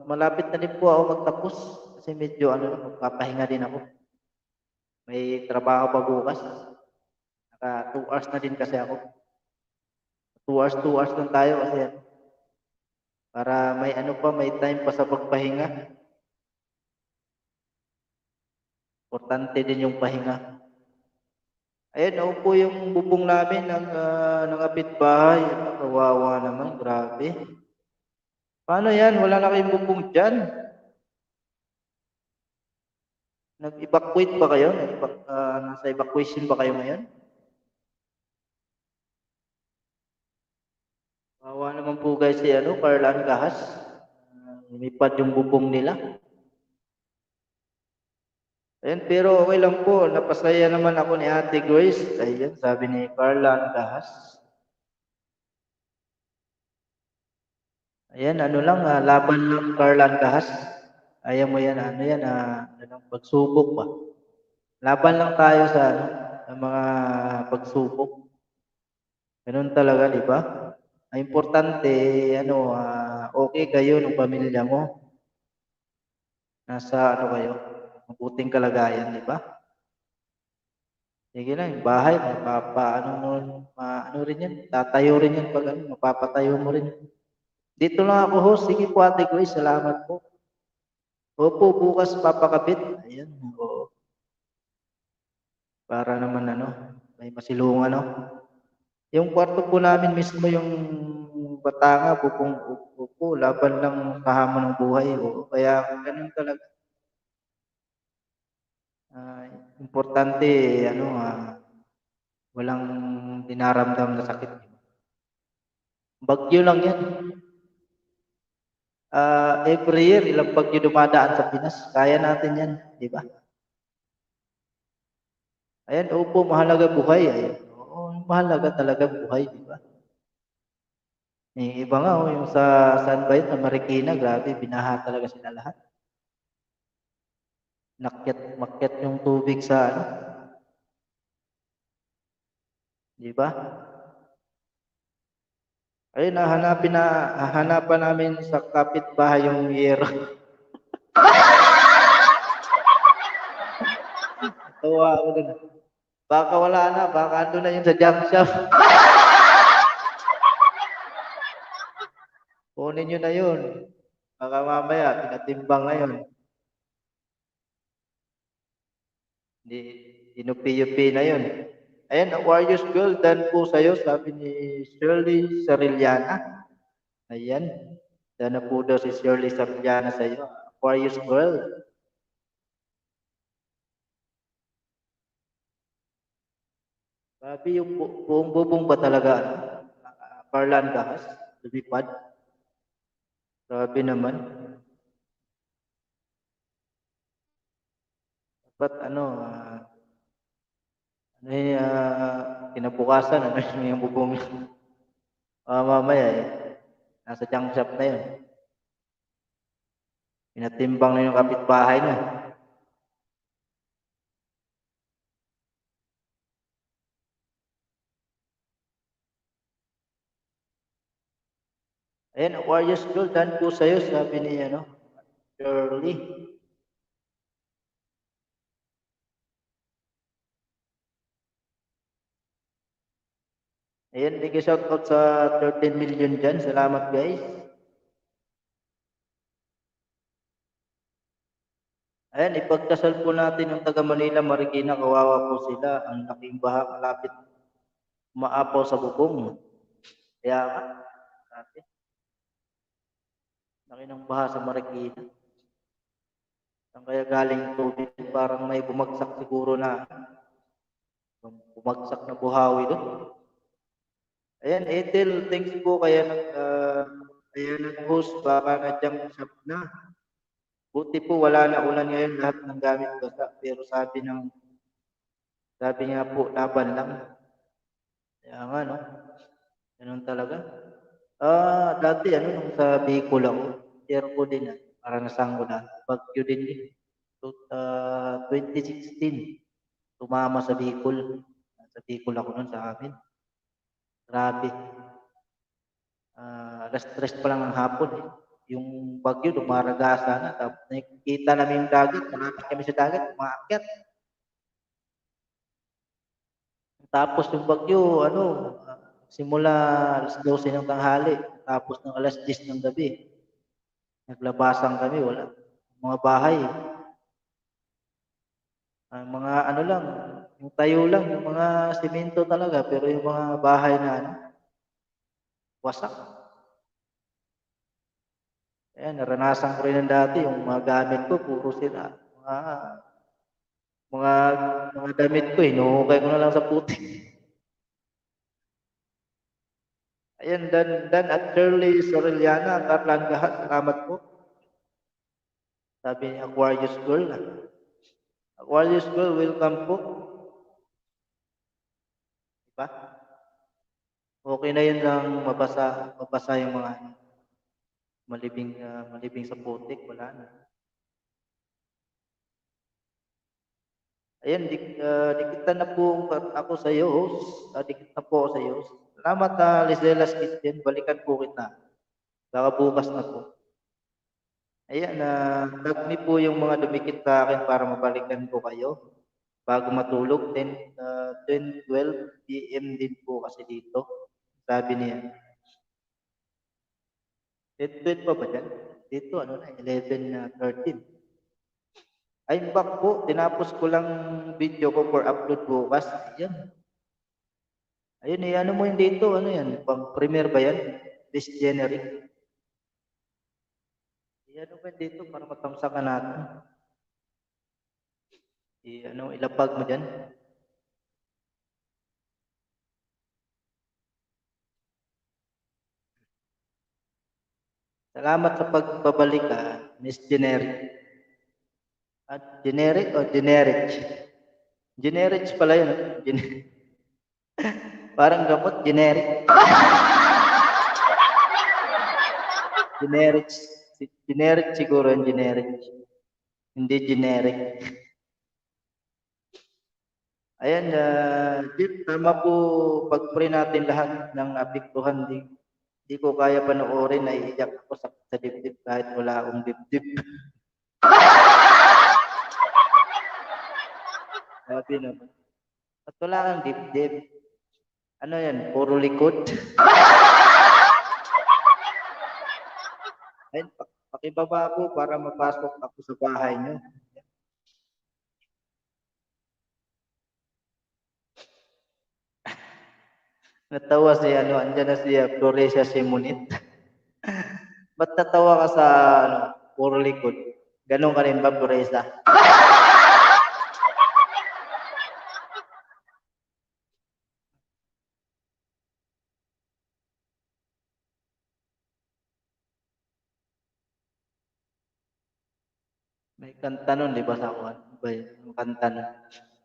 Malapit na din po ako magtapos. Kasi medyo, magpapahinga din ako. May trabaho pa bukas. Naka 2 hours na din kasi ako. 2 hours lang tayo kasi para may may time pa sa pagpahinga. Importante din yung pahinga. Ayan, ako po yung bubong namin ng kapitbahay. Kawawa naman, grabe. Paano yan? Wala na kayong bubong dyan? Nag-evacuate ba kayo? Nasa evacuation ba kayo ngayon? Kawawa naman po guys si Carla Angahas. Lumipad yung bubong nila. Ayan, pero okay lang po. Napasaya naman ako ni Ate Grace. Ayan, sabi ni Carla Angahas. Ayan, laban lang Carla Angahas. Ayaw mo yan, pagsubok pa. Laban lang tayo sa mga pagsubok. Ganun talaga, di ba? Ang importante, okay kayo ng pamilya mo. Nasa kayo, mabuting kalagayan, di ba? Sige lang, bahay, rin yan, tatayo rin yan pag mapapatayo mo rin. Dito lang ako, host. Sige po, Ate Grace, salamat po. Opo, bukas papakabit. Ayan, oo. Para naman, may masilungan, Yung kwarto po namin mismo yung batanga, upo, laban lang sa hamon ng buhay. Oo. Kaya ganun talaga. Importante, walang dinaramdam na sakit. Bagyo lang yan. Every year, ilang bagyo dumadaan sa Pinas. Kaya natin yan, di ba? Ayan, opo, mahalaga buhay. Ayan. Oo, mahalaga talaga buhay, di ba? Yung iba nga, yung sa San Bayan, sa Marikina, grabe, binaha talaga sila lahat. makyat yung tubig sa ano, di ba? Ayun, hahanapan namin sa kapitbahay yung yero. Tawa ako dun. Baka wala na, baka ando na yun sa junk shop. Kunin nyo na yun. Baka mamaya, pinatimbang na yun. Inupi-yupi na yun. Ayan, Aquarius Girl, dan po sa'yo, sabi ni Shirley Sariliana. Ayan, dan na po daw si Shirley Sariliana sa'yo. Aquarius Girl. Sabi yung buong bubong ba talaga, Carlan Gahas, lumipad? Sabi naman. Dapat kinabukasan, yung bubong. Mamaya nasa junk shop na yun. Pinatimbang na yung kapitbahay na. Ayan, Aquarius Girl, dan po sa'yo, sabi ni Shirley. Ayan, thank you, shout out sa 13 million dyan. Salamat, guys. Ayan, ipagdasal po natin yung taga Manila, Marikina, kawawa po sila. Ang laking baha, malapit maapaw sa bubong. Kaya nga, sabi, laki ng baha sa Marikina. Saan kaya galing tubig? Parang may bumagsak siguro na bumagsak na buhawi doon. Ayan, Ethel, thanks po kaya nag-host, baka na-junk shop na. Buti po wala na ulan ngayon, lahat ng gamit basa. Pero sabi nga po, laban lang. Kaya nga, no? Ganun talaga. Dati, nung sa Bicol ako, share ko din, para nasanggo na. Bagyo din din. 2016, tumama sa Bicol. Sa Bicol ako nun sa amin. Grabe. Alas 3 pa lang ng hapon. Yung bagyo, dumaragasa na. Tapos nakikita namin yung dagat. Malapit kami sa dagat, umaakyat. Tapos yung bagyo, simula alas 12 ng tanghali. Tapos ng alas 10 ng gabi. Naglabasan kami, wala. Mga bahay. Mga lang, yung tayo lang, yung mga simento talaga. Pero yung mga bahay na wasak. Ayan, naranasan ko rin ng dati, yung mga gamit ko, puro sila. Mga damit ko, hinuhukay ko na lang sa puti. Ayan, Dan at Shirley Soreliana, Carlan Gahas, salamat po. Sabi ni Aquarius Girl. Aquarius Girl, welcome po. Diba? Okay na yun lang mabasa yung mga malibing sa putik, wala na. Ayan, dikita na po ako sa iyo, host. Dikit na po ako sa iyo, host. Salamat, Lizelas Kitchen. Balikan po kita. Baka bukas na po. Ayan, tag me po yung mga dumikit sa akin para mabalikan ko kayo. Bago matulog, 10-12 PM din po kasi dito. Sabi niya. 10-12 pa ba dyan? Dito, 11-13. Ay, back po, tinapos ko lang video ko for upload bukas. Ayan. Ayun, mo yun dito, yan? Pang premiere ba yan? This generic. Mo yun dito para matamsakan natin. Ilapag mo dyan. Salamat sa pagbabalik, Miss Generic. At generic o generic? Generic pala yun. Parang gamot, generic. Generic siguro yung generic. Hindi generic. Ayan, Jeep, tama po pag-pray natin lahat ng apektuhan. Di ko kaya panoorin, naiiyak ako sa dibdib kahit wala akong dibdib. Sabi naman. At wala kang dibdib. Ano yan? Puro likod. Ayun, pakibaba po para mapasok ako sa bahay nyo. Natawa si andyan na si Floresia Simonit. Ba't natawa ka sa puro likod? Ganon ka rin ba, Floresia? May kanta nun, di ba sa kuwan? Ba yung kanta nun?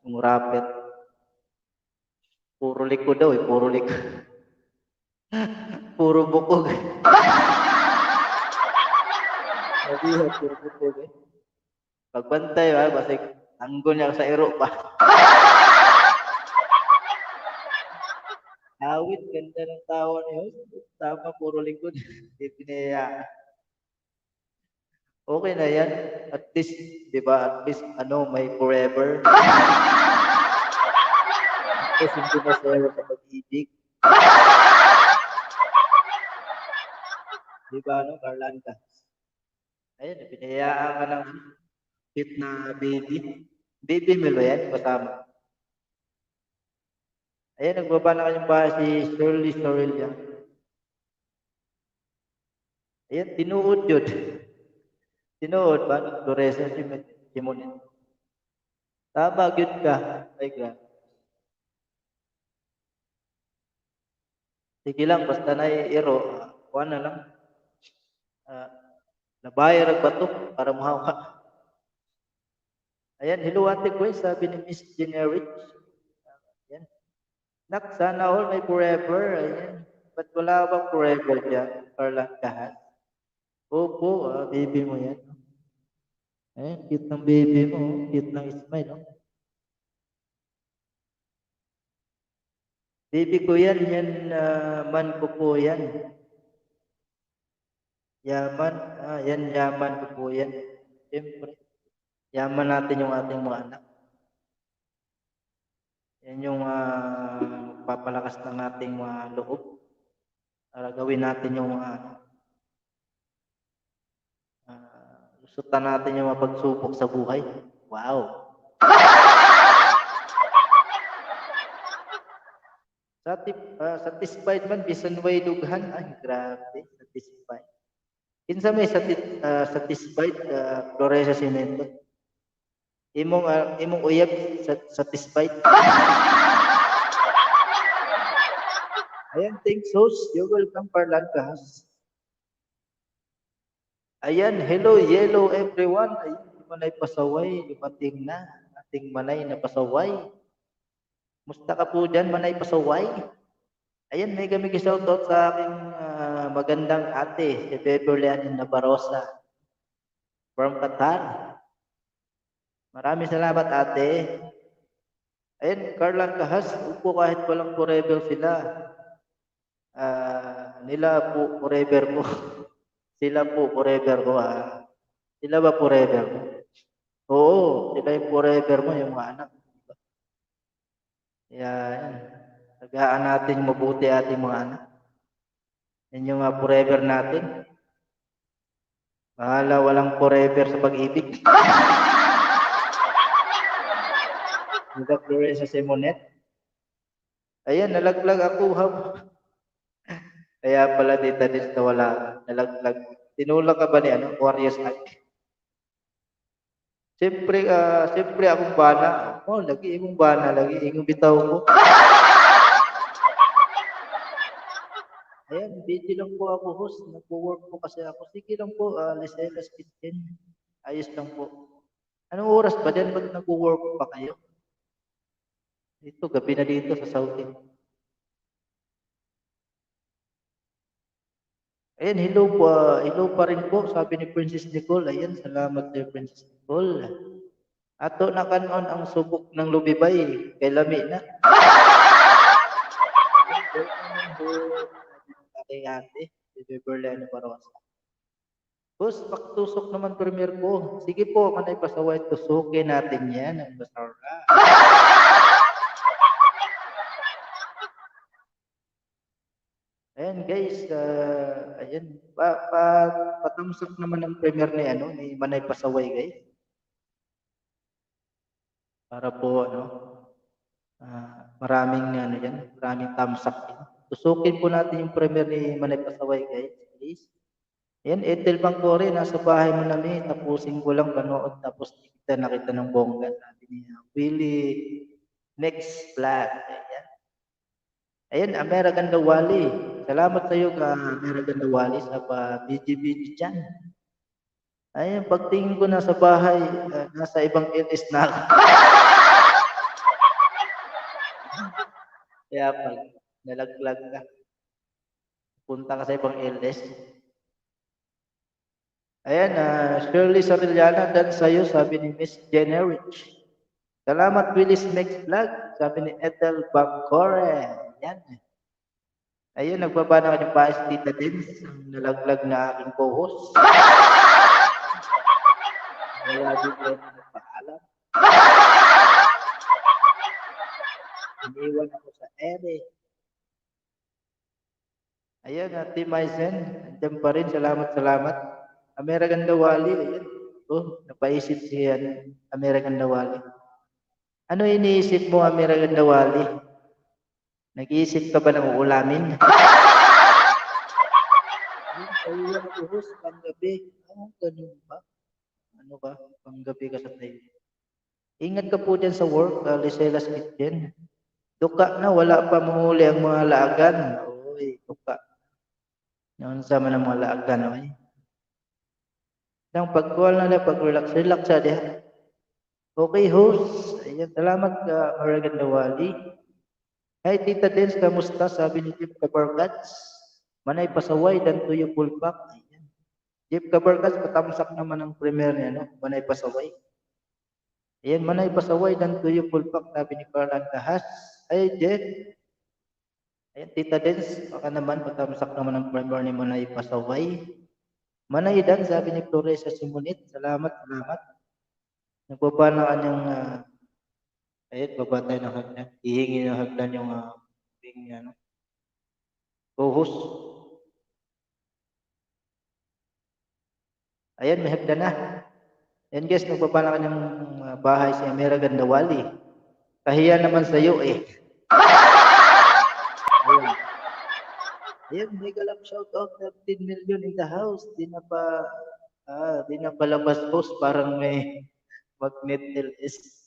Yung rapper. Puro likod daw puro likod. Puro bukog. Sabi puro bukog Pagbantay basig tanggol niya sa ero pa. Awit, ganda ng tawa niyo. Tama, puro likod. Hindi pinaya. Okay na yan. At least, di ba, at least, may forever. At least, hindi na sa'yo sa pag-ibig. Di ba, Carlanda? Ayun, pinayaan ka ng fit na baby. Baby meal ba yan? Kasama. Ayun, nagbaba na kanyang bahay si Shirley Sorelia. Ayun, tinuod yun. Tinuod ba? Floresa Simonit. Tama, good ka. Ay, grabe. Sige lang, basta na iro. Kuha na lang. Nabayar ang bato para mahawa. Ayan, hello Ate Grace, sabi ni Miss Generich. Ayan. Nak, sana all may forever. Ayan. Ba't wala bang forever dyan? Carla Kahan. Opo, baby mo yan. Ayan, cute ng baby mo. Cute ng smile, no? Baby ko yan, man ko po yan. Yaman, yan yaman ko po yan. Siyempre, yaman natin yung ating mga anak. Yan yung papalakas ng ating mga loob. Para gawin natin yung mga lusutan natin yung mga pagsubok sa buhay. Wow! Satisfied man, bisan way dughan. Ay, grabe, satisfied. Kinsa may satisfied, Floresia Cemento? Imong uyab, satisfied? Ayan, thanks host. You're welcome, Parlan Kahas. Ayan, hello, yellow everyone. Ayan, manay pasaway, dumating na. Ating manay na pasaway. Musta ka po dyan, manay pasaway? Ayan, may kami shoutout sa aking magandang ate, si Beverly Ann Nabarosa from Qatar. Maraming salamat, ate. Ayan, Carlan Kahas, upo kahit walang forever sila. Nila po forever po. Sila po forever ko. Sila ba forever mo? Oo, sila yung forever mo, yung mga anak. Yan. Tagaan natin mabuti ating mga anak. Yan yung forever natin. Bahala, walang forever sa pag-ibig. Nagka-Floresia Simonet. Ayan, nalaglag ako. Kaya pala dito na wala. Nalaglag. Tinulak ka ba ni Warriors Act? Siyempre akong bana. Lagi imong bana. Lagi imong bitaw ko. Ayan, busy lang po ako, host. Nag-work po kasi ako. Sige lang po, Licelas Kitchen. Ayos lang po. Anong oras ba dyan? Ba't nag-work pa kayo? Ito, gabi na dito sa Saudi. Ayan, hello pa rin po, sabi ni Princess Nicole. Ayan, salamat kay Princess Nicole. Ato na kanon ang subok ng lubibay, kay lami na. Aking ate, si Beverly Parosa. Boss, paktusok naman premier ko. Sige po, manay pasaway, tusukin natin yan. Ang basara. Ayan guys, ayan, patamsak naman ang premier ni ni Manay Pasaway guys. Para po maraming maraming tamsak din. Tusukin po natin yung premier ni Manay Pasaway guys, please. Ayan, Ethel Bangkore, nasa bahay mo namin, tapusin ko lang panood tapos nakita ng bongga. Sabi niya, Willie, next vlog. Ayan, American Dawali. Salamat sa iyo ka American Dawali sa BGBG dyan. Ayan, pagtingin ko na sa bahay, nasa ibang LS na ako. Kaya pag nalaglag ka, punta ka sa ibang LS. Ayan, Shirley Sarillana, dan sa'yo, sabi ni Miss Generich. Salamat, Willis Mix Vlog, sabi ni Ethel Bangkore. Yan. Ayun, nagbaba na kanyang paes Tita Dins, ang nalaglag na aking co-host. Wala din ko nagpaalam. Iniwan ako sa ere. Ayun, Team Aizen, andyan pa rin. Salamat. American Dawali, ayun. Napaisip siya American Dawali. Ano iniisip mo, American Dawali? Nag-iisip ka ba ng uulamin? Ayun, host, panggabi. Ganun ba? Ano ba? Panggabi ka sa tayo. Ingat ka po dyan sa work, Licelas Kitchen. Duka na, wala pa mahuli ang mga laagan. Uy, duka. Noon sama ng mga laagan, oy. Nang pag-call na lang, pag-relax sa diha. Okay, host. Ayan, salamat ka, American Dawali. Hi, Tita Dens, kamusta? Sabi ni Jeep Kabargats. Manay pasaway, dan tuyo pulpak. Ayan. Jeep Kabargats, patamsak naman ang premier niya, Manay pasaway. Ayan, manay pasaway, dan tuyo pulpak. Sabi ni Carlan Kahas. Hi, Jeff. Ayan, Tita Dens, baka naman, patamsak naman ang premier ni Manay pasaway. Manay dan, sabi ni Flores sa Simonit. Salamat. Nagbaba na kanyang ayun, babatay ng hagdan. Ihingi ng hagdan yung co-host. Ayan, may hagdan na. Ayan guys, nagbaba na kanyang bahay si American Dawali. Kahiya naman sa iyo eh. Ayan, mega love shout out, 13 million in the house. Di na pa labas post, parang may magnet LS.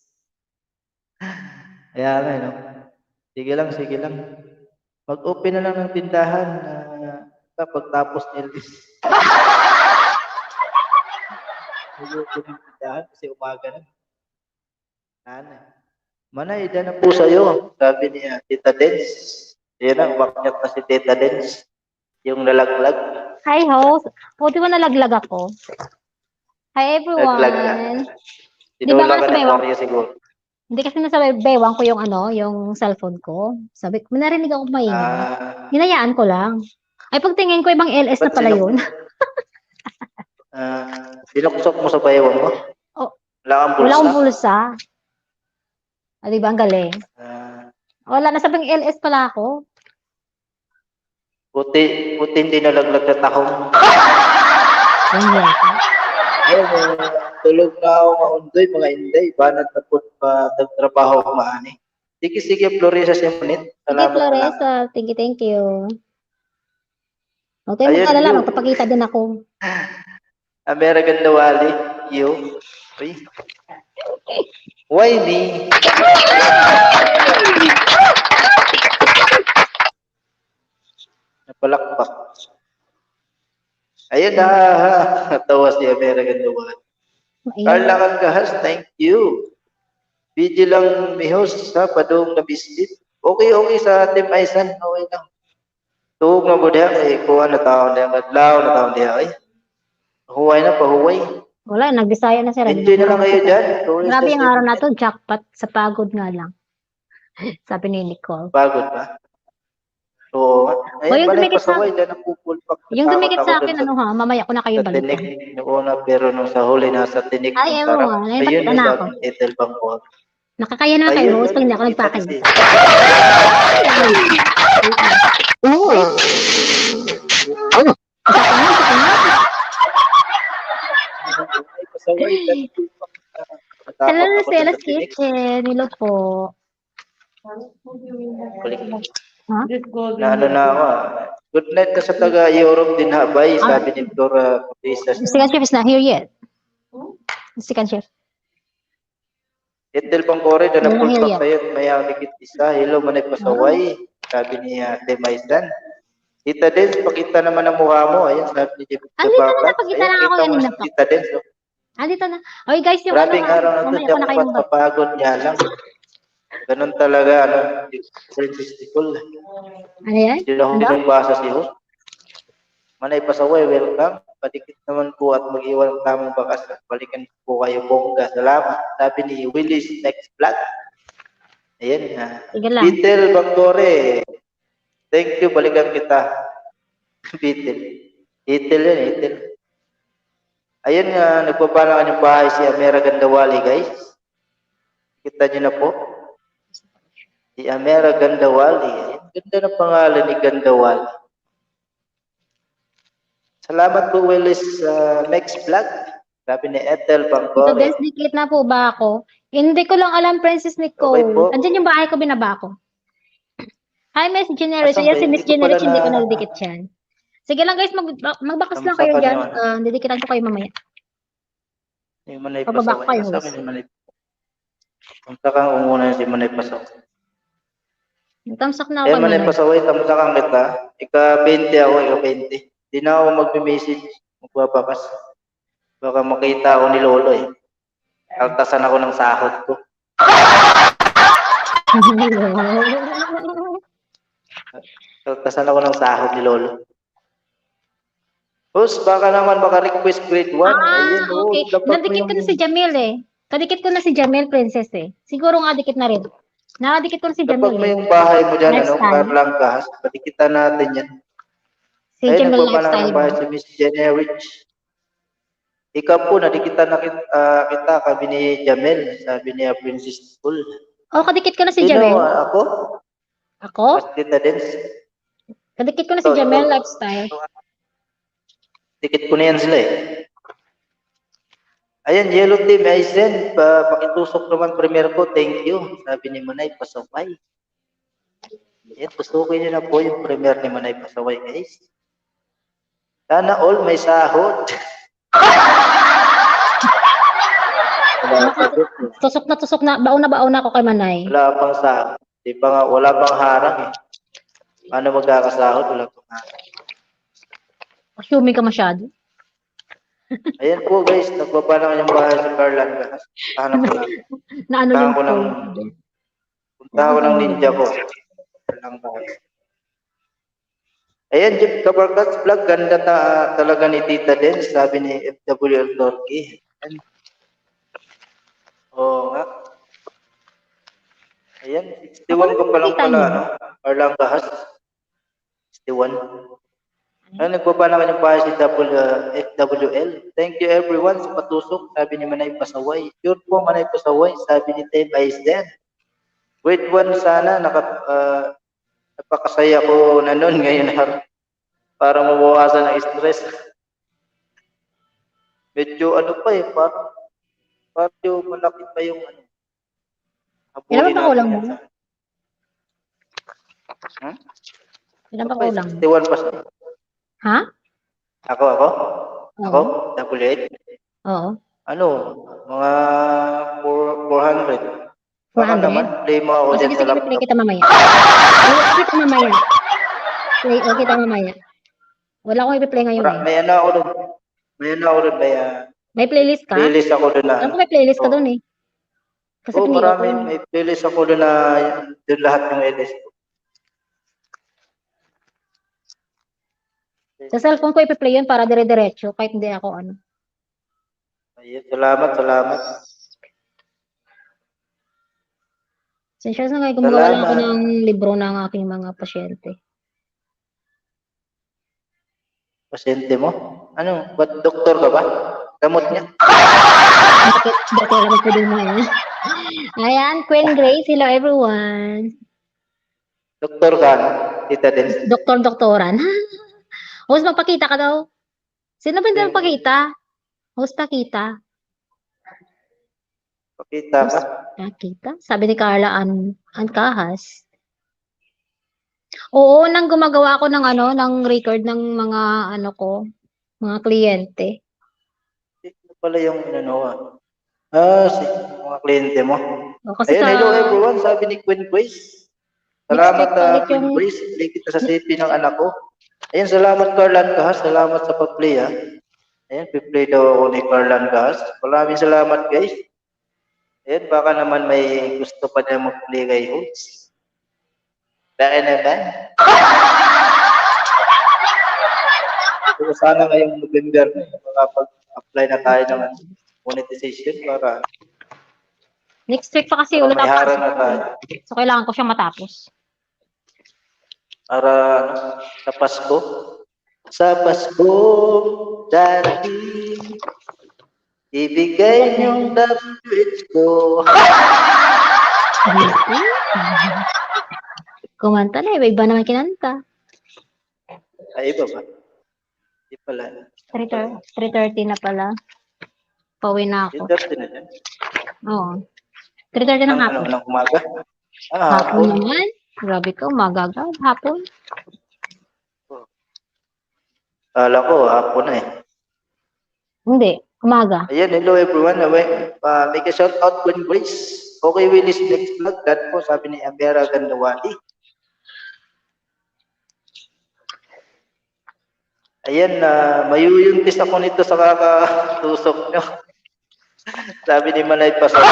Ayan, Sige lang. Mag-open na lang ng tindahan kapag tapos LS. Mag-open ng tindahan kasi umaga na. Manay, ida na po sa'yo, sabi niya, Tita Dens. Ayan na, umakyat na si Tita Dens. Yung nalaglag. Hi, host. Buti mo nalaglag ako. Hi, everyone. Nalaglag ka. Sinulang ka ng Korea siguro. Hindi kasi nasabi, bewang ko yung yung cellphone ko. Sabi ko, narinig ako maingay. Hinayaan ko lang. Ay, pagtingin ko, ibang LS na pala yun. Binuksok mo sa bayawang mo? Oh, wala wala akong bulsa. Di ba, ang galing? Wala, nasabing LS pala ako. Puti hindi nalaglag na tahong. Yan yata. Ayun, tulog na ako maundoy, mga inday. Banat na po pa nagtrabaho ko maani. Sige, Floresa Simonit. Sige, Floresa. Thank you. Okay, mag-alala, magpapakita din ako. American Dawali, you. Uy. Why me? Napalakpak. Ayun na, natawa si American Dawali. Carla Kangahas, thank you. Video lang mi host sa padong na visit. Okay sa Team Aisan, okay lang. Tuog na po diha kay kuha na taon diha kadlaw na taon diha ay. Huway na pahuway. Wala, nagbisaya na sir. Enjoy na lang kayo dyan. Tourist Grabe yung araw na destination. to, jackpot sa pagod nga lang. Sabi ni Nicole. Pagod ba? Oo. O, yung Ayan, balay dumikit sa- pasaway dyan ang pupulpak. Yung dumikit sa akin, ano ha, mamaya ko na kayo Sa tinik, balikan. yung una, pero nung sa huli, nasa tinik. Ay, ang ewan sarap. mo, ay, Ayun, bakit na ako? sa Ethel Bangkok. Nakakaya na kayo, Rose, pag hindi ako nagpakay. Pasaway dyan, pulpak. Hello, Natakot ako dun Stella's sa tinik. Kitchen. Hello po. Balik. Ha? Na ano na ako. Good night na sa taga-Europe din habay, sabi ni Flora Crisas. The second chef is not here yet. The second chef. Ethel Bangkore, Wala dyan ang hill pulpak yan. sa'yo, may dikit isa. Hello, manay pasaway. Sabi ni Ate Maisan. Tita Dens, pakita naman ang mukha mo. Ayan, sabi ni David Andito na, Babat. napakita Ayan, na ako kita mo kanina si pa. Tita Dens. Oh. Dito na. Okay guys, yung Grabing araw na ito, mamaya ko na kayong jackpot, mapagod niya lang. Ganun talaga, ano, Princess Nicole. Ano yan? Hindi na Ano? huling basa si host. Manay pasaway, welcome. Padikit naman po at mag-iwan ng tamang bakas at balikan po kayo bongga. Salamat. Sabi ni Willis Next Vlog. Ayan. Sige lang. Beetle Bangkore. Thank you, balikan kita. Beetle. Beetle yan, Beetle. Ayan nga, nagpapala kanyang bahay si Amera Gandawali, guys. Kita niyo na po. Si Amera Gandawali. Ayan, ganda ng pangalan ni Gandawali. Salamat po, Willis, next vlog. Sabi ni Ethel Ito, Bangkore. Des, dikit na po ba ako? Hindi ko lang alam, Princess Nicole. Okay po. Andyan yung bahay ko, binaba ko. Hi, Miss Generation. Asan Yan ba? si Miss Hindi ko pala Generation, hindi ko na- nadidikit yan. Sige lang guys, magbakas lang Kamusta kayo ka dyan. naman? Didikitan ko kayo mamaya. Yung Manay Pababa Pasaway. kayo, Sabi host. ni Manay. Kamsa kang umuna si Manay Pasaway. Tamsak na ako Eh, kay Manay Manay. Pasaway, kamsa kang kita. Ika-20 ako, ika-20. Di na ako magme-message. Magbabakas. Baka makita ako ni Lolo eh. Kaltasan ako ng sahod ko. Kaltasan ako ng sahod ni Lolo. Boss, baka naman maka-request grade 1. Ayun, oh, Okay. dapat mo Nadikit ko yung- na si Jamil eh. Kadikit ko na si Jamil, Princess eh. Siguro nga dikit na rin. Nakadikit ko na si Dapat Jamil mo eh. yung bahay mo dyan, ano, Lifestyle. Carlang Kahas. Patikitan natin yan. Si Ayun, Jamil nagpapalang Lifestyle. ng bahay si Miss Jenny Rich. Ikaw po, nadikitan na kita, sabi ni Jamel, sabi niya Princess School. Oh, kadikit ko na si Sino, Jamil. ako? Ako? Mas Tita Dens. Kadikit ko na si Ito, Jamil ito. Lifestyle. Tikit ko na yan sila eh. Ayan, Yellow Team, Aizen, pakitusok naman premier ko, thank you. Sabi ni Manay Pasaway. Ayan, tusukin niyo na po yung premier ni Manay Pasaway, guys. Sana all may sahod. Tusok na. Baon na ako kay Manay. Wala pang sahod. Di pa nga, wala pang harang eh. Paano magkakasahod? Wala pang harang. Assuming ka masyado. Ayan po guys, nagbaba na kanyang bahay sa Carlan. Hanap ko lang. Na ano yung Punta ko ng ninja ko. Carlan bahay. Ayan, Jeep Kabarkats Vlog. Ganda talaga ni Tita Den. Sabi ni FWL Dorky. Ayan. Oo nga. Ayan, 61 ka pa lang pala, no? Carlan Bahas. 61. Ay, nagbaba naman yung bahay si FWL. Thank you everyone sa patusok. Sabi ni Manay Pasaway. Yun po, Manay Pasaway. Sabi ni Tim Aisden. Grade 1 sana. Napakasaya ko na nun ngayon. Para mabawasan ang stress. Medyo ano pa eh. Parang malaki pa yung ano. Ilan ba kulang mo? Hmm? Ilan ba kulang? 61 pa siya. Ha? Ako? Ako? W8? Oo. Ano? Mga 400. Baka 400? naman, play mo ako O, dyan sige, sa play laptop. kita mamaya. Play kita mamaya. Play kita mamaya. Wala akong i-play ngayon eh. May ano ako doon. May playlist ka? Playlist ako doon na. Alam ko may playlist ka Oo. doon eh. Kasi Oo, pinili ko marami. yun. May playlist ako doon na doon lahat ng LS ko. Sa cellphone ko ipi-play yun para dire-diretso kahit hindi ako ano. Ayun, salamat. Siya sa ngayon, gumagawa lang ako Salamat. ng libro ng aking mga pasyente. Pasyente mo? Ano? Ba't doktor ka ba? Gamot niya? Bakit ako po din mga yan? Ayan, Queen Grace, hello everyone. Doktor ka, no? Tita din. Doktor-doktoran. Host, magpakita ka daw. Sino ba hindi magpakita? Host, pakita. Pakita ka. Nakita? Sabi ni Carla Ancahas. Oo, nang gumagawa ako ng ano, ng record ng mga ano ko, mga kliyente. Ito pala yung mga kliyente mo. O, kasi Ayun, hello everyone, sabi ni Queen Grace. Salamat Next week ulit Queen yung- Grace, play kita sa CP ng anak ko. Ayun, salamat Carlan Kahas, salamat sa pag-play ha. Ayun, piplay daw ako ni Carlan Kahas. Maraming salamat guys. Ayun, baka naman may gusto pa niya mag-play kay Hoots. Baka naman. So, sana ngayong November na, makapag-apply na tayo ng monetization para Next week pa kasi ulit may ako. harang na tayo. So, kailangan ko siyang matapos. Para sa Pasko. Sa Pasko, darating, ibigay niyong language ko. Kumanta na, iba naman kinanta. Ay, iba ba? Hindi pala. 3:30 na pala. Pauwi na ako. Yung 30 na dyan. Oo. 3:30 ng hapon. Ng umaga? Hapon hapon. naman. Grabe ka, umaga agad. Hapon. Kala ko, hapon na eh. Hindi, umaga. Ayan, hello everyone. Make a shout out Queen Grace. Okay, Willis next vlog. That po, sabi ni Amira Gandawati. Ayan, mayuyuntis ako nito sa kakatusok nyo. Sabi ni Manay Pasok.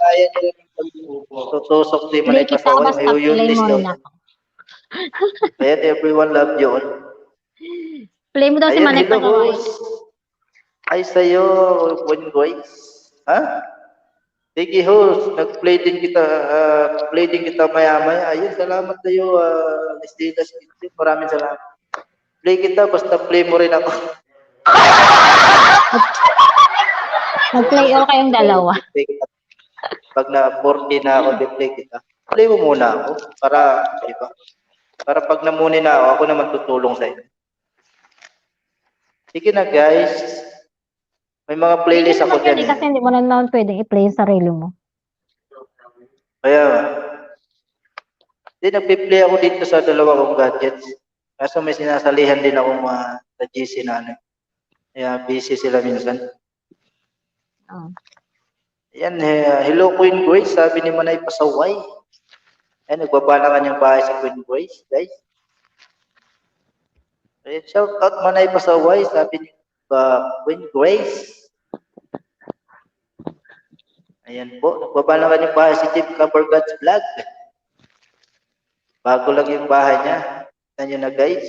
Ayan nila tutusok ni Manay Play kita, Pasok. basta play Mayuyuntis mo daw. rin ako. Ayan, everyone love you all. Play mo daw si Ayan, Manay hello, Pasaway. host. Ay, sa'yo, Queen Grace. Ha? Sige, host. Nag-play din kita maya-maya. Ayun, salamat sa'yo, Miss Dita Smith. Maraming salamat. Play kita, basta play mo rin ako. Mag-play all kayong dalawa. Play kita. Pag na 40 na ako, play kita. Play mo muna ako. Para, di ba? Para pag namuni na ako naman tutulong sa'yo. Sige na, guys. May mga playlist ako dyan. Kasi hindi mo na naman pwedeng i-play yung sarili mo. Kaya, hindi, nagpi-play ako dito sa dalawa kong gadgets. Kaso may sinasalihan din akong sa GC na ano. Kaya busy sila minsan. Oh. Ayan, hello Queen Grace, sabi ni Manay Pasaway. Ayan, nagbaba na kanyang bahay si Queen Grace, guys. Ayan, shout out Manay Pasaway, sabi ni Queen Grace. Ayan po, nagbaba na kanyang bahay si Jim Cabergod's Vlog. Bago lang yung bahay niya. Tignan nyo na, guys.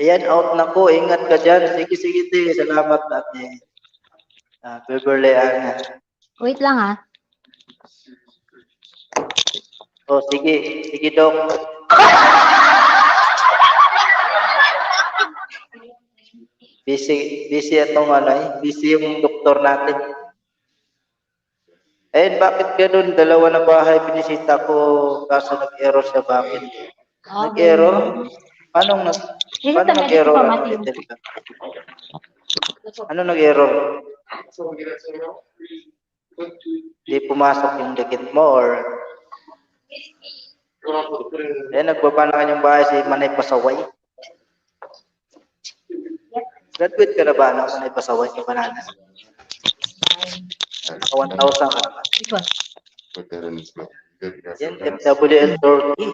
Ayan, out na ko. Ingat ka dyan. Sige, sige, salamat natin. Beverly Ana. Wait lang ha. Oh, sige. Sige, Dok. Busy itong busy yung doktor natin. Ayun, bakit ganun? Dalawa na bahay binisita ko kaso nag-error siya. Bakit? Nag-error? Paano nag-error? Ano nag-error? Hindi pumasok yung dikit mo or nagbaba na kanyang bahay si Manay Pasaway. Graduate ka na ba ng Manay Pasaway sa Bananas? 1,000 ka na ba? Yan, FWL Turkey.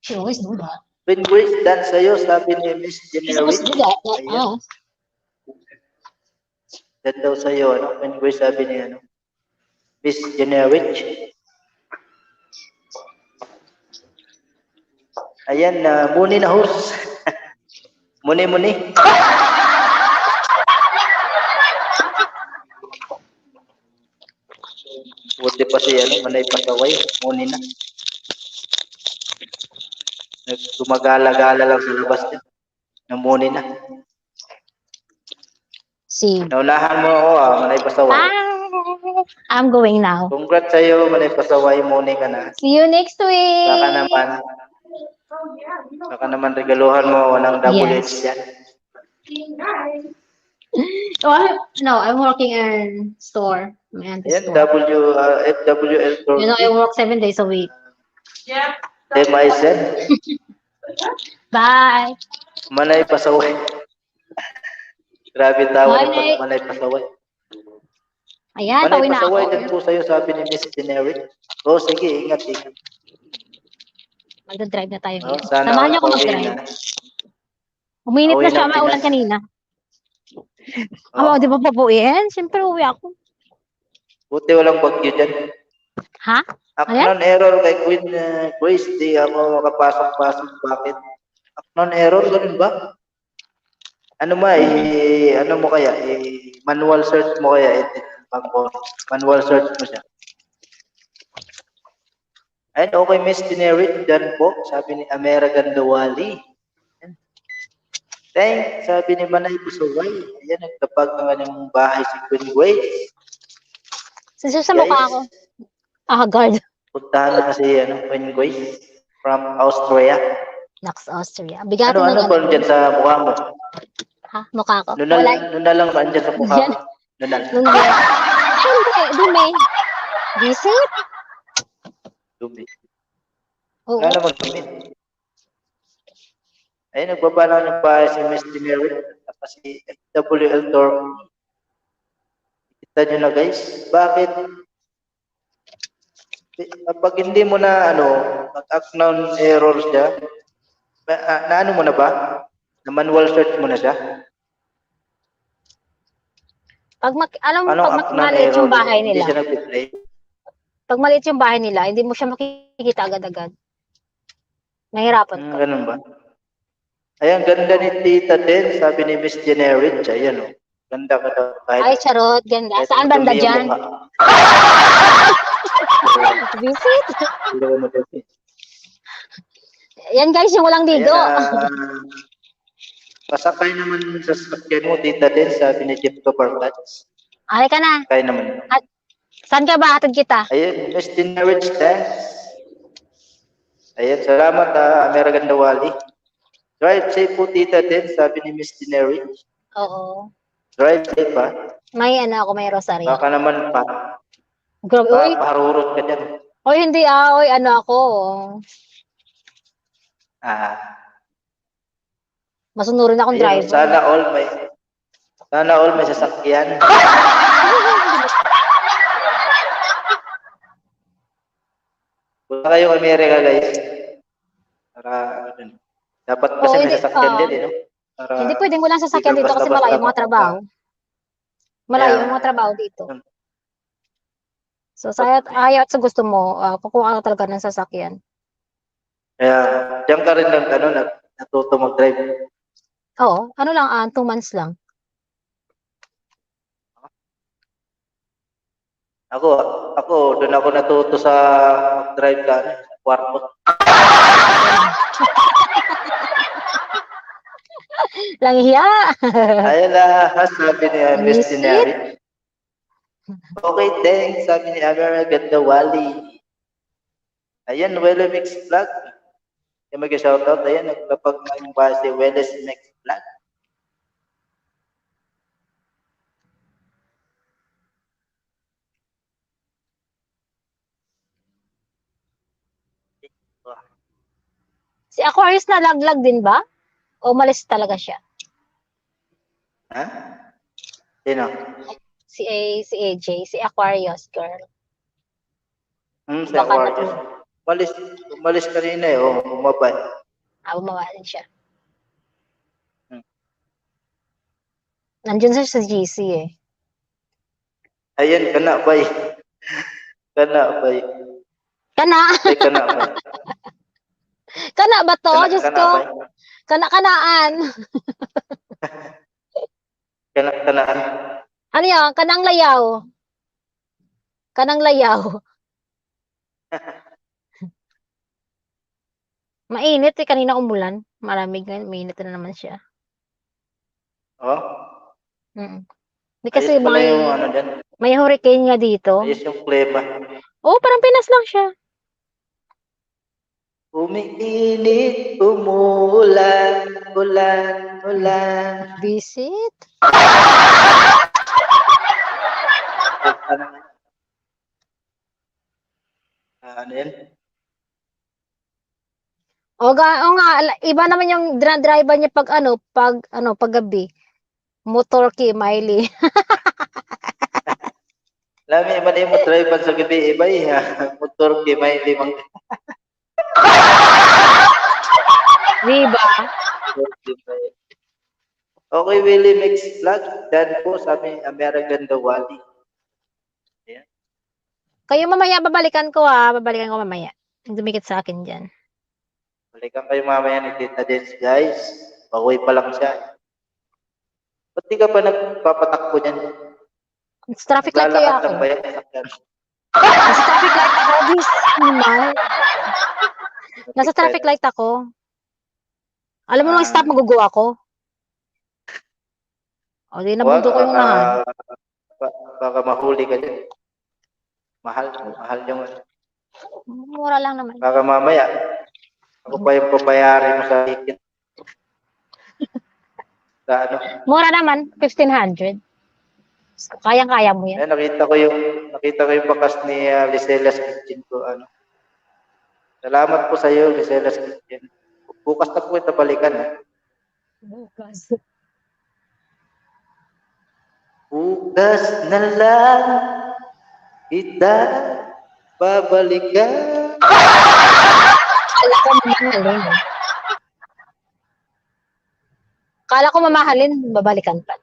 She always do that. Queen Grace, dance sa'yo, sabi ni Miss She's Generich. supposed to do that, not Ayan. us. Dan daw sa'yo, Queen Grace, sabi ni Miss Generich. Ayan, muni na host. Muni. Buti pa si Manay Pasaway. Muni na. Gumagala-gala lang sa labas din. Namuni na. See. Naunahan mo ako, Manay Pasaway. Bye! I'm going now. Congrats sa'yo, Manay Pasaway. Muni ka na. See you next week! Baka naman regaluhan mo ng WH yan. No, I'm working in store. My auntie's Yan, store. FWL You know, I work 7 days a week. MISN. Bye! Manay Pasaway. Grabe tawa Bye, ng Nay. Manay Pasaway. Ayan, Manay pauwi na Pasaway ako. din po sa'yo, sabi ni Miss Generic. Oh, sige, ingat. Magdadrive na tayo. Oh, ngayon. sana Samahan niyo ako pauwi mag-drive. na. Uminit Pauwi na siya, ng maulan Pinas. kanina. Oh, Di ba papuin? Siyempre uwi ako. buti walang bagyo dyan. Ha? Aknon error kay Queen Grace, di ako makapasok-pasok. Bakit? Aknon error, ganun ba? Ano mo kaya? Manual search mo kaya? Manual search mo siya. Ayun, okay, Miss Generic, dyan po. Sabi ni Amera Gandawali. Thanks, sabi ni Manay Pasaway. Ayan, nagtapag ng kanyang bahay si Queen Grace. Sa mukha ako. Guard. Puntahan na si Queen Grace from Austria. Nax, Austria. Bigatin Ano ba dyan sa mukha mo? Ha? Mukha ko? Nunal, Wala. nunal lang ba dyan sa mukha mo? Nunal. Ay, hindi. Dumi. Visit? Dumi. Oo. Wala naman dumi. Ayun, nagbaba na ng bahay si Miss Generic. Tapos si FWL Tour. Kita nyo na guys. Bakit? Pag hindi mo na mag-acknowledge error siya, na ano mo na ba? Na manual search mo na siya? Pag Acknowledge maliit yung bahay Hindi nila, siya nag-play. pag maliit yung bahay nila, hindi mo siya makikita agad-agad. Mahirapan ka. Ganun ba? Ayan, ganda ni Tita din, sabi ni Miss Generic. Ayan, ganda ka daw. Ay, charot, ganda. Saan banda dyan? Visit? Yan guys, yung walang ligo. Pasakay naman sa sakyan mo, Tita din, sabi ni Jeff Kabarkats. Ay ka na. Kaya naman. Saan ka ba? Hatid kita. Ayan, Miss Generic, thanks. Ayan, salamat, American Dawali. Drive safe po, Tita din, sabi ni Miss Generic. Oo. Drive safe, ha? May may rosaryo. Baka naman Grabe, uy. paharurot ka dyan. Uy, hindi uy, ako. Masunurin akong Ayun, driver. sana all may sasakyan. Punta kayong Amerika, guys. Para, dapat kasi may sasakyan din, no? Para, Hindi pwedeng walang sasakyan dito kasi malayo yung mga trabaho. Malayo yung mga trabaho dito. So, ayaw at sa gusto mo, kukuha ka talaga ng sasakyan. Kaya, diyan ka rin lang, natuto mag-drive. Oo, 2 months lang. Ako, doon ako natuto sa mag-drive sa kwarto. Langhiya. Ayun sabi ni Miss Generic. Okay, thanks, sabi ni American Dawali. Ayan, Wele Mix Vlog. Yung mag-shoutout, ayan, nagkapag ng base Wele Mix Vlog. Si Aquarius na laglag din ba? O malis talaga siya? Ha? Sino? Si AJ, si Aquarius girl. Si Aquarius. Umalis kanina umabay. Bumaba din siya. Nandiyan siya sa GC eh. Ayan, kana bay. Kana bay. Kana? Ay, kana bay. Kana ba to? Diyos ko. Kana, Kana-kanaan. kanaan. Ano yan? Kanang layaw. Kanang layaw. Mainit eh. Kanina umulan. Maraming ngayon. Mainit na naman siya. Oh, Di kasi ayos pala yung ano dyan. may hurricane nga dito. Ayos yung klima. Oo, parang Pinas lang siya. Umiinit, umuulan, ulan. Visit. Ano yan? O nga, iba naman yung driver niya pag gabi. Motorki, Miley. Lami, iba na yung driver sa gabi, iba eh. Motor, may limang. Diba? Okay, Willie Mix Vlog. Dan po sa aming American Dawali. Kayo mamaya, babalikan ko mamaya. Dumikit sa akin dyan. Balikan kayo mamaya ni Tita Dens, guys. Bagoy pa lang siya. Ba't di ka pa nagpapatakbo niyan? Sa traffic light kaya Naglalakad ako. ng bayan sa sakyan. Nasa traffic light ako, bis. Naman. Nasa traffic light ako. Alam mo nung stop, magugo ako. O, di nabundo ko yung unahan. Baka mahuli ka dyan. Mahal yung Mura lang naman. baka mamaya. Ako pa yung papayarin mo sa ticket. Sa ano? Mura naman, 1,500. Kayang-kaya mo yan. Nakita ko yung bakas ni Licelas Kitchen ko. Ano. Salamat po sa iyo, Licelas Kitchen. Bukas na po ito balikan. Bukas. Bukas na lang kita babalikan. Kala ko mamahalin, babalikan pa.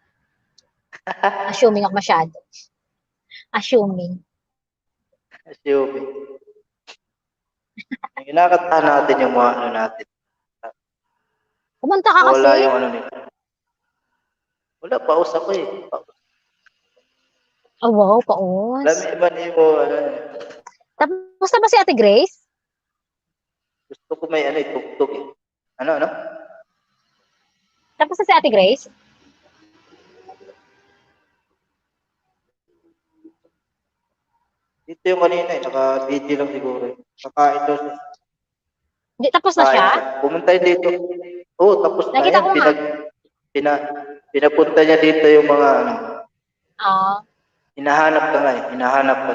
Assuming ako masyado. Assuming. Kinakatahan natin yung mga ano natin. Kumanta ka kasi. Wala yung ano nila. Wala, paus ako eh. Oh, wow, paus. Lami ba niyo mo, ano. Tapos na ba si Ate Grace? Gusto ko may ano, itugtog eh. Ano? Tapos na si Ate Grace? Dito yung kanina eh, naka-video lang siguro eh. Kakain daw siya. Hindi, tapos na siya? Pumunta yun dito. Oo, tapos na Nakita yan. ko nga. Pinapunta niya dito yung mga ano. Hinahanap ka nga eh. Hinahanap ka.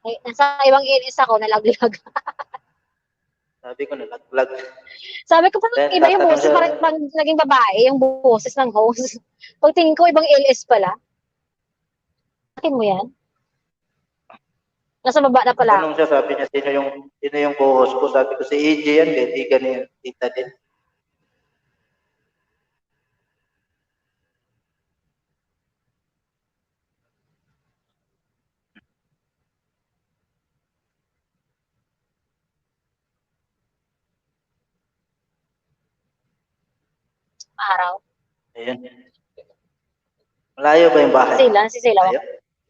Ay, nasa ibang inis ako, nalaglag. Sabi ko, nalaglag. Sabi ko, parang Then, iba yung tatanong boses, siya. parang pag naging babae, yung boses ng host. Pag tingin ko, ibang LS pala. Akin mo yan? Nasa baba na pala. Tanong siya, sabi niya, sino yung co-host ko? Sabi ko, si EJ yan, kaibigan ni Tita din. Araw. Ayan. Malayo ba yung bahay? Si Sila. Malayo?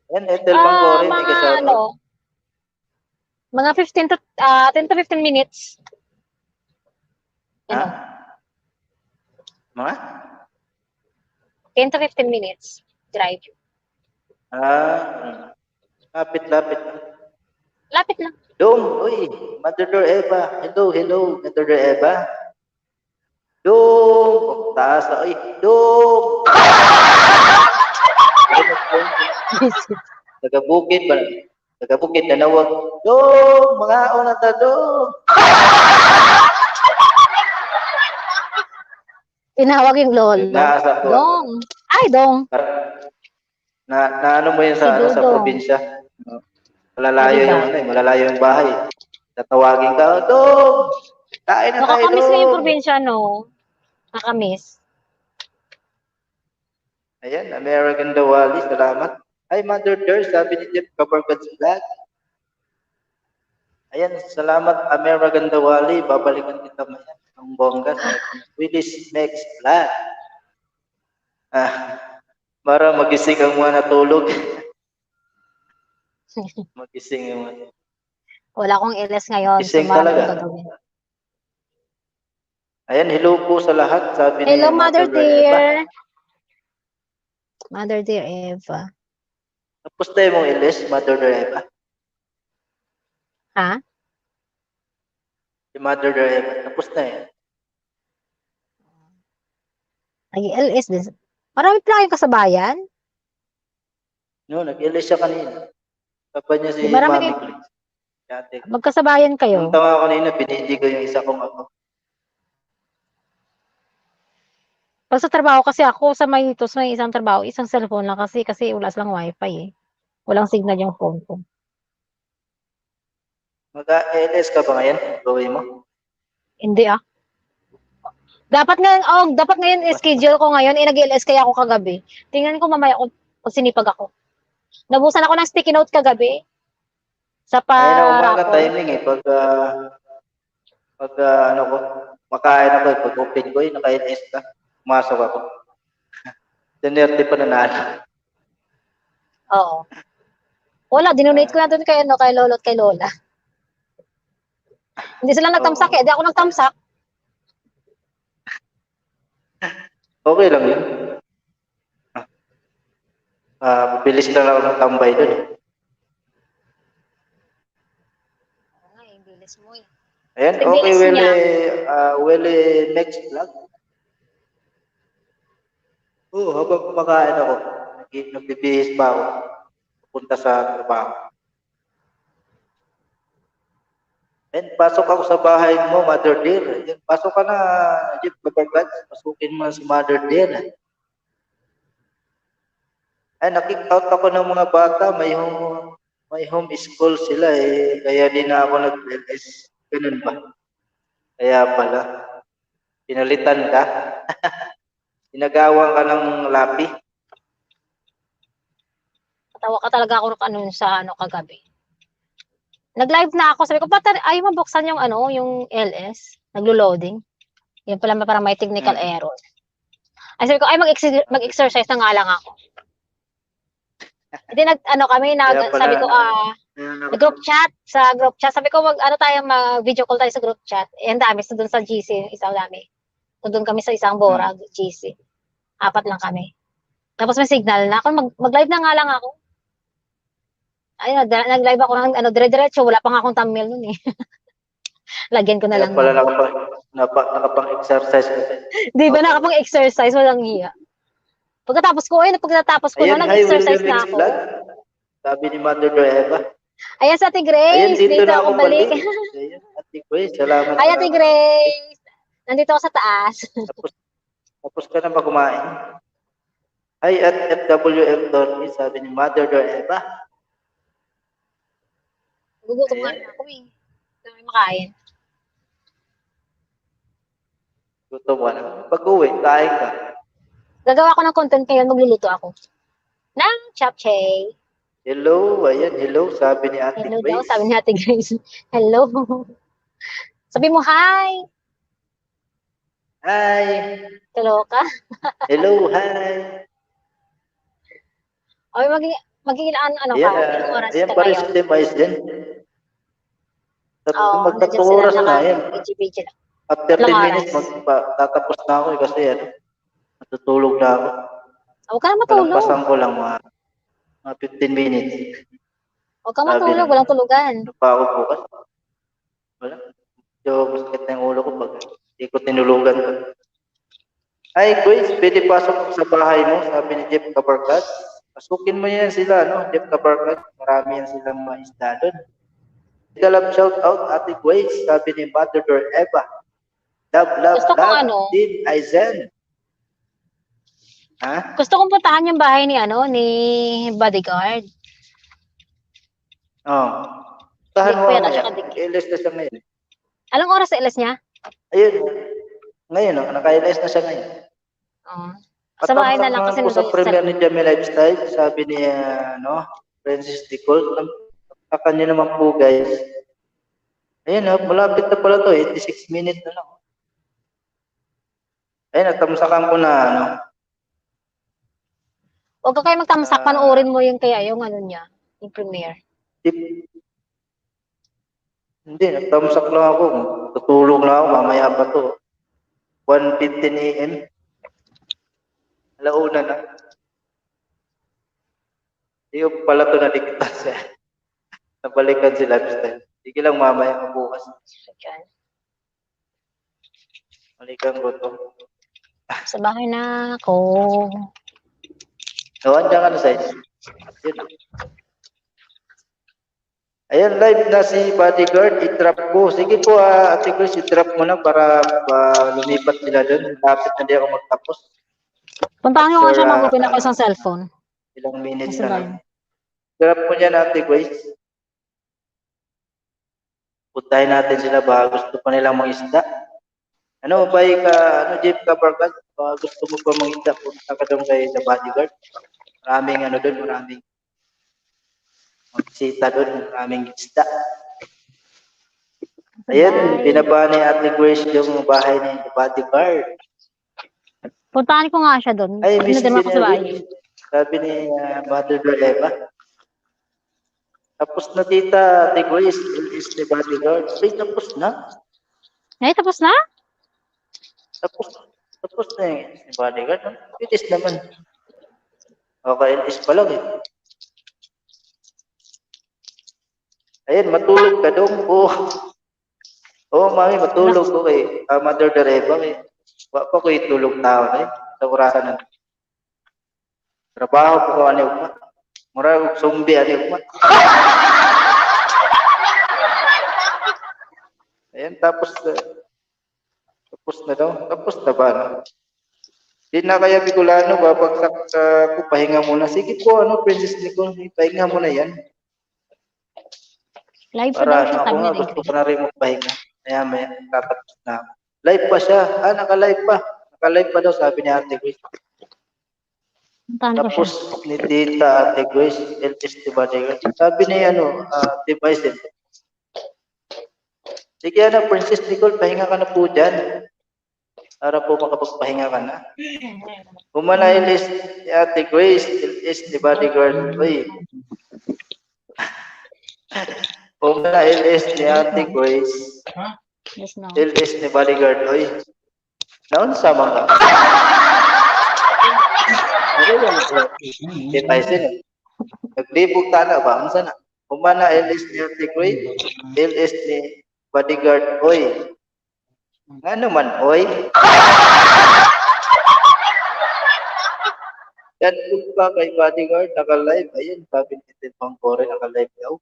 Ayan, Ethel Pangori, may Mga kasama. mga 10 to 15 minutes. Ha? Mga? 10 to 15 minutes drive. Lapit. Lapit lang. Dong, uy, Mother Eva. Hello, Mother Eva. Dong, taas na, uy, Dong. Taga-bukid na nawag. Dong, mga una ta, Dong. Tinawag yung lolo. Naasa ko. Dong. Ay, Dong. Na ano mo yun Si sa Dudong. probinsya? Malalayo Diba? yung ano, malalayo yung bahay. Tatawagin ka, Dong! Kain na tayo, Nakakamiss nga yung Dong! probinsya, no? Nakakamiss. Ayan, American Dawali, salamat. Ay, Mother Ter, sabi ni Jeff Kabarkad's Vlog. Ayan, salamat Amer Magandawali. Babalikan kita maya ng bongga sa Willis Next Vlog. Para magising ang mga natulog. Magising yung mga. Wala akong LS ngayon. So, Gising marami talaga. akong gagawin. Ayan, hello po sa lahat. Sabi Hello, ni Mother Eva. Dear. Mother Dear Eva. Tapos na yung LS, Mother Eva. Ha? Si Mother Eva. Tapos na yan. Nag-LS din. Marami pala kayong kasabayan. No, nag-LS siya kanina. Kapag niya si Di marami Mami kayo- Grace. Dati. Magkasabayan kayo. Nung tawa ko kanina, pinili ko yung isa kong ako. Pag sa trabaho kasi ako sa may isang trabaho, isang cellphone lang kasi wala silang wifi eh. Walang signal yung phone ko. Mag-LS ka ba ngayon? Gawin mo? Hindi ah. Dapat ngayon schedule ko ngayon, nag-LS kaya ako kagabi. Tingnan ko mamaya pag sinipag ako. Nabusan ako ng sticky note kagabi. Sa Ayun ang umaga parapol. timing eh. Pag ano ko, makain ako eh. Pag open ko eh, naka-LS ka. Pumasok ako. Dinerte pa nanalo. Oo. Wala, dinonate ko na doon kay lolo at kay lola. Hindi sila nagtamsak eh. Di ako nagtamsak. Okay lang yun. Bilis lang ako ng tambay doon. Ay, bilis mo eh. Ayan, Ang okay, bilis niya. next vlog. Habang kumakain ako, nagbibihis pa ako. Pupunta sa trabaho. And pasok ako sa bahay mo, Mother Dear. Ayan, pasok ka na, Jeep Kabargat. Pasukin mo si Mother Dear. Ay, nakick out ako ng mga bata. May home school sila eh. Kaya di na ako nag-LS. Ganun ba? Kaya pala. Pinalitan ka. Ginagawa ka ng lapi. Natawa ka talaga ako sa kagabi. Nag-live na ako. Sabi ko, ba't ayaw mabuksan yung yung LS? Naglo-loading. Yan pala parang may technical error. Ay sabi ko, mag-exercise na nga lang ako. Hindi sabi ko, group chat, sabi ko, mag-video call tayo sa group chat. Eh, ang dami, doon sa GC, isang dami. Doon kami sa isang borag, GC. 4 lang kami. Tapos may signal na ako, mag-live na nga lang ako. Ayun, nag-live ako ng dire-diretso, wala pa nga akong thumbnail nun eh. Lagyan ko na Kaya lang. pala nakapang-exercise ka. Di ba nakapang-exercise, walang hiya. Pagkatapos ko Ayan, nag-exercise William na Mix ako. Vlog. Sabi ni Mother Eva. Ayan sa Ate Ayan, Grace, dito na ako balik. balik. Ayan, Ate Grace, salamat. Ay, Ate Grace. Nandito ako sa taas. Tapos ka na ba kumain? Ay, at FWF Dorothy, sabi ni Mother Eva. Gugutom nga na ako eh. Hindi kami makain. Gutom ka na. Pag-uwi, kain ka. Gagawa ko ng content ngayon, magluluto ako. Ng chapchay. Hello, ayan, hello, sabi ni Ate Hello Grace. daw, sabi ni Ate Grace. Hello. Sabi mo, hi. Hi. Tulo ka. Hello, hi. O, magiging Ayan, ilang oras ayan ka pa rin ngayon? si Tim Ice din. Oo, Magtatlong oras na yan. BGBG lang. After 10 Ilang minutes, oras? tatapos na ako kasi matutulog na ako. Huwag ka na matulog. Palampasan ko lang mga 15 minutes. Huwag ka Sabi matulog, na. walang tulugan. Ano pa ako bukas? Wala. Medyo masakit na yung ulo ko pag hindi ko tinulugan ko. Hi, Grace, pwede pasok sa bahay mo, sabi ni Jeff Kabarkat. Pasukin mo yan sila, Jeff Kabarkat. Marami yan silang mga isda doon. Love shout out, Ate Grace, sabi ni Mother Eva. Love, Gusto kong Din Aizen. Ha? Gusto kong puntahan yung bahay ni Bodyguard. Tahan Hindi mo ko yata mamaya. siya kadikit. LS na siya ngayon. Anong oras sa LS niya? Ayun. Ngayon, naka-LS na siya ngayon. Sa bahay na lang kasi ko sa premiere ni Jamie Lifestyle, sabi ni Francis Nicole, sa kanya naman po guys, Ayun, malapit na pala to, 86 minutes na lang. Ayun, natamsakan ko na, ano. Huwag ka kayo magtamsak, panoorin mo yung kaya yung ano niya, yung premiere. Hindi, nagtamsak lang ako. Tutulog lang ako, mamaya pa to. 1:15 AM. Alauna na. Hindi ko pala to naligtas eh. Nabalikan si lifestyle. Sige lang mamaya bukas. Diyan. Balikan ko to. Sa bahay na ako. Nawan dyan ka na size. Yun. Ayan, live na si Bodyguard. I-drop ko. Sige po, Ate Chris, i-drop mo na para lumipat sila doon. Lapit na di ako magtapos. Puntahan nyo nga siya, Sure, mag-open ako isang cellphone. Ilang minutes Nasa na bahay. lang. Drop mo niyan, Ate Chris. Puntahin natin sila ba gusto pa nilang mag-isda. Ano, Jeep ka, Barkas? Gusto mo pa mag-isda, punta ka doon kay The Bodyguard. Maraming ano doon, maraming magsita doon, maraming isda. Ayan, binaba ni Ate Grace yung bahay ni The Bodyguard. Puntahan ko nga siya doon. Ay, Miss Pinadala ko sa bahay. Genevieve, sabi ni Mother Eva. Tapos na tita, Ate Grace, is The Bodyguard. Ay, tapos na. Ay, tapos na? Tapos na yung The Bodyguard. Pitis naman. Okay, is pa lang eh. Ayan, matulog ka doon. Oo, mami, matulog ko kay Mother Eva. Wala pa ko itulog tao eh. Sa orasan na. Trabaho ko ano yung mura ko sumbi ano yung Ayan, tapos na daw. Tapos na ba? No? Di na kaya Bicolano, babagsak ko, pahinga muna. Sige po, Princess Nicole, pahinga muna yan. Live pa daw Para siya, ako sabi nga, niya. gusto ko na rin magpahinga. Maya, tatapos na. Live pa siya. Naka-live pa. Naka-live pa daw, sabi ni Ate Grace. Puntahan ko siya. Tapos ni Tita Ate Grace, LTS The Bodyguard. Sabi ni Device. Sige Princess Nicole, pahinga ka na po dyan. Para po makapagpahinga ka na. Humana LS ni Ate Grace, LS The Bodyguard. Uy. Humana LS ni Ate Grace, Yes, no. LS ni Bodyguard. Uy. Naon sa mga. Device. Naglibog tana ba? Ang sana. Humana LS ni Ate Grace, LS ni Bodyguard. Uy. Ano man, oy? Yan pa kay Bodyguard, naka-live. Ayun, sabi ni Ted Pangkore, naka-live daw.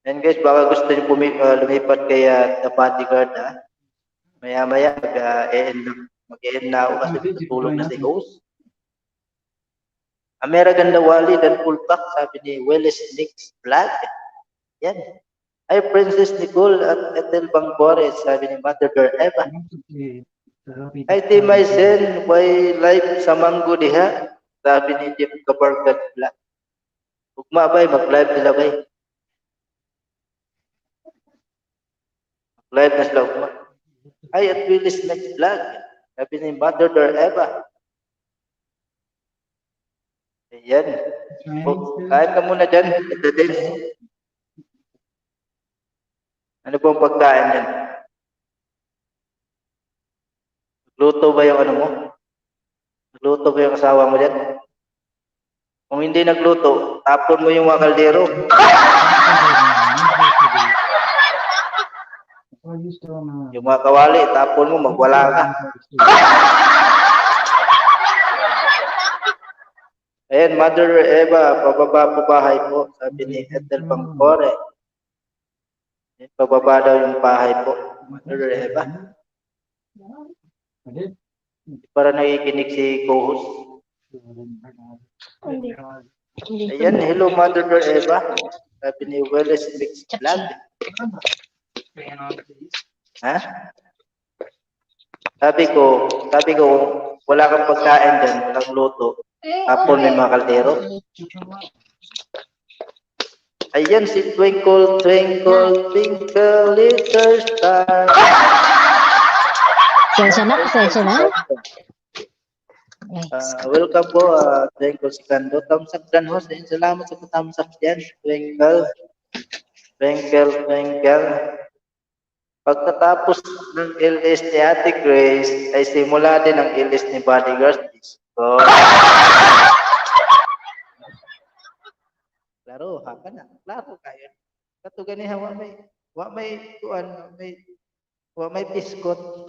Yan guys, baka gusto niyo lumipat kay The Bodyguard, ha? Maya-maya, mag-e-end na ako kasi tutulog na si host. American Dawali, dan full pack, sabi ni Willis Nick's Vlog. Yan. Ay, Princess Nicole at Ethel Bangkore, sabi ni Mother Eva. Ay, Timay Sen, may live sa Manggo diha, sabi ni Jeff Kabargat Vlog. Ugma bay, mag-live nila bay. Mag-live na sila ugma. Ay, at Willis Next Vlog, sabi ni Mother Eva. Ayan. Kain ka muna dyan, ito din. Ano pong pagkain yan? Nagluto ba yung ano mo? Nagluto ba yung asawa mo dyan? Kung hindi nagluto, tapon mo yung mga kaldero. Yung mga kawali, tapon mo, magwala ka. Ayan, Mother Eva, pababa po bahay po, sabi ni Ethel Bangkore. Pababa daw yung bahay po, Mother Eva. Para nakikinig si co-host. Ayan, hello Mother Eva. Sabi ni Willis Mix Vlog. Ha? Sabi ko, wala kang pagkain dyan, walang luto. Tapon may mga kaldero. Ayan si Twinkle, Twinkle, Twinkle, Little Star. Pasensya na, pasensya na. Guys. Welcome po, Twinkle si Kando. Thumbs up dyan, host. Ayun, salamat sa thumbs up dyan. Twinkle, Twinkle, Twinkle. Pagkatapos ng LS ni Ate Grace, ay simula din ang LS ni Bodyguard Disco. Klaro, haka na. Klaro kayo. Kato ganihan, wa may kuan, wa may biskot.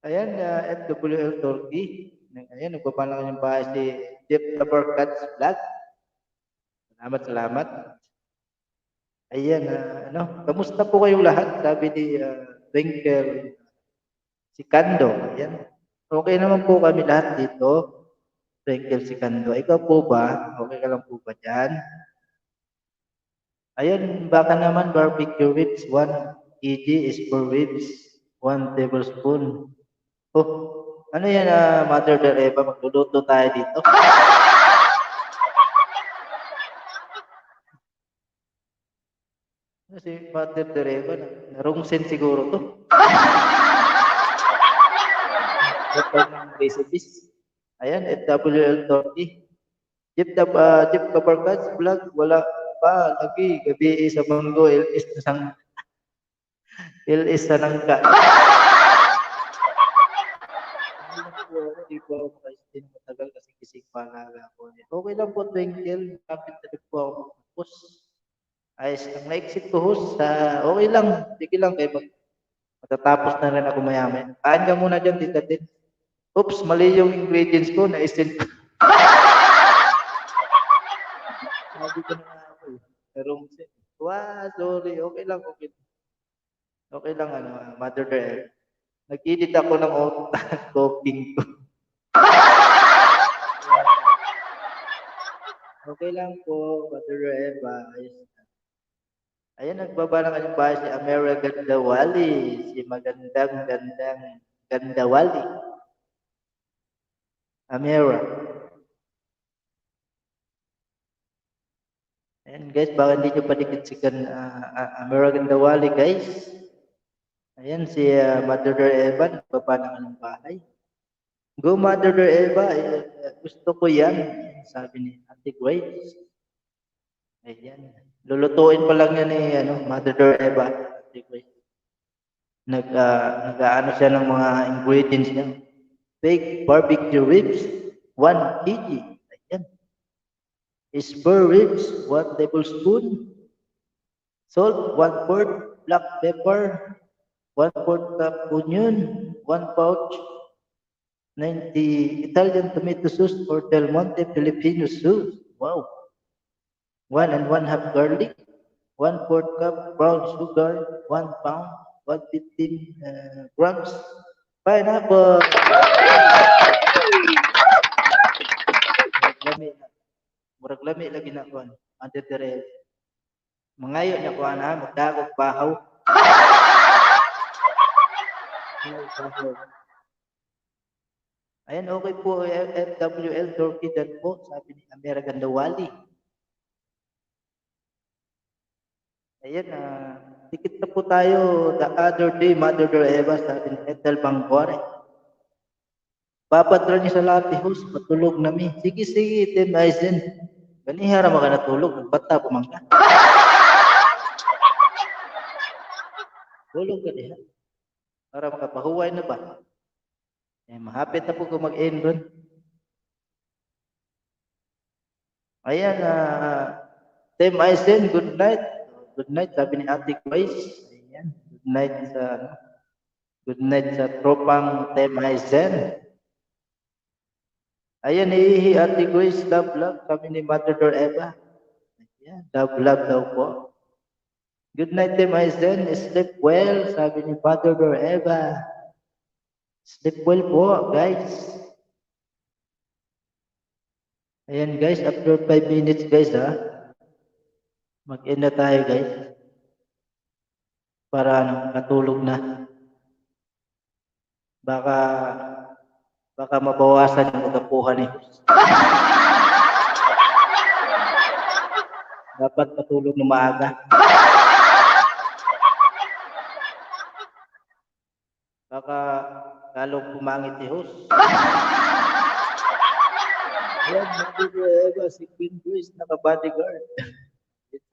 Ayan, FWL Turkey. Ayan, nagpapalang yung bahay si Jeff Tabarkats Vlog. Salamat. Ayan, kamusta po kayong lahat? Sabi ni Twinkle, si Kando. Ayan, okay naman po kami lahat dito. Twinkle si Kando. Ikaw po ba? Okay ka lang po ba dyan? Ayan, baka naman barbecue ribs. 1 kg is for ribs. 1 tablespoon. Oh, ano yan, Mother Teresa? Magluluto tayo dito. Si Mother Teresa, narungsin siguro to. Ng recipes. Ayan, FWL Turkey. Jeep Kabarkats Vlog, wala pa. Lagi, gabi sa manggo, LS na nangka. Hindi po ako makastin matagal kasi kisig pa ako. Okay lang po, Twinkle. Kapit na po ako magpapos. Ayos, ang na-exit ko host, okay lang. Sige lang, kayo matatapos na rin ako mayaman. Kaan ka muna dyan, Tita Tin. Oops, mali yung ingredients ko, na-send ko. Sabi ko na nga ako eh. Merong set. Sorry, okay lang. Okay lang, Mother Teresa. Nag-edit ako ng cooking ko. Okay lang po, Mother Teresa. Ayan, nagbaba na kanyang bahay si Amera Gandawali. Si magandang Gandawali. Amera. Ayan guys, baka hindi nyo padikit si Amera Gandawali guys. Ayan si Mother Eva, nagbaba na kanyang bahay. Go Mother Eva, gusto ko yan. Sabi ni Ate Grace. Ayan. Lulutuin pa lang yan ni Mother Eva. Nag-ano siya ng mga ingredients niya. Baked barbecue ribs, 1 kg. Ayan. Spare ribs, 1 tablespoon. Salt, 1/4. Black pepper, 1/4 cup onion. 1 pouch. 90 Italian tomato sauce or Del Monte Filipino sauce. Wow. 1 1/2 garlic, 1/4 cup brown sugar, 1 pound, 115 grams pineapple. Murag lami lagi na ko. Ante Teresa. Mangayo niya ko magdagog bahaw. Ayan, okay po, FWL Turkey dan po, sabi ni Amera Gandawali. Ayan, tikit na po tayo the other day, Mother Eva, sabi ni Ethel Bangkore. Papadra niyo sa lahat, host, matulog na mi. Sige, Tim Aizen. Ganihara maka natulog, nagbata pumangka. Tulog ka niya. Para makapahuway na ba? Mahapit na po kung mag-end ron. Ayan, Tim Aizen, good night. Good night, sabi ni Ate Grace. Ayan, good night sa tropang Tim Aizen. Ayan, Ate Grace, love, sabi ni Mother Eva. Ayan, love daw po. Good night, Tim Aizen. Sleep well, sabi ni Mother Eva. Sleep well po, guys. Ayan, guys, after 5 minutes, guys, mag-end na tayo, guys. Para natulog na. Baka Baka mabawasan yung ugapuhan ni host. Dapat matulog na maaga. Baka lalong pumangit si host. Ayan, nag-Eva, si Queen Grace, naka-bodyguard.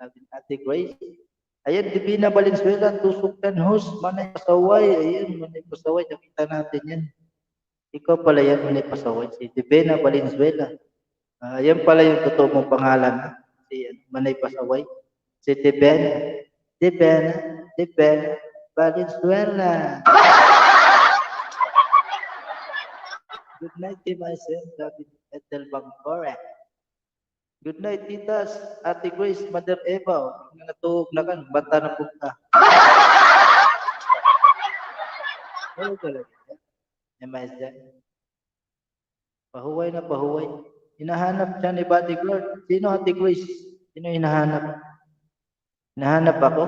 Sabi ni Ate Grace. Ayan, Divina Valenzuela, tusukan host, manay pasaway. Ayan, manay pasaway, nakita natin yan. Ikaw pala yan, manay pasaway. Si Divina Valenzuela. Ayan pala yung totoo mong pangalan. Si manay pasaway. Si Divina Valenzuela. Good night, myself, David Etel Bangkore. Good night, titas, Ate Grace, Mother Eva. Natulog na kan, bata na punta. Ano talaga? Emazan. Pahuway na pahuway. Hinahanap siya ni bodyguard. Sino, Ate Grace? Sino hinahanap? Hinahanap ako?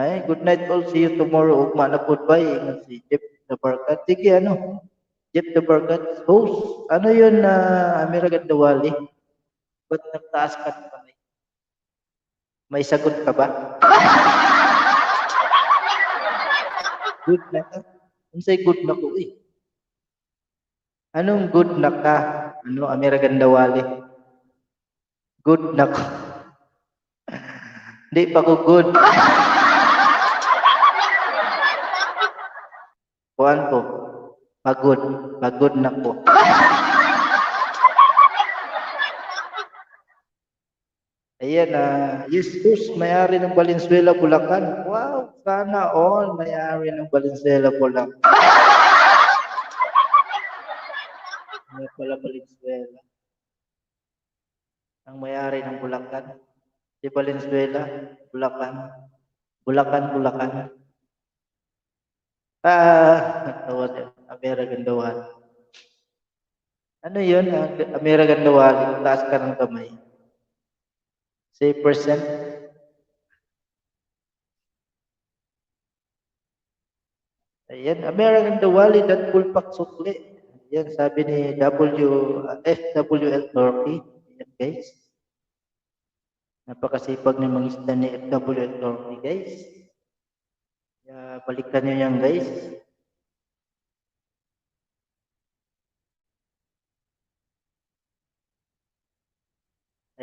Ay, good night all. See you tomorrow. Ugma na po ba? Ingat si Jeff the Barkat. Sige, ano? Jeff the Barkat. Host, ano yun na Amira Gandawali? Ba't nagtaas ka na kamay? May sagot ka ba? Good na ka? Ano sa'y good na ko eh? Anong good na ka? Ano, Amira Gandawali? Good na ko. Hindi pa ko good. Kuhan ko. Pagod. Pagod na ko. Ayan, yes, host, may-ari ng Valenzuela, Bulacan. Wow, sana all may-ari ng Valenzuela, Bulacan. Ano pala Valenzuela? Ang may-ari ng Bulacan. Si Valenzuela, Bulacan. Bulacan. Natawa siya. Amira Gandawali. Ano yun? Amira Gandawali, taas ka ng kamay. Say percent. Ayan, Amira Gandawali, that pulpak sukli. Ayan, sabi ni FWL Turkey. Ayan, guys. Napakasipag ng mga isda ni FWL Turkey, guys. Balikan nyo yan, guys.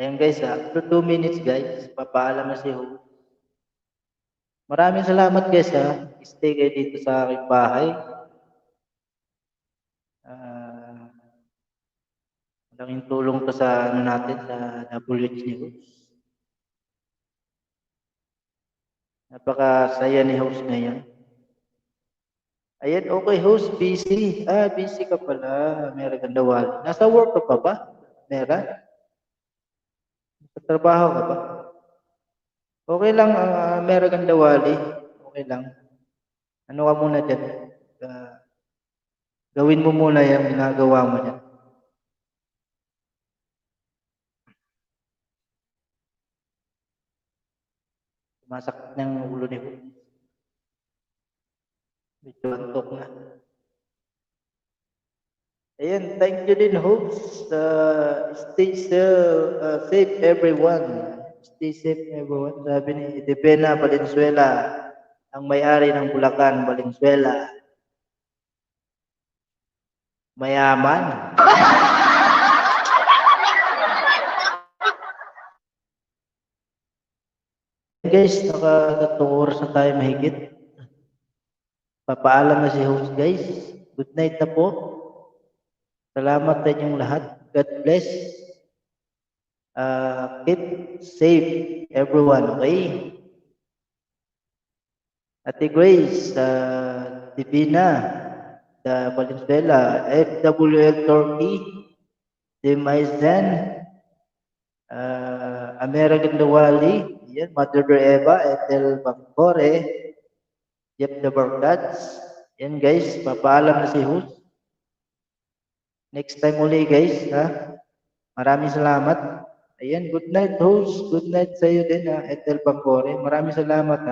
Ayan, guys. After 2 minutes, guys, papaalam na si Ho. Maraming salamat, guys. Stay kayo dito sa aking bahay. Malaking tulong to sa natin, sa WH ni Host. Napakasaya ni Host ngayon. Ayan, okay, Host, busy. Busy ka pala, Amira Gandawali. Nasa work ka pa ba, Amira? Sa trabaho ka ba? Okay lang, Amira Gandawali. Okay lang. Ano ka muna dyan? Gawin mo muna yung ginagawa mo dyan. Masakit ng ulo ni Host. Medyo antok na. Ayan, thank you din, Host. Stay safe, everyone. Stay safe, everyone. Sabi ni Divina Valenzuela, ang may-ari ng Bulacan, Valenzuela. Mayaman. Guys, naka-3 oras na tayo mahigit. Papaalam na si Host, guys. Good night na po. Salamat sa inyong lahat. God bless. Keep safe, everyone, okay? Ate Grace, Divina, Valenzuela, FWL Turkey, Demaizen, Amira Gandawali, yan, Mother Eva, Etel Bangkore, Jeff the Barkats. Yan, guys, papaalam na si Host. Next time uli, guys, Maraming salamat. Ayan, good night, Host. Good night sa iyo din, Etel Bangkore. Maraming salamat,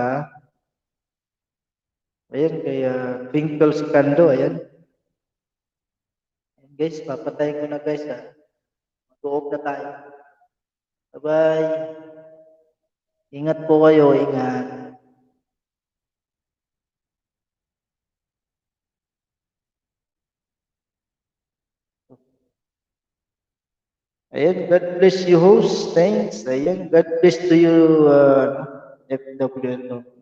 Ayan, kay Twinkle Sikando, ayan. Guys, papatayin ko na guys ha. Mag-off na tayo. Bye-bye. Ingat po kayo, ingat. Ayan, God bless you host. Thanks. Ayan, God bless to you FW.